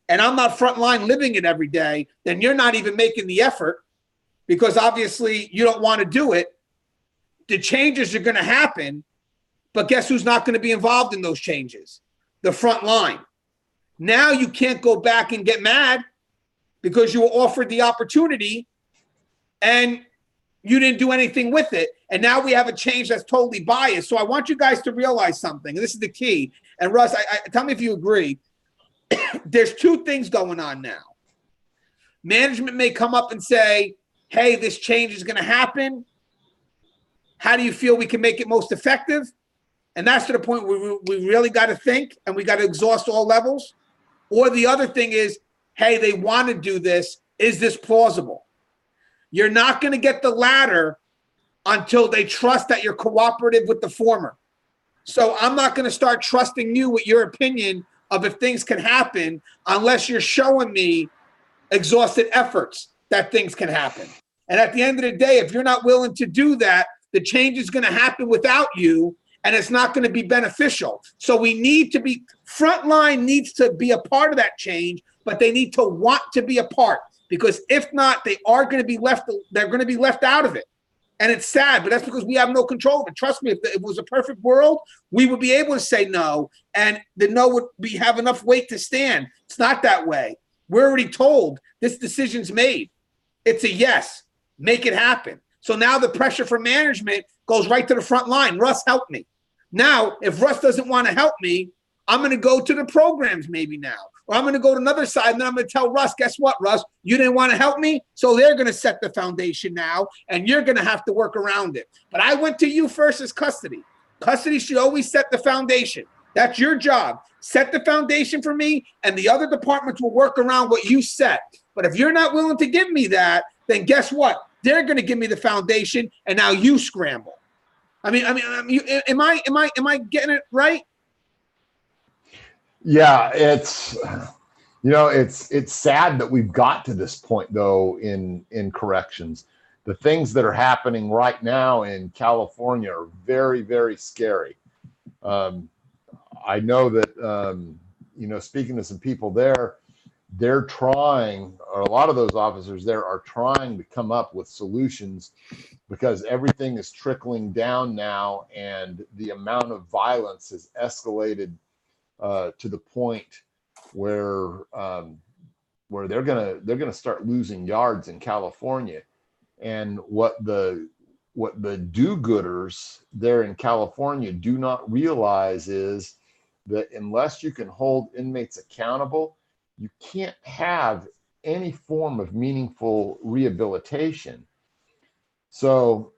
and I'm not frontline living it every day, then you're not even making the effort, because obviously you don't want to do it. The changes are going to happen, but guess who's not going to be involved in those changes? The front line. Now you can't go back and get mad because you were offered the opportunity, and you didn't do anything with it. And now we have a change that's totally biased. So I want you guys to realize something. And this is the key. And Russ, tell me if you agree. There's two things going on now. Management may come up and say, hey, this change is going to happen. How do you feel we can make it most effective? And that's to the point where we really got to think and we got to exhaust all levels. Or the other thing is, hey, they want to do this. Is this plausible? You're not going to get the latter until they trust that you're cooperative with the former. So I'm not going to start trusting you with your opinion of if things can happen unless you're showing me exhausted efforts that things can happen. And at the end of the day, if you're not willing to do that, the change is going to happen without you, and it's not going to be beneficial. So we need to be, frontline needs to be a part of that change, but they need to want to be a part, because if not, they are going to be left, they're going to be left out of it. And it's sad, but that's because we have no control of it. Trust me, if it was a perfect world, we would be able to say no, and the no would have enough weight to stand. It's not that way. We're already told this decision's made. It's a yes. Make it happen. So now the pressure from management goes right to the front line. Russ, help me. Now, if Russ doesn't want to help me, I'm going to go to the programs maybe now. Or I'm going to go to another side, and then I'm going to tell Russ, guess what, Russ? You didn't want to help me, so they're going to set the foundation now, and you're going to have to work around it. But I went to you first as custody. Custody should always set the foundation. That's your job. Set the foundation for me, and the other departments will work around what you set. But if you're not willing to give me that, then guess what? They're going to give me the foundation, and now you scramble. Am I getting it right? Yeah, it's sad that we've got to this point though in corrections. The things that are happening right now in California are very, very scary. I know that speaking to some people there, they're trying, or a lot of those officers there are trying to come up with solutions, because everything is trickling down now, and the amount of violence has escalated to the point where they're gonna start losing yards in California. And what the do-gooders there in California do not realize is that unless you can hold inmates accountable, you can't have any form of meaningful rehabilitation. So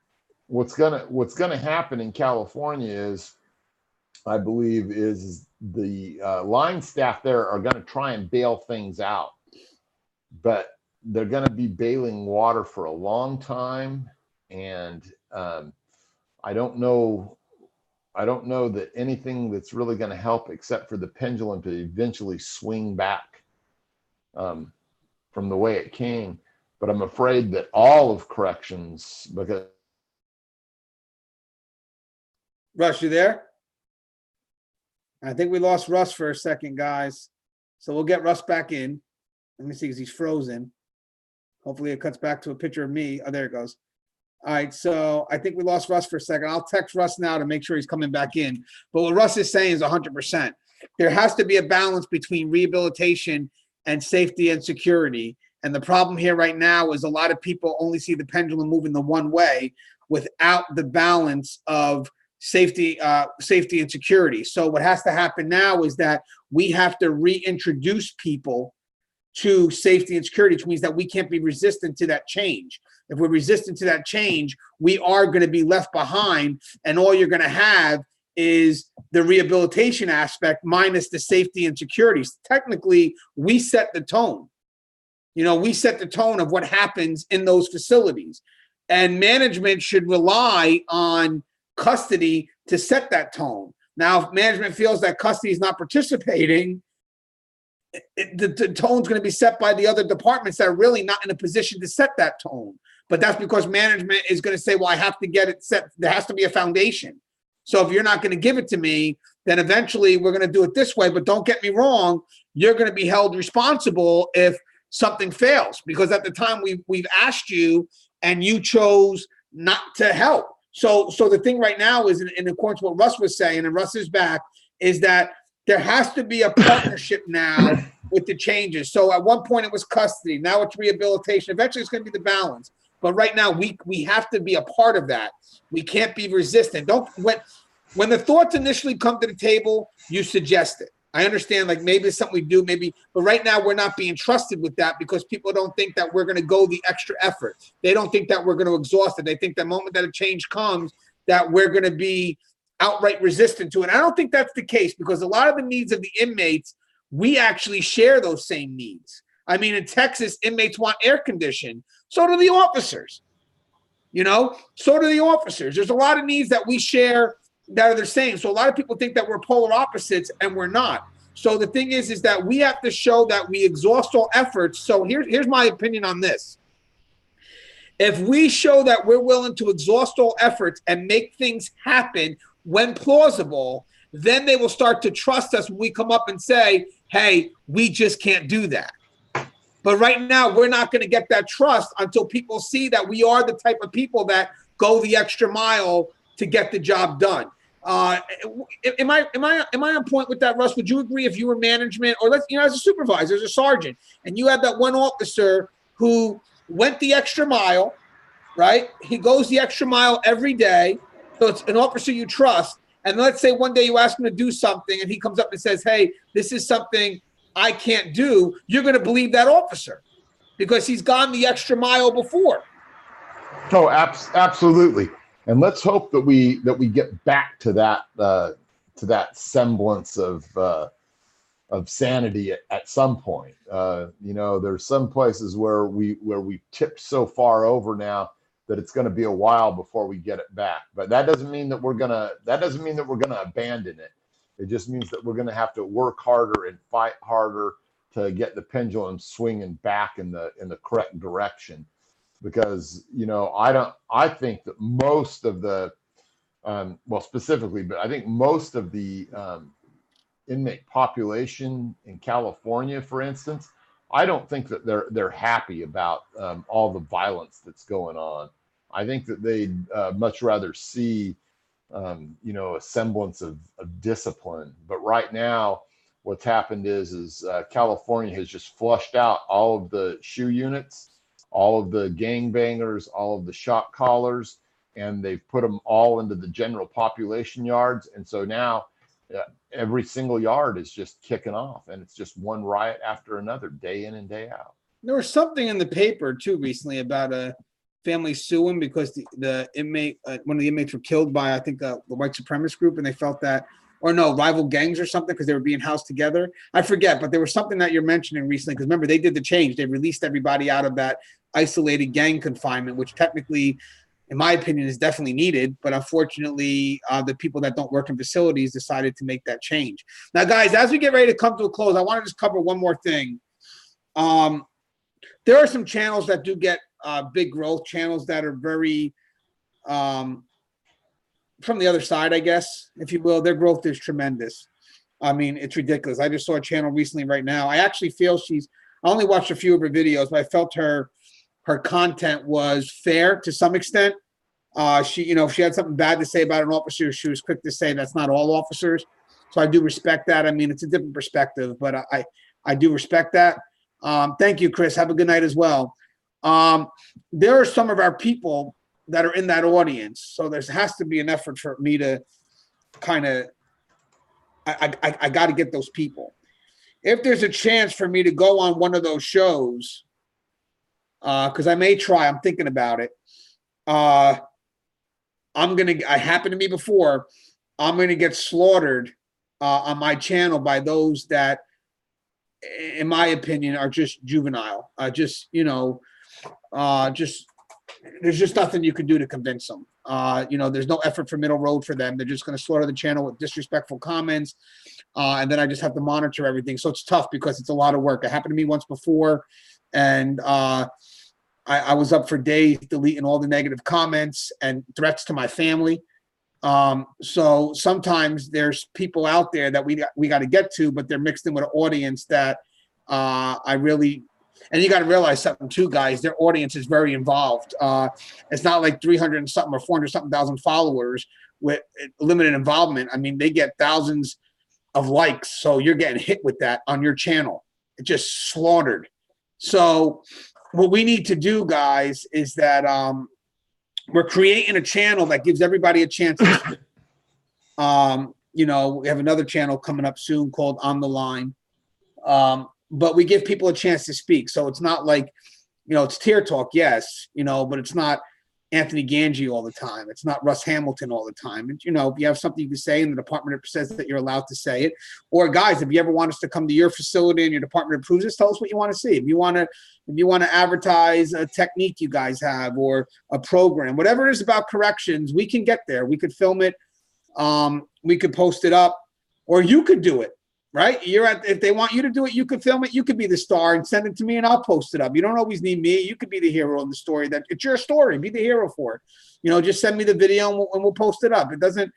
what's gonna happen in California is, I believe, is the line staff there are going to try and bail things out, but they're going to be bailing water for a long time. And I don't know that anything that's really going to help, except for the pendulum to eventually swing back from the way it came. But I'm afraid that all of corrections, because Russ, you there? I think we lost Russ for a second, guys. So we'll get Russ back in. Let me see, because he's frozen. Hopefully it cuts back to a picture of me. Oh, there it goes. All right, so I think we lost Russ for a second. I'll text Russ now to make sure he's coming back in. But what Russ is saying is 100%. There has to be a balance between rehabilitation and safety and security. And the problem here right now is a lot of people only see the pendulum moving the one way without the balance of safety and security. So what has to happen now is that we have to reintroduce people to safety and security, which means that we can't be resistant to that change. If we're resistant to that change, we are going to be left behind, and all you're going to have is the rehabilitation aspect minus the safety and security. Technically, we set the tone. We set the tone of what happens in those facilities, and management should rely on custody to set that tone. Now, if management feels that custody is not participating, the tone's going to be set by the other departments that are really not in a position to set that tone. But that's because management is going to say, well, I have to get it set. There has to be a foundation. So if you're not going to give it to me, then eventually we're going to do it this way. But don't get me wrong, you're going to be held responsible if something fails, because at the time we've asked you and you chose not to help. So the thing right now is, in accordance with what Russ was saying, and Russ is back, is that there has to be a partnership now with the changes. So at one point it was custody. Now it's rehabilitation. Eventually it's going to be the balance. But right now, we have to be a part of that. We can't be resistant. When the thoughts initially come to the table, you suggest it. I understand, like maybe it's something we do, maybe, but right now we're not being trusted with that because people don't think that we're going to go the extra effort. They don't think that we're going to exhaust it. They think the moment that a change comes, that we're going to be outright resistant to it. I don't think that's the case because a lot of the needs of the inmates, we actually share those same needs. I mean, in Texas, inmates want air conditioning. So do the officers. So do the officers. There's a lot of needs that we share that are the same. So a lot of people think that we're polar opposites, and we're not. So the thing is that we have to show that we exhaust all efforts. So here's my opinion on this. If we show that we're willing to exhaust all efforts and make things happen when plausible, then they will start to trust us when we come up and say, hey, we just can't do that. But right now, we're not going to get that trust until people see that we are the type of people that go the extra mile to get the job done. Am I on point with that, Russ? Would you agree if you were management or as a supervisor, as a sergeant, and you had that one officer who went the extra mile, right? He goes the extra mile every day. So it's an officer you trust. And let's say one day you ask him to do something and he comes up and says, hey, this is something I can't do. You're going to believe that officer because he's gone the extra mile before. Oh, absolutely. And let's hope that we get back to that semblance of sanity at some point. There's some places where we tipped so far over now that it's going to be a while before we get it back. But that doesn't mean that we're gonna abandon it. It just means that we're going to have to work harder and fight harder to get the pendulum swinging back in the correct direction. Because I think that most of the specifically, but I think most of the inmate population in California, for instance, I don't think that they're happy about all the violence that's going on. I think that they'd much rather see a semblance of discipline. But right now, what's happened is California has just flushed out all of the shoe units, all of the gangbangers, all of the shot callers, and they've put them all into the general population yards. And so now every single yard is just kicking off, and it's just one riot after another, day in and day out. There was something in the paper too recently about a family suing because the inmate, one of the inmates were killed by, I think, the white supremacist group, and they felt that, or no, rival gangs or something, because they were being housed together. I forget, but there was something that you're mentioning recently, because remember, they did the change. They released everybody out of that isolated gang confinement, which technically, in my opinion, is definitely needed. But unfortunately, the people that don't work in facilities decided to make that change. Now, guys, as we get ready to come to a close, I want to just cover one more thing. There are some channels that do get big growth, channels that are very from the other side, I guess, if you will. Their growth is tremendous. I mean, it's ridiculous. I just saw a channel recently right now. I actually feel I only watched a few of her videos, but I felt her content was fair to some extent. If she had something bad to say about an officer, she was quick to say that's not all officers. So I do respect that. I mean, it's a different perspective, but I do respect that. Thank you, Chris. Have a good night as well. There are some of our people that are in that audience. So there has to be an effort for me to kind of, I got to get those people. If there's a chance for me to go on one of those shows, because I may try, I'm thinking about it. I happened to me before, I'm going to get slaughtered on my channel by those that, in my opinion, are just juvenile. There's just nothing you can do to convince them. There's no effort for middle road for them. They're just going to slaughter the channel with disrespectful comments. And then I just have to monitor everything. So it's tough because it's a lot of work. It happened to me once before. And I was up for days deleting all the negative comments and threats to my family. So sometimes there's people out there that we got to get to, but they're mixed in with an audience that and you got to realize something too, guys, their audience is very involved. It's not like 300 and something or 400 something thousand followers with limited involvement. I mean, they get thousands of likes. So you're getting hit with that on your channel. It just slaughtered. So what we need to do, guys, is that we're creating a channel that gives everybody a chance to speak. You know, we have another channel coming up soon called On the Line. But we give people a chance to speak. So it's not like, you know, it's Tier Talk, yes, you know, but it's not Anthony Gangi all the time. It's not Russ Hamilton all the time. And, you know, if you have something you can say and the department says that you're allowed to say it, or guys, if you ever want us to come to your facility and your department approves this, tell us what you want to see. If you want to advertise a technique you guys have or a program, whatever it is about corrections, we can get there. We could film it. We could post it up, or you could do it. Right? If they want you to do it, you could film it. You could be the star and send it to me and I'll post it up. You don't always need me. You could be the hero in the story. That it's your story. Be the hero for it. You know, just send me the video and we'll post it up. It doesn't,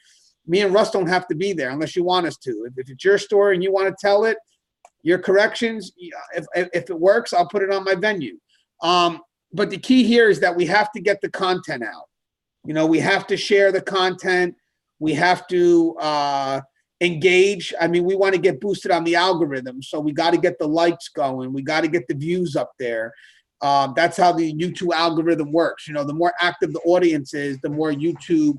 me and Russ don't have to be there unless you want us to. If it's your story and you want to tell it, your corrections, if it works, I'll put it on my venue. But the key here is that we have to get the content out. You know, we have to share the content. We have to, engage. I mean, we want to get boosted on the algorithm. So we got to get the likes going. We got to get the views up there. That's how the YouTube algorithm works. You know, the more active the audience is, the more YouTube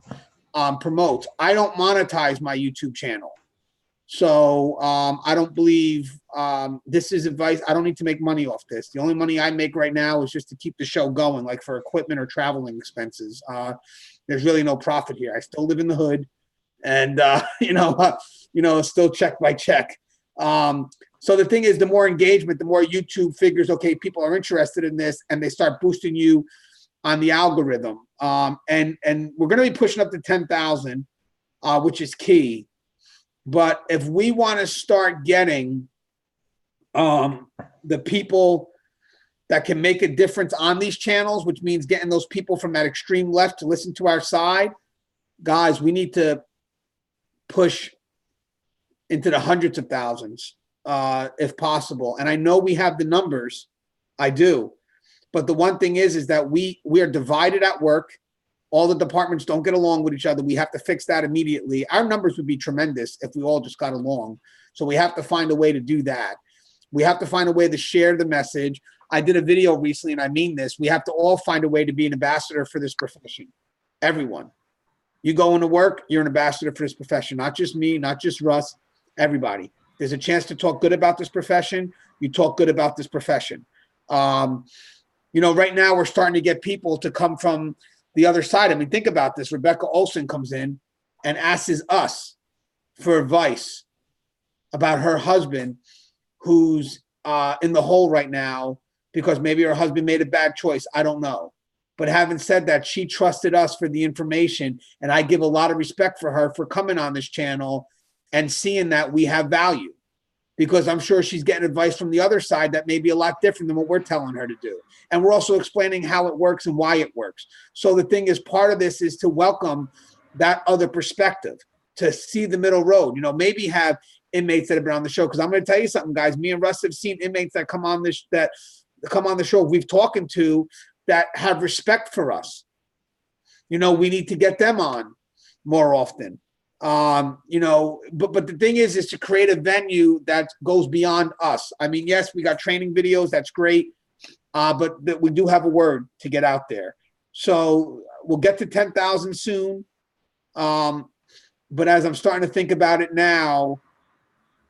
promotes. I don't monetize my YouTube channel. So I don't believe this is advice. I don't need to make money off this. The only money I make right now is just to keep the show going, like for equipment or traveling expenses. There's really no profit here. I still live in the hood. And, still check by check. So the thing is, the more engagement, the more YouTube figures, okay, people are interested in this and they start boosting you on the algorithm. And we're going to be pushing up to 10,000, which is key. But if we want to start getting the people that can make a difference on these channels, which means getting those people from that extreme left to listen to our side, guys, we need to push into the hundreds of thousands if possible. And I know we have the numbers. I do. But the one thing is that we are divided at work. All the departments don't get along with each other. We have to fix that immediately. Our numbers would be tremendous if we all just got along. So we have to find a way to do that. We have to find a way to share the message. I did a video recently, and I mean this. We have to all find a way to be an ambassador for this profession. Everyone. You go into work, you're an ambassador for this profession. Not just me, not just Russ, everybody. There's a chance to talk good about this profession. You talk good about this profession. Right now we're starting to get people to come from the other side. I mean, think about this. Rebecca Olson comes in and asks us for advice about her husband who's in the hole right now because maybe her husband made a bad choice. I don't know. But having said that, she trusted us for the information, and I give a lot of respect for her for coming on this channel and seeing that we have value, because I'm sure she's getting advice from the other side that may be a lot different than what we're telling her to do. And we're also explaining how it works and why it works. So the thing is, part of this is to welcome that other perspective, to see the middle road, maybe have inmates that have been on the show. Because I'm going to tell you something, guys, me and Russ have seen inmates that come on the show we've talking to that have respect for us. We need to get them on more often. But the thing is to create a venue that goes beyond us. I mean, yes, we got training videos. That's great. But we do have a word to get out there. So we'll get to 10,000 soon. But as I'm starting to think about it now,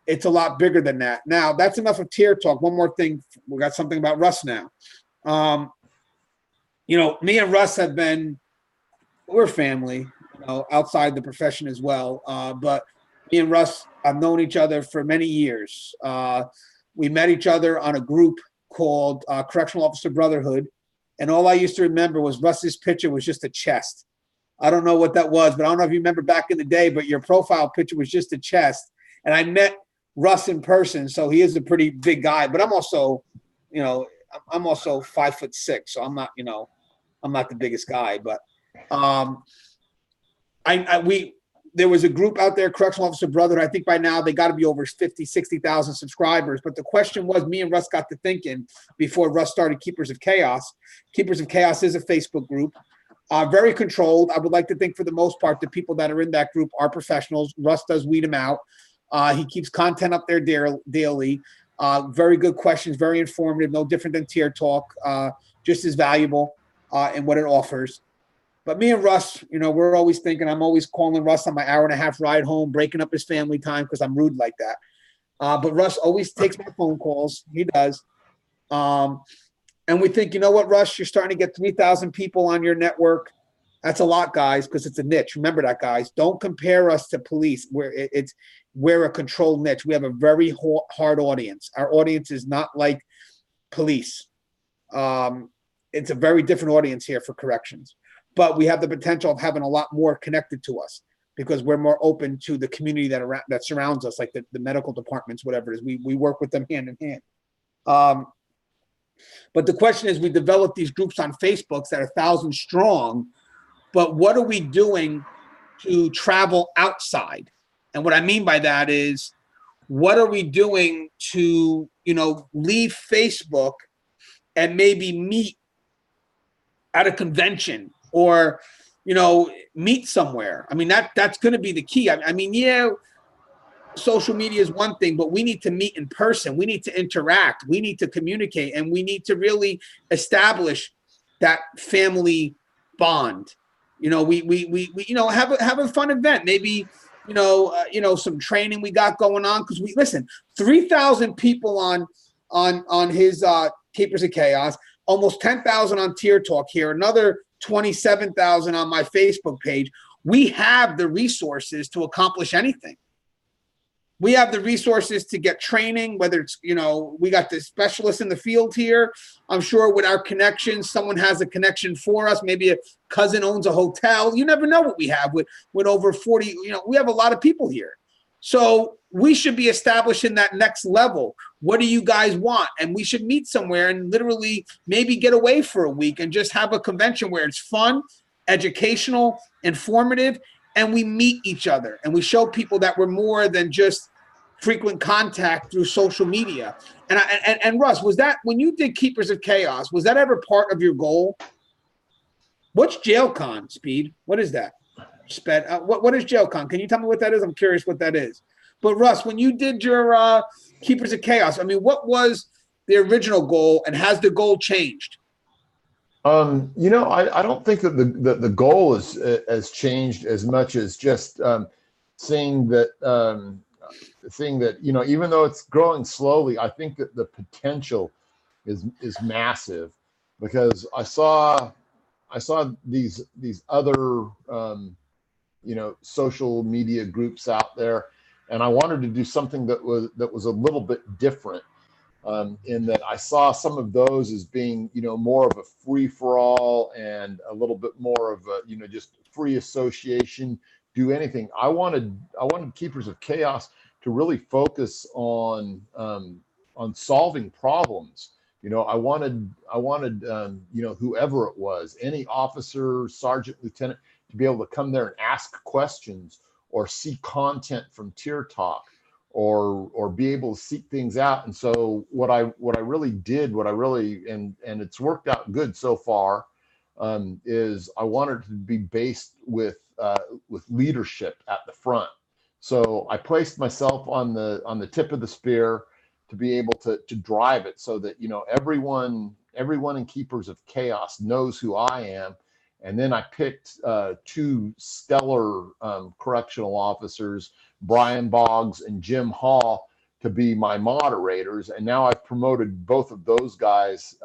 it's a lot bigger than that. Now, that's enough of tier talk. One more thing. We got something about Russ now. Me and Russ we're family, outside the profession as well. But me and Russ have known each other for many years. We met each other on a group called Correctional Officer Brotherhood. And all I used to remember was Russ's picture was just a chest. I don't know what that was, but I don't know if you remember back in the day, but your profile picture was just a chest. And I met Russ in person, so he is a pretty big guy. But I'm also, I'm also 5'6", so I'm not, I'm not the biggest guy. But there was a group out there, Correctional Officer Brotherhood. I think by now they got to be over 50, 60,000 subscribers. But the question was, me and Russ got to thinking before Russ started Keepers of Chaos. Keepers of Chaos is a Facebook group, very controlled. I would like to think for the most part, the people that are in that group are professionals. Russ does weed them out. He keeps content up there daily. Very good questions, very informative, no different than Tier Talk, just as valuable in what it offers. But me and Russ, we're always thinking, I'm always calling Russ on my hour-and-a-half ride home, breaking up his family time because I'm rude like that. But Russ always takes my phone calls. He does. And we think, you know what, Russ, you're starting to get 3,000 people on your network. That's a lot, guys, because it's a niche. Remember that, guys. Don't compare us to police. We're a controlled niche. We have a very hard audience. Our audience is not like police. It's a very different audience here for corrections. But we have the potential of having a lot more connected to us because we're more open to the community that surrounds us, like the medical departments, whatever it is. We work with them hand in hand. But the question is, we develop these groups on Facebook that are 1,000 strong, but what are we doing to travel outside? And what I mean by that is, what are we doing to, leave Facebook and maybe meet at a convention or, meet somewhere? I mean, that's going to be the key. I mean, social media is one thing, but we need to meet in person. We need to interact. We need to communicate, and we need to really establish that family bond. We have a fun event. Maybe, some training we got going on, because 3,000 people on his Keepers of Chaos, almost 10,000 on Tier Talk here, another 27,000 on my Facebook page. We have the resources to accomplish anything. We have the resources to get training, whether it's, we got the specialists in the field here. I'm sure with our connections, someone has a connection for us. Maybe a cousin owns a hotel. You never know what we have with over 40, we have a lot of people here. So we should be establishing that next level. What do you guys want? And we should meet somewhere and literally maybe get away for a week and just have a convention where it's fun, educational, informative, and we meet each other and we show people that we're more than just frequent contact through social media. And Russ, was that, when you did Keepers of Chaos, was that ever part of your goal? What's JailCon, Speed? What is that? Sped. What is JailCon? Can you tell me what that is? I'm curious what that is. But Russ, when you did your Keepers of Chaos, I mean, what was the original goal, and has the goal changed? I don't think that the goal has changed as much as just seeing that even though it's growing slowly, I think that the potential is massive, because I saw these other social media groups out there, and I wanted to do something that was a little bit different. In that I saw some of those as being, more of a free-for-all and a little bit more of a, just free association, do anything. I wanted Keepers of Chaos to really focus on solving problems. I wanted whoever it was, any officer, sergeant, lieutenant, to be able to come there and ask questions or see content from Tier Talk, or be able to seek things out. And so what I really did, and it's worked out good so far, is I wanted it to be based with leadership at the front. So I placed myself on the tip of the spear to be able to drive it, so that everyone in Keepers of Chaos knows who I am. And then I picked two stellar correctional officers, Brian Boggs and Jim Hall, to be my moderators. And now I've promoted both of those guys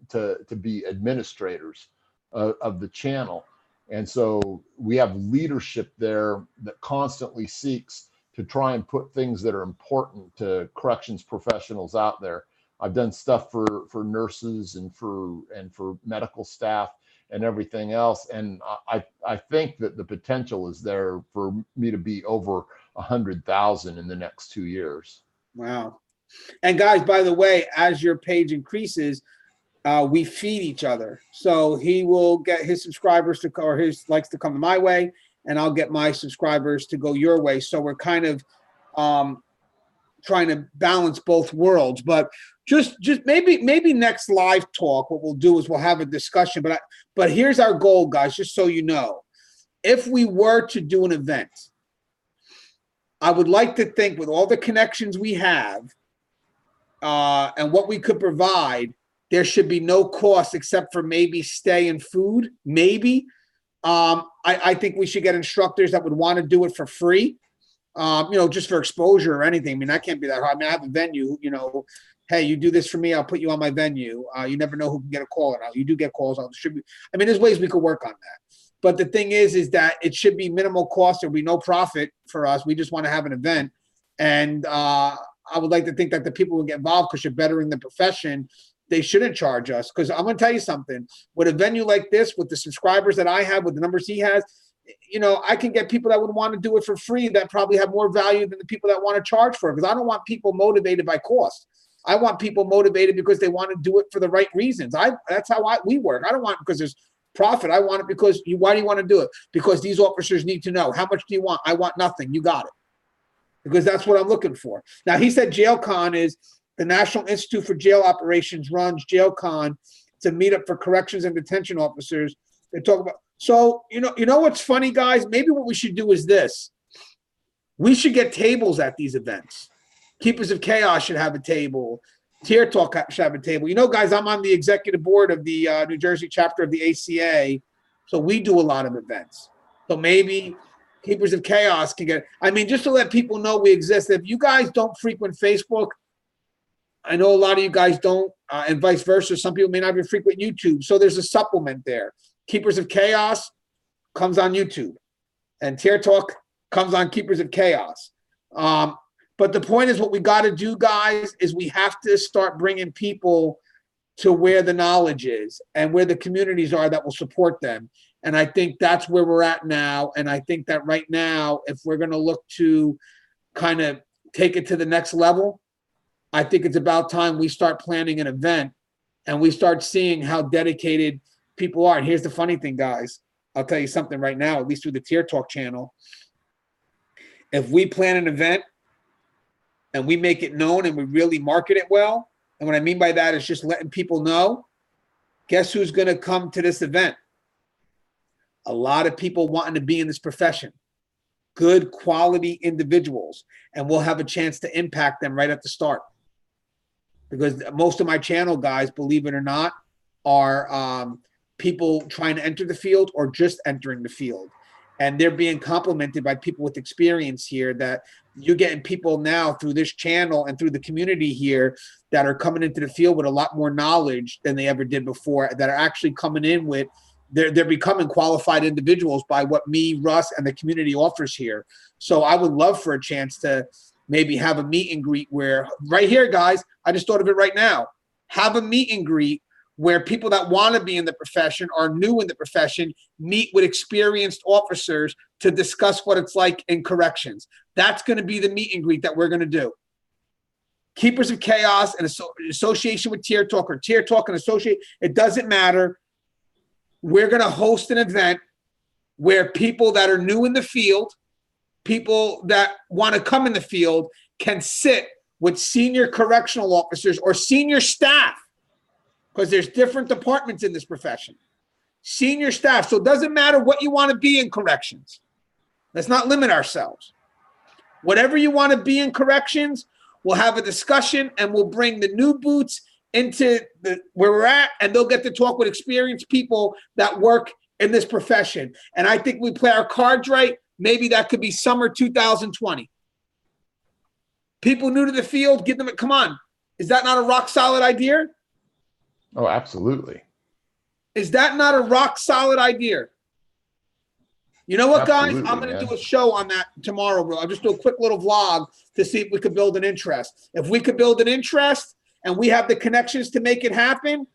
to be administrators of the channel. And so we have leadership there that constantly seeks to try and put things that are important to corrections professionals out there. I've done stuff for nurses and for medical staff and everything else. And I think that the potential is there for me to be over 100,000 in the next 2 years. Wow. And guys, by the way, as your page increases, we feed each other. So he will get his subscribers to, or his likes to come my way, and I'll get my subscribers to go your way. So we're kind of trying to balance both worlds. But just maybe next live talk, what we'll do is we'll have a discussion. But here's our goal, guys, just so you know. If we were to do an event, I would like to think, with all the connections we have, and what we could provide, there should be no cost except for maybe stay and food, maybe. I think we should get instructors that would want to do it for free, just for exposure or anything. I mean, that can't be that hard. I mean, I have a venue, hey, you do this for me, I'll put you on my venue. You never know who can get a call. And you do get calls, I'll distribute. I mean, there's ways we could work on that. But the thing is that it should be minimal cost. There'll be no profit for us. We just want to have an event. And I would like to think that the people who get involved, because you're bettering the profession, they shouldn't charge us. Because I'm going to tell you something. With a venue like this, with the subscribers that I have, with the numbers he has, I can get people that would want to do it for free that probably have more value than the people that want to charge for it. Because I don't want people motivated by cost. I want people motivated because they want to do it for the right reasons. That's how we work. I don't want it because there's profit. I want it because why do you want to do it? Because these officers need to know. How much do you want? I want nothing. You got it. Because that's what I'm looking for. Now, he said JailCon is the National Institute for Jail Operations runs JailCon. It's a meetup for corrections and detention officers. They talk about, so, you know what's funny, guys? Maybe what we should do is this. We should get tables at these events. Keepers of Chaos should have a table. Tier Talk should have a table. Guys, I'm on the executive board of the New Jersey chapter of the ACA, so we do a lot of events. So maybe Keepers of Chaos can get, just to let people know we exist. If you guys don't frequent Facebook, I know a lot of you guys don't, and vice versa. Some people may not even frequent YouTube, so there's a supplement there. Keepers of Chaos comes on YouTube, and Tier Talk comes on Keepers of Chaos. But the point is, what we got to do, guys, is we have to start bringing people to where the knowledge is and where the communities are that will support them. And I think that's where we're at now. And I think that right now, if we're going to look to kind of take it to the next level, I think it's about time we start planning an event and we start seeing how dedicated people are. And here's the funny thing, guys. I'll tell you something right now, at least through the Tier Talk channel. If we plan an event and we make it known and we really market it well, and what I mean by that is just letting people know, guess who's going to come to this event? A lot of people wanting to be in this profession. Good quality individuals. And we'll have a chance to impact them right at the start. Because most of my channel guys, believe it or not, are people trying to enter the field or just entering the field. And they're being complimented by people with experience here, that you're getting people now through this channel and through the community here that are coming into the field with a lot more knowledge than they ever did before, that are actually coming in with, they're becoming qualified individuals by what me, Russ, and the community offers here. So I would love for a chance to maybe have a meet and greet where, right here, guys, I just thought of it right now, have a meet and greet where people that want to be in the profession or new in the profession meet with experienced officers to discuss what it's like in corrections. That's going to be the meet and greet that we're going to do. Keepers of Chaos and association with Tier Talk, or Tier Talk and associate, it doesn't matter. We're going to host an event where people that are new in the field, people that want to come in the field, can sit with senior correctional officers or senior staff, because there's different departments in this profession. Senior staff. So it doesn't matter what you want to be in corrections. Let's not limit ourselves. Whatever you want to be in corrections, we'll have a discussion and we'll bring the new boots into where we're at, and they'll get to talk with experienced people that work in this profession. And I think we play our cards right. Maybe that could be summer 2020. People new to the field, give them a, come on. Is that not a rock solid idea? Oh, absolutely. Is that not a rock solid idea? You know what, guys? I'm going to do a show on that tomorrow, bro. I'll just do a quick little vlog to see if we could build an interest. If we could build an interest and we have the connections to make it happen,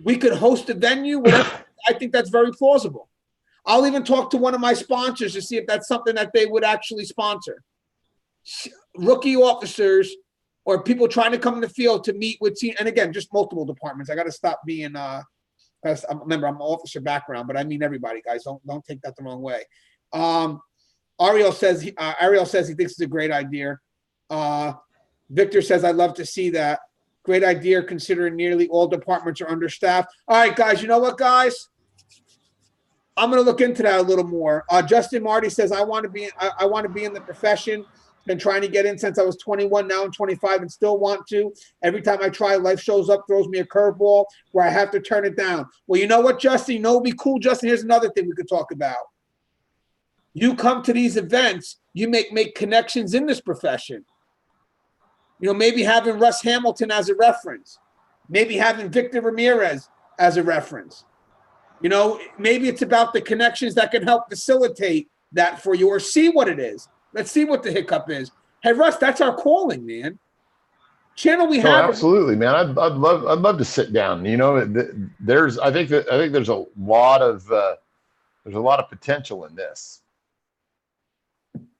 we could host a venue. Whatever. I think that's very plausible. I'll even talk to one of my sponsors to see if that's something that they would actually sponsor. Rookie officers or people trying to come in the field to meet with, and again, just multiple departments. I got to stop being, remember, I'm an officer background, but I mean everybody, guys. Don't take that the wrong way. Ariel says he thinks it's a great idea. Victor says, I'd love to see that. Great idea, considering nearly all departments are understaffed. All right, guys, you know what, guys? I'm going to look into that a little more. Justin Marty says, I want to be in the profession. Been trying to get in since I was 21. Now I'm 25 and still want to. Every time I try, life shows up, throws me a curveball where I have to turn it down. Well, you know what, Justin? You know what would be cool, Justin? Here's another thing we could talk about. You come to these events, you make connections in this profession. You know, maybe having Russ Hamilton as a reference. Maybe having Victor Ramirez as a reference. You know, maybe it's about the connections that can help facilitate that for you, or see what it is. Let's see what the hiccup is. Hey, Russ, that's our calling, man. Channel we have. Absolutely, man. I'd love to sit down. You know, I think there's a lot of potential in this.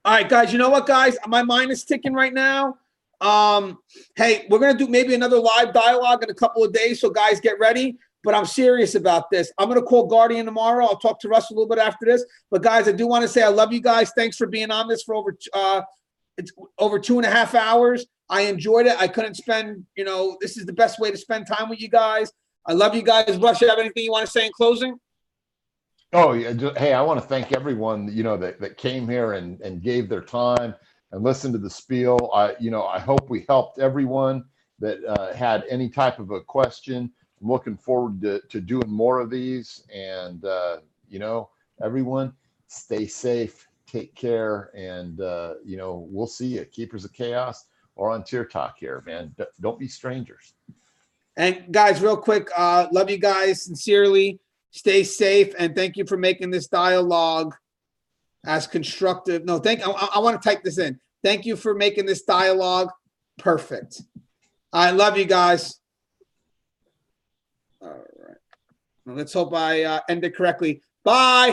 All right, guys. You know what, guys? My mind is ticking right now. Hey, we're gonna do maybe another live dialogue in a couple of days, so guys, get ready. But I'm serious about this. I'm going to call Guardian tomorrow. I'll talk to Russ a little bit after this. But, guys, I do want to say I love you guys. Thanks for being on this for it's over 2.5 hours. I enjoyed it. I couldn't spend, you know, this is the best way to spend time with you guys. I love you guys. Russ, you have anything you want to say in closing? Oh, yeah. Hey, I want to thank everyone, you know, that came here and gave their time and listened to the spiel. I hope we helped everyone that had any type of a question. I'm looking forward to doing more of these, and you know, everyone stay safe, take care, and you know, we'll see you Keepers of Chaos or on Tier Talk here, man. Don't be strangers. And guys, real quick, love you guys sincerely. Stay safe, and thank you for making this dialogue as constructive. No, I want to type this in. Thank you for making this dialogue perfect. I love you guys. All right. Now let's hope I end it correctly. Bye.